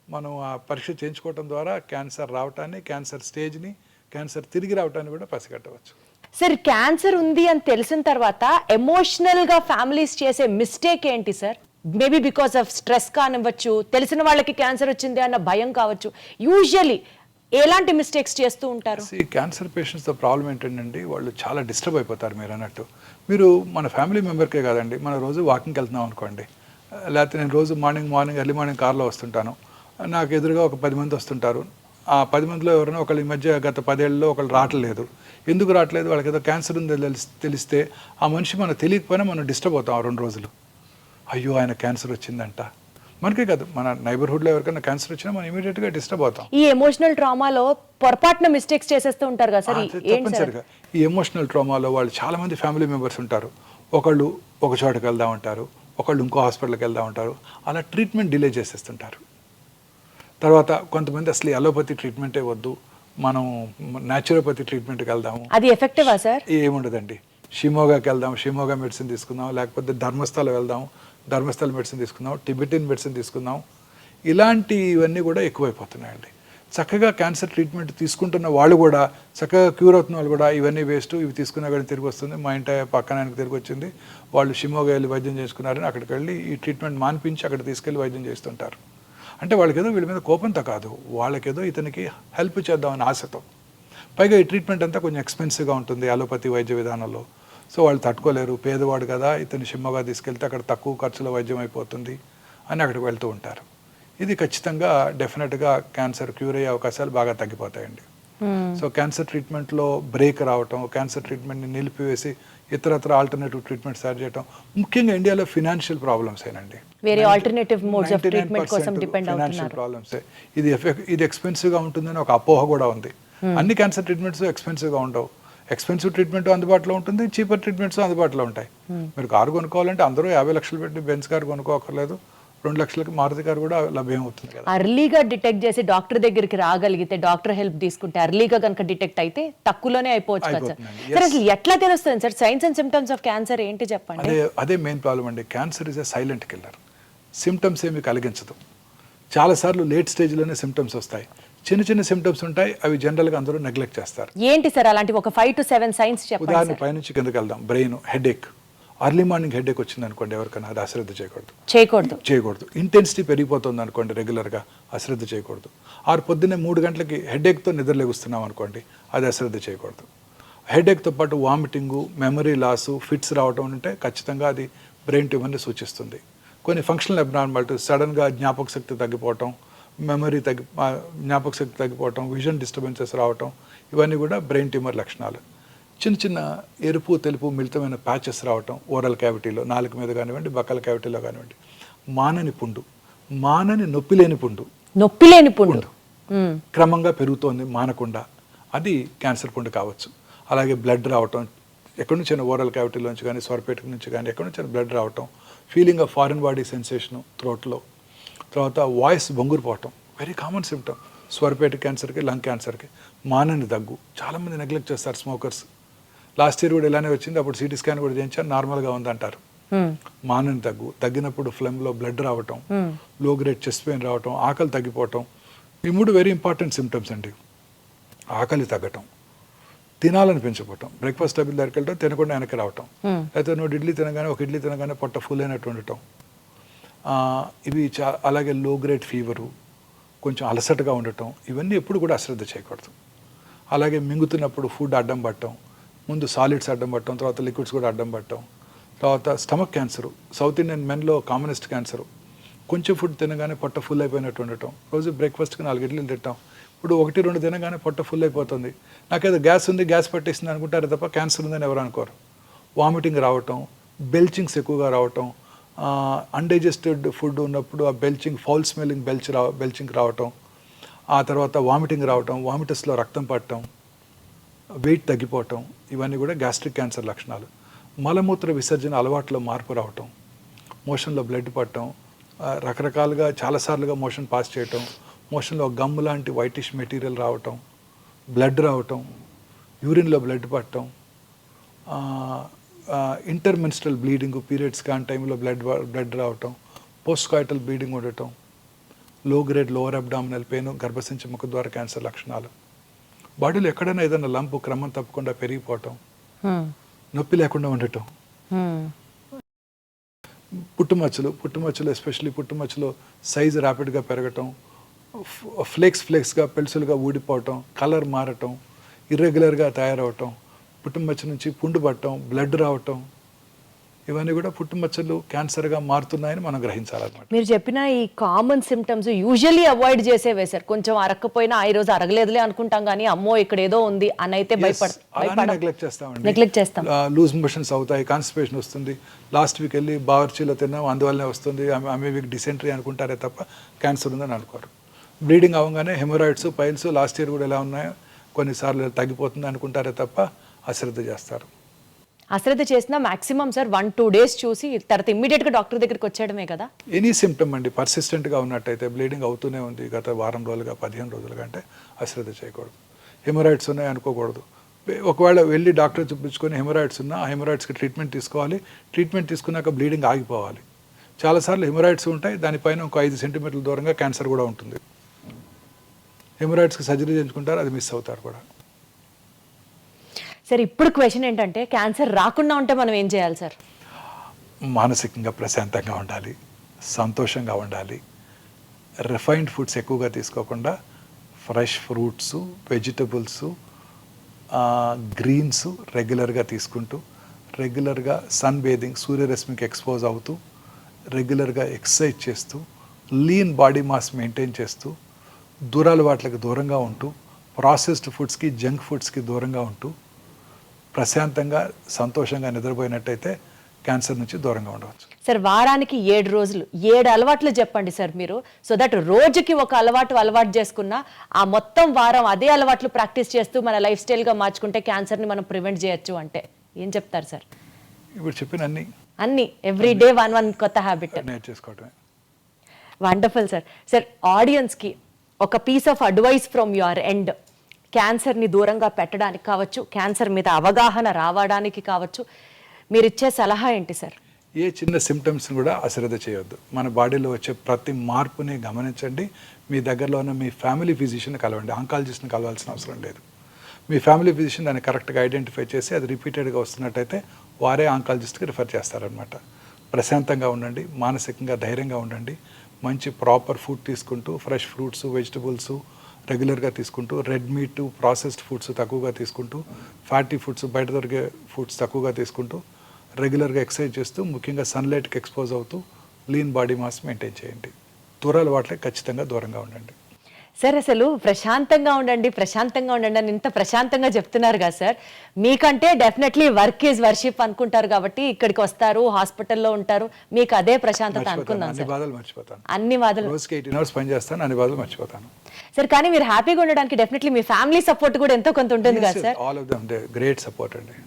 మనం ఆ పరీక్ష చేయించుకోవడం ద్వారా క్యాన్సర్ రావటాన్ని, క్యాన్సర్ స్టేజ్ని, క్యాన్సర్ తిరిగి రావటాన్ని కూడా పసిగట్టవచ్చు. సార్, క్యాన్సర్ ఉంది అని తెలిసిన తర్వాత ఎమోషనల్గా ఫ్యామిలీస్ చేసే మిస్టేక్ ఏంటి sir? Maybe because of stress కానివ్వచ్చు, తెలిసిన వాళ్ళకి క్యాన్సర్ వచ్చింది అన్న భయం కావచ్చు. యూజువల్లీ ఎలాంటి మిస్టేక్స్ చేస్తూ ఉంటారు? క్యాన్సర్ పేషెంట్స్తో ప్రాబ్లం ఏంటంటే వాళ్ళు చాలా డిస్టర్బ్ అయిపోతారు. మీరు అన్నట్టు, మీరు మన ఫ్యామిలీ మెంబర్కే కాదండి, మన రోజు వాకింగ్కి వెళ్తున్నాం అనుకోండి, లేకపోతే నేను రోజు మార్నింగ్ ఎర్లీ మార్నింగ్ కార్లో వస్తుంటాను, నాకు ఎదురుగా ఒక 10 మంది వస్తుంటారు. ఆ 10 మందిలో ఎవరైనా ఒకళ్ళు ఈ మధ్య గత 10 ఏళ్ళలో ఒకళ్ళు రావట్లేదు. ఎందుకు రావట్లేదు? వాళ్ళకి ఏదో క్యాన్సర్ ఉంది తెలిస్తే ఆ మనిషి మనకు తెలియకపోయినా మనం డిస్టర్బ్ అవుతాం 2 రోజులు. అయ్యో ఆయన క్యాన్సర్ వచ్చిందంట. మనకే కాదు, మన నైబర్హుడ్లో ఎవరికైనా క్యాన్సర్ వచ్చినా మనం ఇమీడియట్గా డిస్టర్బ్ అవుతాం. ఈ ఎమోషనల్ ట్రామాలో పొరపాటున మిస్టేక్స్ చేసేస్తూ ఉంటారు కదా సార్? తప్పనిసరిగా ఈ ఎమోషనల్ ట్రామాలో వాళ్ళు చాలామంది ఫ్యామిలీ మెంబర్స్ ఉంటారు. ఒకళ్ళు ఒక చోటకి వెళ్దాం అంటారు, ఒకళ్ళు ఇంకో హాస్పిటల్కి వెళ్దాం అంటారు, అలా ట్రీట్మెంట్ డిలే చేసేస్తుంటారు. తర్వాత కొంతమంది అసలు అలోపతి ట్రీట్మెంటే వద్దు, మనం న్యాచురోపతి ట్రీట్మెంట్కి వెళ్దాము. అది ఎఫెక్టివా సార్? ఏముండదండి, షిమోగాకి వెళ్దాం, షిమోగా మెడిసిన్ తీసుకుందాం, లేకపోతే ధర్మస్థల వెళ్దాం, ధర్మస్థల మెడిసిన్ తీసుకుందాం, టిబెటిన్ మెడిసిన్ తీసుకుందాం. ఇలాంటివన్నీ కూడా ఎక్కువైపోతున్నాయండి. చక్కగా క్యాన్సర్ ట్రీట్మెంట్ తీసుకుంటున్న వాళ్ళు కూడా, చక్కగా క్యూర్ అవుతున్న వాళ్ళు కూడా ఇవన్నీ వేస్ట్, ఇవి తీసుకున్నా కానీ తిరిగి వస్తుంది, మా ఇంటి పక్కన ఆయనకు తిరిగి వచ్చింది, వాళ్ళు షిమోగా వెళ్ళి వైద్యం చేసుకున్నారని అక్కడికి వెళ్ళి ఈ ట్రీట్మెంట్ మాన్పించి అక్కడ తీసుకెళ్ళి వైద్యం చేస్తుంటారు. అంటే వాళ్ళకేదో వీళ్ళ మీద కోపంతో కాదు, వాళ్ళకేదో ఇతనికి హెల్ప్ చేద్దామని ఆశతో. పైగా ఈ ట్రీట్మెంట్ అంతా కొంచెం ఎక్స్పెన్సివ్గా ఉంటుంది అలోపతి వైద్య విధానంలో. సో వాళ్ళు తట్టుకోలేరు, పేదవాడు కదా, ఇతను షిమ్మగా తీసుకెళ్తే అక్కడ తక్కువ ఖర్చులో వైద్యం అయిపోతుంది అని అక్కడికి వెళ్తూ ఉంటారు. ఇది ఖచ్చితంగా డెఫినెట్గా క్యాన్సర్ క్యూర్ అయ్యే అవకాశాలు బాగా తగ్గిపోతాయండి. సో క్యాన్సర్ ట్రీట్మెంట్లో బ్రేక్ రావటం, క్యాన్సర్ ట్రీట్మెంట్ని నిలిపివేసి ఇతరత్ర ఆల్టర్నేటివ్ ట్రీట్మెంట్స్ తయారు చేయడం, ముఖ్యంగా ఇండియాలో ఫినాన్షియల్ ప్రాబ్లమ్స్ ఏనండి. వేరే ఆల్టర్నేటివ్ మోడ్స్ ఆఫ్ ట్రీట్మెంట్ కోసం డిపెండ్ అవుతున్నారు. ఫినాన్షియల్ ప్రాబ్లమ్సే. ఇది ఎక్స్పెన్సివ్గా ఉంటుందని ఒక అపోహ కూడా ఉంది. అన్ని క్యాన్సర్ ట్రీట్మెంట్స్ ఎక్స్పెన్సివ్గా ఉండవు. ఎక్స్పెన్సివ్ ట్రీట్మెంట్ అందుబాటులో ఉంటుంది, చీపర్ ట్రీట్మెంట్స్ అందుబాటులో ఉంటాయి. మీరు కారు కొనుక్కోవాలంటే అందరూ 50 లక్షలు పెట్టి బెంజ్ కారు కొనుక్కోకర్లేదు, 2 లక్షలకి మారుతి కారు కూడా లభ్యం అవుతుంది కదా. అర్లీగా డిటెక్ట్ చేసి డాక్టర్ దగ్గరికి రాగలిగితే, డాక్టర్ హెల్ప్ తీసుకుంటే అర్లీగా కనుక డిటెక్ట్ అయితే తక్కువలోనే అయిపోవచ్చు కదా సార్. అసలు ఎట్లా తెలుస్తుంది sir science and symptoms of cancer ఏంటి చెప్పండి? అదే మెయిన్ ప్రాబ్లం అండి. Cancer is a silent killer. Symptoms ఏమి కలిగించదు. చాలాసార్లు లేట్ స్టేజ్లోనే సిమ్టమ్స్ వస్తాయి. చిన్న సిమ్టమ్స్ ఉంటాయి, అవి జనరల్గా అందరూ నెగ్లెక్ట్ చేస్తారు. ఏంటి సార్ అలాంటి ఒక 5 to 7 సైన్స్ చెప్పండి. ఉదాహరణ పైనుంచి కిందకి వెళ్దాం. Brain headache, early morning headache వచ్చింది అనుకోండి ఎవరికైనా, అది అశ్రద్ధ చేయకూడదు. ఇంటెన్సిటీ పెరిగిపోతుంది అనుకోండి రెగ్యులర్గా, అశ్రద్ధ చేయకూడదు. పొద్దున్నే 3 గంటలకి హెడేక్తో నిద్రలేగుస్తున్నాం అనుకోండి, అది అశ్రద్ధ చేయకూడదు. హెడేక్తో పాటు వామిటింగు, మెమరీ లాసు, ఫిట్స్ రావడం ఉంటే ఖచ్చితంగా అది బ్రెయిన్ ట్యూమర్ని సూచిస్తుంది. కొన్ని ఫంక్షనల్ అబ్నార్మాలిటీస్, సడన్గా జ్ఞాపక శక్తి తగ్గిపోవటం, జ్ఞాపక శక్తి తగ్గిపోవటం, విజన్ డిస్టర్బెన్సెస్ రావటం, ఇవన్నీ కూడా బ్రెయిన్ ట్యూమర్ లక్షణాలు. చిన్న ఎరుపు తెలుపు మిళితమైన ప్యాచెస్ రావటం ఓరల్ క్యావిటీలో, నాలుక మీద కానివ్వండి, బక్కల క్యావిటీలో కానివ్వండి, మానని పుండు, మానని నొప్పి లేని పుండు, నొప్పి లేని పుండు. క్రమంగా పెరుగుతోంది మానకుండా, అది క్యాన్సర్ పుండు కావచ్చు. అలాగే బ్లడ్ రావటం, ఎక్కడి నుంచి ఓరల్ క్యావిటీలోంచి కానీ స్వరపేట నుంచి కానీ ఎక్కడి నుంచి బ్లడ్ రావటం, feeling of foreign body sensation థ్రోట్లో, తర్వాత వాయిస్ బొంగురుపోవటం, వెరీ కామన్ సిమ్టమ్ స్వరపేట క్యాన్సర్కి, లంగ్ క్యాన్సర్కి. మానని దగ్గు, చాలామంది నెగ్లెక్ట్ చేస్తారు స్మోకర్స్. లాస్ట్ ఇయర్ కూడా ఇలానే వచ్చింది, అప్పుడు సిటీ స్కాన్ కూడా చేయించారు, నార్మల్గా ఉందంటారు. మానని దగ్గు, తగ్గినప్పుడు ఫ్లెమ్లో బ్లడ్ రావటం, లో గ్రేడ్ చెస్ట్ పెయిన్ రావటం, ఆకలి తగ్గిపోవటం. ఈ 3 వెరీ ఇంపార్టెంట్ సిమ్టమ్స్ అండి. ఆకలి తగ్గటం, తినాలని పెంచిపోవటం, బ్రేక్ఫాస్ట్ టేబుల్ దగ్గరికి వెళ్ళటం, తినకుండా వెనక్కి రావటం, అయితే నువ్వు ఇడ్లీ తినగానే ఒక ఇడ్లీ తినగానే పొట్ట ఫుల్ అయినట్టు ఉండటం. ఇవి అలాగే లో గ్రేడ్ ఫీవరు, కొంచెం అలసటగా ఉండటం, ఇవన్నీ ఎప్పుడు కూడా అశ్రద్ధ చేయకూడదు. అలాగే మింగుతున్నప్పుడు ఫుడ్ అడ్డం పట్టడం, ముందు సాలిడ్స్ అడ్డం పట్టడం, తర్వాత లిక్విడ్స్ కూడా అడ్డం పట్టడం, తర్వాత స్టమక్ క్యాన్సరు, సౌత్ ఇండియన్ మెన్లో కామనెస్ట్ క్యాన్సరు. కొంచెం ఫుడ్ తినగానే పొట్ట ఫుల్ అయిపోయినట్టు ఉండటం, రోజు బ్రేక్ఫాస్ట్కి 4 ఇడ్లీలు తింటాం, ఇప్పుడు 1-2 తినగానే పొట్ట ఫుల్ అయిపోతుంది, నాకేదో గ్యాస్ ఉంది, గ్యాస్ పట్టేసింది అనుకుంటారు తప్ప క్యాన్సర్ ఉందని ఎవరు అనుకోరు. వామిటింగ్ రావటం, బెల్చింగ్స్ ఎక్కువగా రావటం, అన్డైజెస్టెడ్ ఫుడ్ ఉన్నప్పుడు ఆ బెల్చింగ్, ఫౌల్ స్మెల్లింగ్ బెల్చింగ్ రావటం, ఆ తర్వాత వామిటింగ్ రావటం, వామిటస్లో రక్తం పట్టడం, వెయిట్ తగ్గిపోవటం, ఇవన్నీ కూడా గ్యాస్ట్రిక్ క్యాన్సర్ లక్షణాలు. మలమూత్ర విసర్జన అలవాట్లో మార్పు రావటం, మోషన్లో బ్లడ్ పట్టడం, రకరకాలుగా చాలాసార్లుగా మోషన్ పాస్ చేయటం, మోషన్లో గమ్ లాంటి వైటిష్ మెటీరియల్ రావటం, బ్లడ్ రావటం, యూరిన్లో బ్లడ్ పట్టడం, ఇంటర్మెన్స్ట్రల్ బ్లీడింగ్, పీరియడ్స్ కాని టైంలో బ్లడ్ రావటం, పోస్ట్ కాయిటల్ బ్లీడింగ్ ఉండటం, లో గ్రేడ్ లోవర్ అబ్డామినల్ పెయిన్, గర్భసంచి ముఖద్వార క్యాన్సర్ లక్షణాలు. బాడీలో ఎక్కడైనా ఏదైనా లంపు క్రమం తప్పకుండా పెరిగిపోవటం, నొప్పి లేకుండా ఉండటం, పుట్టుమచ్చలు ఎస్పెషల్లీ పుట్టుమచ్చలు సైజు ర్యాపిడ్గా పెరగటం, ఫ్లేక్స్గా పెల్సులుగా ఊడిపోవటం, కలర్ మారటం, ఇర్రెగ్యులర్గా తయారవటం, పుట్టుమచ్చ నుంచి పుండు పట్టడం, బ్లడ్ రావటం, ఇవన్నీ కూడా పుట్టుమచ్చలు క్యాన్సర్గా మారుతున్నాయని మనం గ్రహించాలన్నమాట. మీరు చెప్పిన ఈ కామన్ సిమ్టమ్స్ యూజువల్లీ అవాయిడ్ చేసేవే సార్. కొంచెం అరక్కపోయినా ఈ రోజు అరగలేదులే అనుకుంటాం, కానీ అమ్మో ఇక్కడ ఏదో ఉంది అని అయితే నెగ్లెక్ట్ చేస్తాం. లూజ్ మోషన్స్ అవుతాయి, కాన్స్టిపేషన్ వస్తుంది, లాస్ట్ వీక్ వెళ్ళి బావర్చీలో తిన్నాం అందువల్లనే వస్తుంది, ఆమె వీక్ డిసెంట్రీ అనుకుంటారే తప్ప క్యాన్సర్ ఉందని అనుకోరు. బ్లీడింగ్ అవ్వగానే హెమరాయిడ్స్, పైల్స్ లాస్ట్ ఇయర్ కూడా ఎలా ఉన్నాయో కొన్నిసార్లు తగ్గిపోతుంది అనుకుంటారే తప్ప అశ్రద్ధ చేస్తారు. అశ్రద్ధ చేసినా మాక్సిమం సార్ 1-2 days చూసి తర్వాత ఇమ్మీడియట్గా డాక్టర్ దగ్గరికి వచ్చేయడమే కదా. ఎనీ సిమ్టమ్ అండి పర్సిస్టెంట్గా ఉన్నట్టయితే, బ్లీడింగ్ అవుతూనే ఉంది గత వారం రోజులుగా 15 రోజులుగా అంటే అశ్రద్ధ చేయకూడదు. హెమరాయిడ్స్ ఉన్నాయి అనుకోకూడదు. ఒకవేళ వెళ్ళి డాక్టర్ చూపించుకొని హెమరాయిడ్స్ ఉన్నా ఆ హెమరాయిడ్స్కి ట్రీట్మెంట్ తీసుకోవాలి. ట్రీట్మెంట్ తీసుకున్నాక బ్లీడింగ్ ఆగిపోవాలి. చాలాసార్లు హెమరాయిడ్స్ ఉంటాయి, దానిపైన ఒక 5 సెంటీమీటర్ల దూరంగా క్యాన్సర్ కూడా ఉంటుంది. హెమరాయిడ్స్కి సర్జరీ చేయించుకుంటారు, అది మిస్ అవుతారు కూడా. సార్ ఇప్పుడు క్వశ్చన్ ఏంటంటే, క్యాన్సర్ రాకుండా ఉంటే మనం ఏం చేయాలి సార్? మానసికంగా ప్రశాంతంగా ఉండాలి, సంతోషంగా ఉండాలి, రిఫైన్డ్ ఫుడ్స్ ఎక్కువగా తీసుకోకుండా ఫ్రెష్ ఫ్రూట్స్, వెజిటబుల్స్, గ్రీన్స్ రెగ్యులర్గా తీసుకుంటూ, రెగ్యులర్గా సన్ బేదింగ్, సూర్యరశ్మికి ఎక్స్పోజ్ అవుతూ, రెగ్యులర్గా ఎక్సర్సైజ్ చేస్తూ, లీన్ బాడీ మాస్ మెయింటైన్ చేస్తూ, దూరాలవాట్లకు దూరంగా ఉంటూ, ప్రాసెస్డ్ ఫుడ్స్కి, జంక్ ఫుడ్స్కి దూరంగా ఉంటూ, ప్రశాంతంగా సంతోషంగా నిద్రపోయినట్టయితే క్యాన్సర్ నుంచి దూరంగా ఉండవచ్చు. సార్ వారానికి 7 రోజులు 7 అలవాట్లు చెప్పండి సార్ మీరు, సో దట్ రోజుకి ఒక అలవాటు చేసుకున్నా ఆ మొత్తం వారం అదే అలవాట్లు ప్రాక్టీస్ చేస్తూ మన లైఫ్ స్టైల్గా మార్చుకుంటే క్యాన్సర్ని మనం ప్రివెంట్ చేయొచ్చు అంటే ఏం చెప్తారు సార్? ఇప్పుడు చెప్పిన అన్ని ఎవ్రీ డే 1 కొత్త హ్యాబిట్ నేర్చేసుకోవటమే. Wonderful sir. సార్ ఆడియన్స్కి ఒక piece of advice from your end, క్యాన్సర్ని దూరంగా పెట్టడానికి కావచ్చు, క్యాన్సర్ మీద అవగాహన రావడానికి కావచ్చు, మీరు ఇచ్చే సలహా ఏంటి సార్? ఏ చిన్న సిమ్టమ్స్ని కూడా అశ్రద్ధ చేయొద్దు. మన బాడీలో వచ్చే ప్రతి మార్పుని గమనించండి. మీ దగ్గరలో ఉన్న మీ ఫ్యామిలీ ఫిజిషియన్ కలవండి, ఆంకాలజిస్ట్ని కలవాల్సిన అవసరం లేదు. మీ ఫ్యామిలీ ఫిజిషియన్ దాన్ని కరెక్ట్గా ఐడెంటిఫై చేసి అది రిపీటెడ్గా వస్తున్నట్టయితే వారే ఆంకాలజిస్ట్కి రిఫర్ చేస్తారనమాట. ప్రశాంతంగా ఉండండి, మానసికంగా ధైర్యంగా ఉండండి, మంచి ప్రాపర్ ఫుడ్ తీసుకుంటూ, ఫ్రెష్ ఫ్రూట్స్, వెజిటబుల్స్ రెగ్యులర్గా తీసుకుంటూ, రెడ్ మీట్, ప్రాసెస్డ్ ఫుడ్స్ తక్కువగా తీసుకుంటూ, ఫ్యాటీ ఫుడ్స్, బయట దొరికే ఫుడ్స్ తక్కువగా తీసుకుంటూ, రెగ్యులర్గా ఎక్సర్సైజ్ చేస్తూ, ముఖ్యంగా సన్లైట్కి ఎక్స్పోజ్ అవుతూ, లీన్ బాడీ మాస్ మెయింటైన్ చేయండి. దూరాల వాటికి ఖచ్చితంగా దూరంగా ఉండండి. సార్ అసలు ప్రశాంతంగా ఉండండి అని ఇంత ప్రశాంతంగా చెప్తున్నారు కదా సార్. మీకంటే డెఫినెట్లీ వర్క్ ఈజ్ వర్షిప్ అనుకుంటారు కాబట్టి ఇక్కడికి వస్తారు, హాస్పిటల్లో ఉంటారు, మీకు అదే ప్రశాంతత అనుకున్నాను అన్ని సార్. బాధలు మర్చిపోతాను. అన్ని బాధలు రోజుకి 18 hours పని చేస్తాను, అన్ని బాధలు మర్చిపోతాను. సార్. కానీ మీరు హ్యాపీగా ఉండడానికి డెఫినెట్లీ మీ ఫ్యామిలీ సపోర్ట్ కూడా ఎంతో కొంత ఉంటుంది కదా sir. All of them they great support అండి.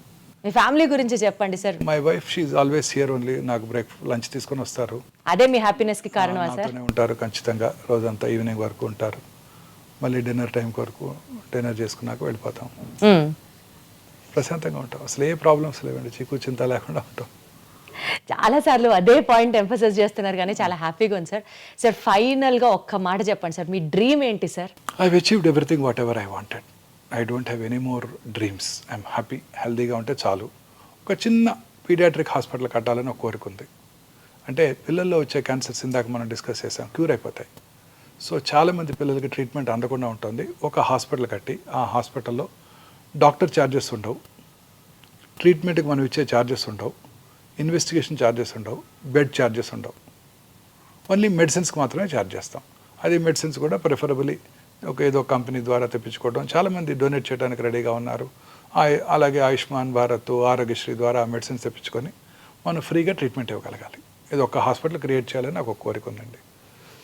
మీ ఫ్యామిలీ గురించి చెప్పండి sir. My wife she is always here only. నాకు లంచ్ తీసుకొని వస్తారు, అదే మీ హ్యాపీనెస్ కి కారణమా సార్? నాతోనే ఉంటారు ఖచ్చితంగా. రోజంతా ఈవినింగ్ వరకు ఉంటారు. మళ్ళీ డిన్నర్ టైం వరకు డిన్నర్ చేసుకున్నాక వెళ్ళిపోతాం. ప్రశాంతంగా ఉంటాం. అసలు ఏ ప్రాబ్లమ్స్ లేవండి, చీకు చింత లేకుండా ఉంటాం. చాలా సార్లు అదే పాయింట్ ఎంఫసైజ్ చేస్తున్నారు కానీ చాలా హ్యాపీగా ఉంది సార్. సార్ ఫైనల్గా ఒక్క మాట చెప్పండి సార్, మీ డ్రీమ్ ఏంటి sir? I achieved everything whatever I wanted. I don't have any more dreams. I'm happy, హెల్దీగా ఉంటే చాలు. ఒక చిన్న పీడియాట్రిక్ హాస్పిటల్ కట్టాలని ఒక కోరిక ఉంది. అంటే పిల్లల్లో వచ్చే క్యాన్సర్స్ ఇందాక మనం డిస్కస్ చేసాం, క్యూర్ అయిపోతాయి. సో చాలామంది పిల్లలకి ట్రీట్మెంట్ అందకుండా ఉంటుంది. ఒక హాస్పిటల్ కట్టి ఆ హాస్పిటల్లో డాక్టర్ ఛార్జెస్ ఉండవు, ట్రీట్మెంట్కి మనం ఇచ్చే ఛార్జెస్ ఉండవు, ఇన్వెస్టిగేషన్ ఛార్జెస్ ఉండవు, బెడ్ ఛార్జెస్ ఉండవు. ఓన్లీ మెడిసిన్స్కి మాత్రమే ఛార్జ్ చేస్తాం. అది మెడిసిన్స్ కూడా ప్రిఫరబుల్లీ ఏదో కంపెనీ ద్వారా తెప్పించుకోవడం. చాలామంది డొనేట్ చేయడానికి రెడీగా ఉన్నారు. అలాగే ఆయుష్మాన్ భారత్, ఆరోగ్యశ్రీ ద్వారా మెడిసిన్స్ తెప్పించుకొని మనం ఫ్రీగా ట్రీట్మెంట్ ఇవ్వగలగాలి. ఇది ఒక హాస్పిటల్ క్రియేట్ చేయాలని నాకు ఒక కోరిక ఉందండి.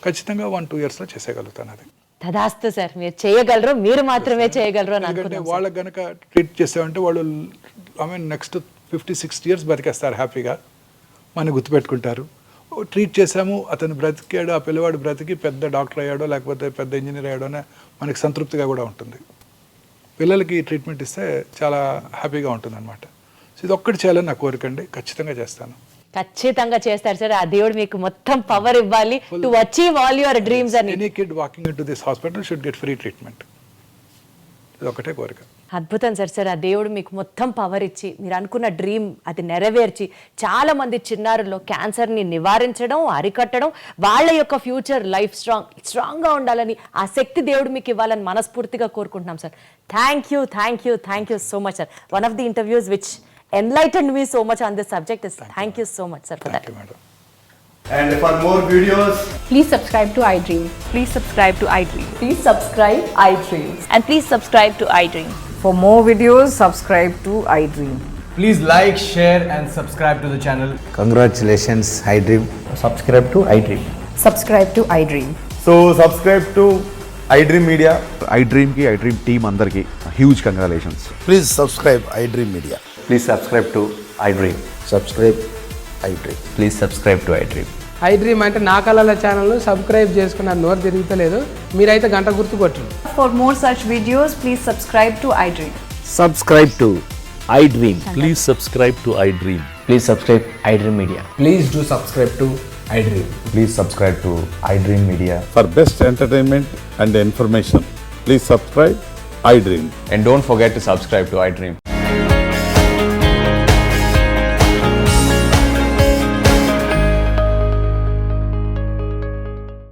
ఖచ్చితంగా 1-2 yearsలో చేసేయగలుగుతాను. అది తదాస్తు సార్, మీరు చేయగలరు, మీరు మాత్రమే చేయగలరు అని ఎందుకంటే అనుకుంటున్నాను. వాళ్ళకి కనుక ట్రీట్ చేసామంటే వాళ్ళు నెక్స్ట్ 50-60 years బతికేస్తారు హ్యాపీగా. మనం గుర్తుపెట్టుకుంటారు. ట్రీట్ చేసాము, అతను బ్రతికాడు, ఆ పిల్లవాడు బ్రతికి పెద్ద డాక్టర్ అయ్యాడో లేకపోతే పెద్ద ఇంజనీర్ అయ్యాడో మనకి సంతృప్తిగా కూడా ఉంటుంది. పిల్లలకి ట్రీట్మెంట్ ఇస్తే చాలా హ్యాపీగా ఉంటుంది అనమాట. సో ఇది ఒక్కటి చేయాలని నా కోరిక అండి. ఖచ్చితంగా చేస్తాను. ఖచ్చితంగా చేస్తారు సార్. ఆ దేవుడు మీకు మొత్తం పవర్ ఇవ్వాలి to achieve all your dreams అని. Any kid walking into this hospital should get free treatment. ఇది ఒకటే కోరిక. అద్భుతం సార్. సార్ ఆ దేవుడు మీకు మొత్తం పవర్ ఇచ్చి మీరు అనుకున్న డ్రీమ్ అది నెరవేర్చి చాలా మంది చిన్నారుల్లో క్యాన్సర్ని నివారించడం, అరికట్టడం, వాళ్ళ యొక్క ఫ్యూచర్ లైఫ్ స్ట్రాంగ్గా ఉండాలని ఆ శక్తి దేవుడు మీకు ఇవ్వాలని మనస్ఫూర్తిగా కోరుకుంటున్నాం sir. Thank you so much sir. One of the interviews which enlightened me so much on this subject is thank you so much sir for that. Thank you, madam. And for more videos, Please subscribe to iDream. Please subscribe to iDream. Please subscribe iDream. And please subscribe to iDream. For more videos, subscribe to iDream. please like, share and subscribe to the channel. Congratulations, iDream. Subscribe to iDream. Subscribe to iDream. So subscribe to iDream Media. iDream की iDream team अंदर की huge congratulations. Please subscribe iDream Media. Please subscribe to iDream. Subscribe iDream. Please subscribe to iDream. iDream అంటే నా కళల ఛానల్ను సబ్స్క్రైబ్ చేసుకున్న నోరు తిరుగుతలేదు. మీరైతే గంట గుర్తు కొట్టండి. For more such videos, please subscribe to iDream. Subscribe to iDream. Please subscribe to iDream. Please subscribe iDream Media. Please do subscribe to iDream. Please subscribe to iDream Media. For best entertainment and information, please subscribe iDream. And don't forget to subscribe to iDream.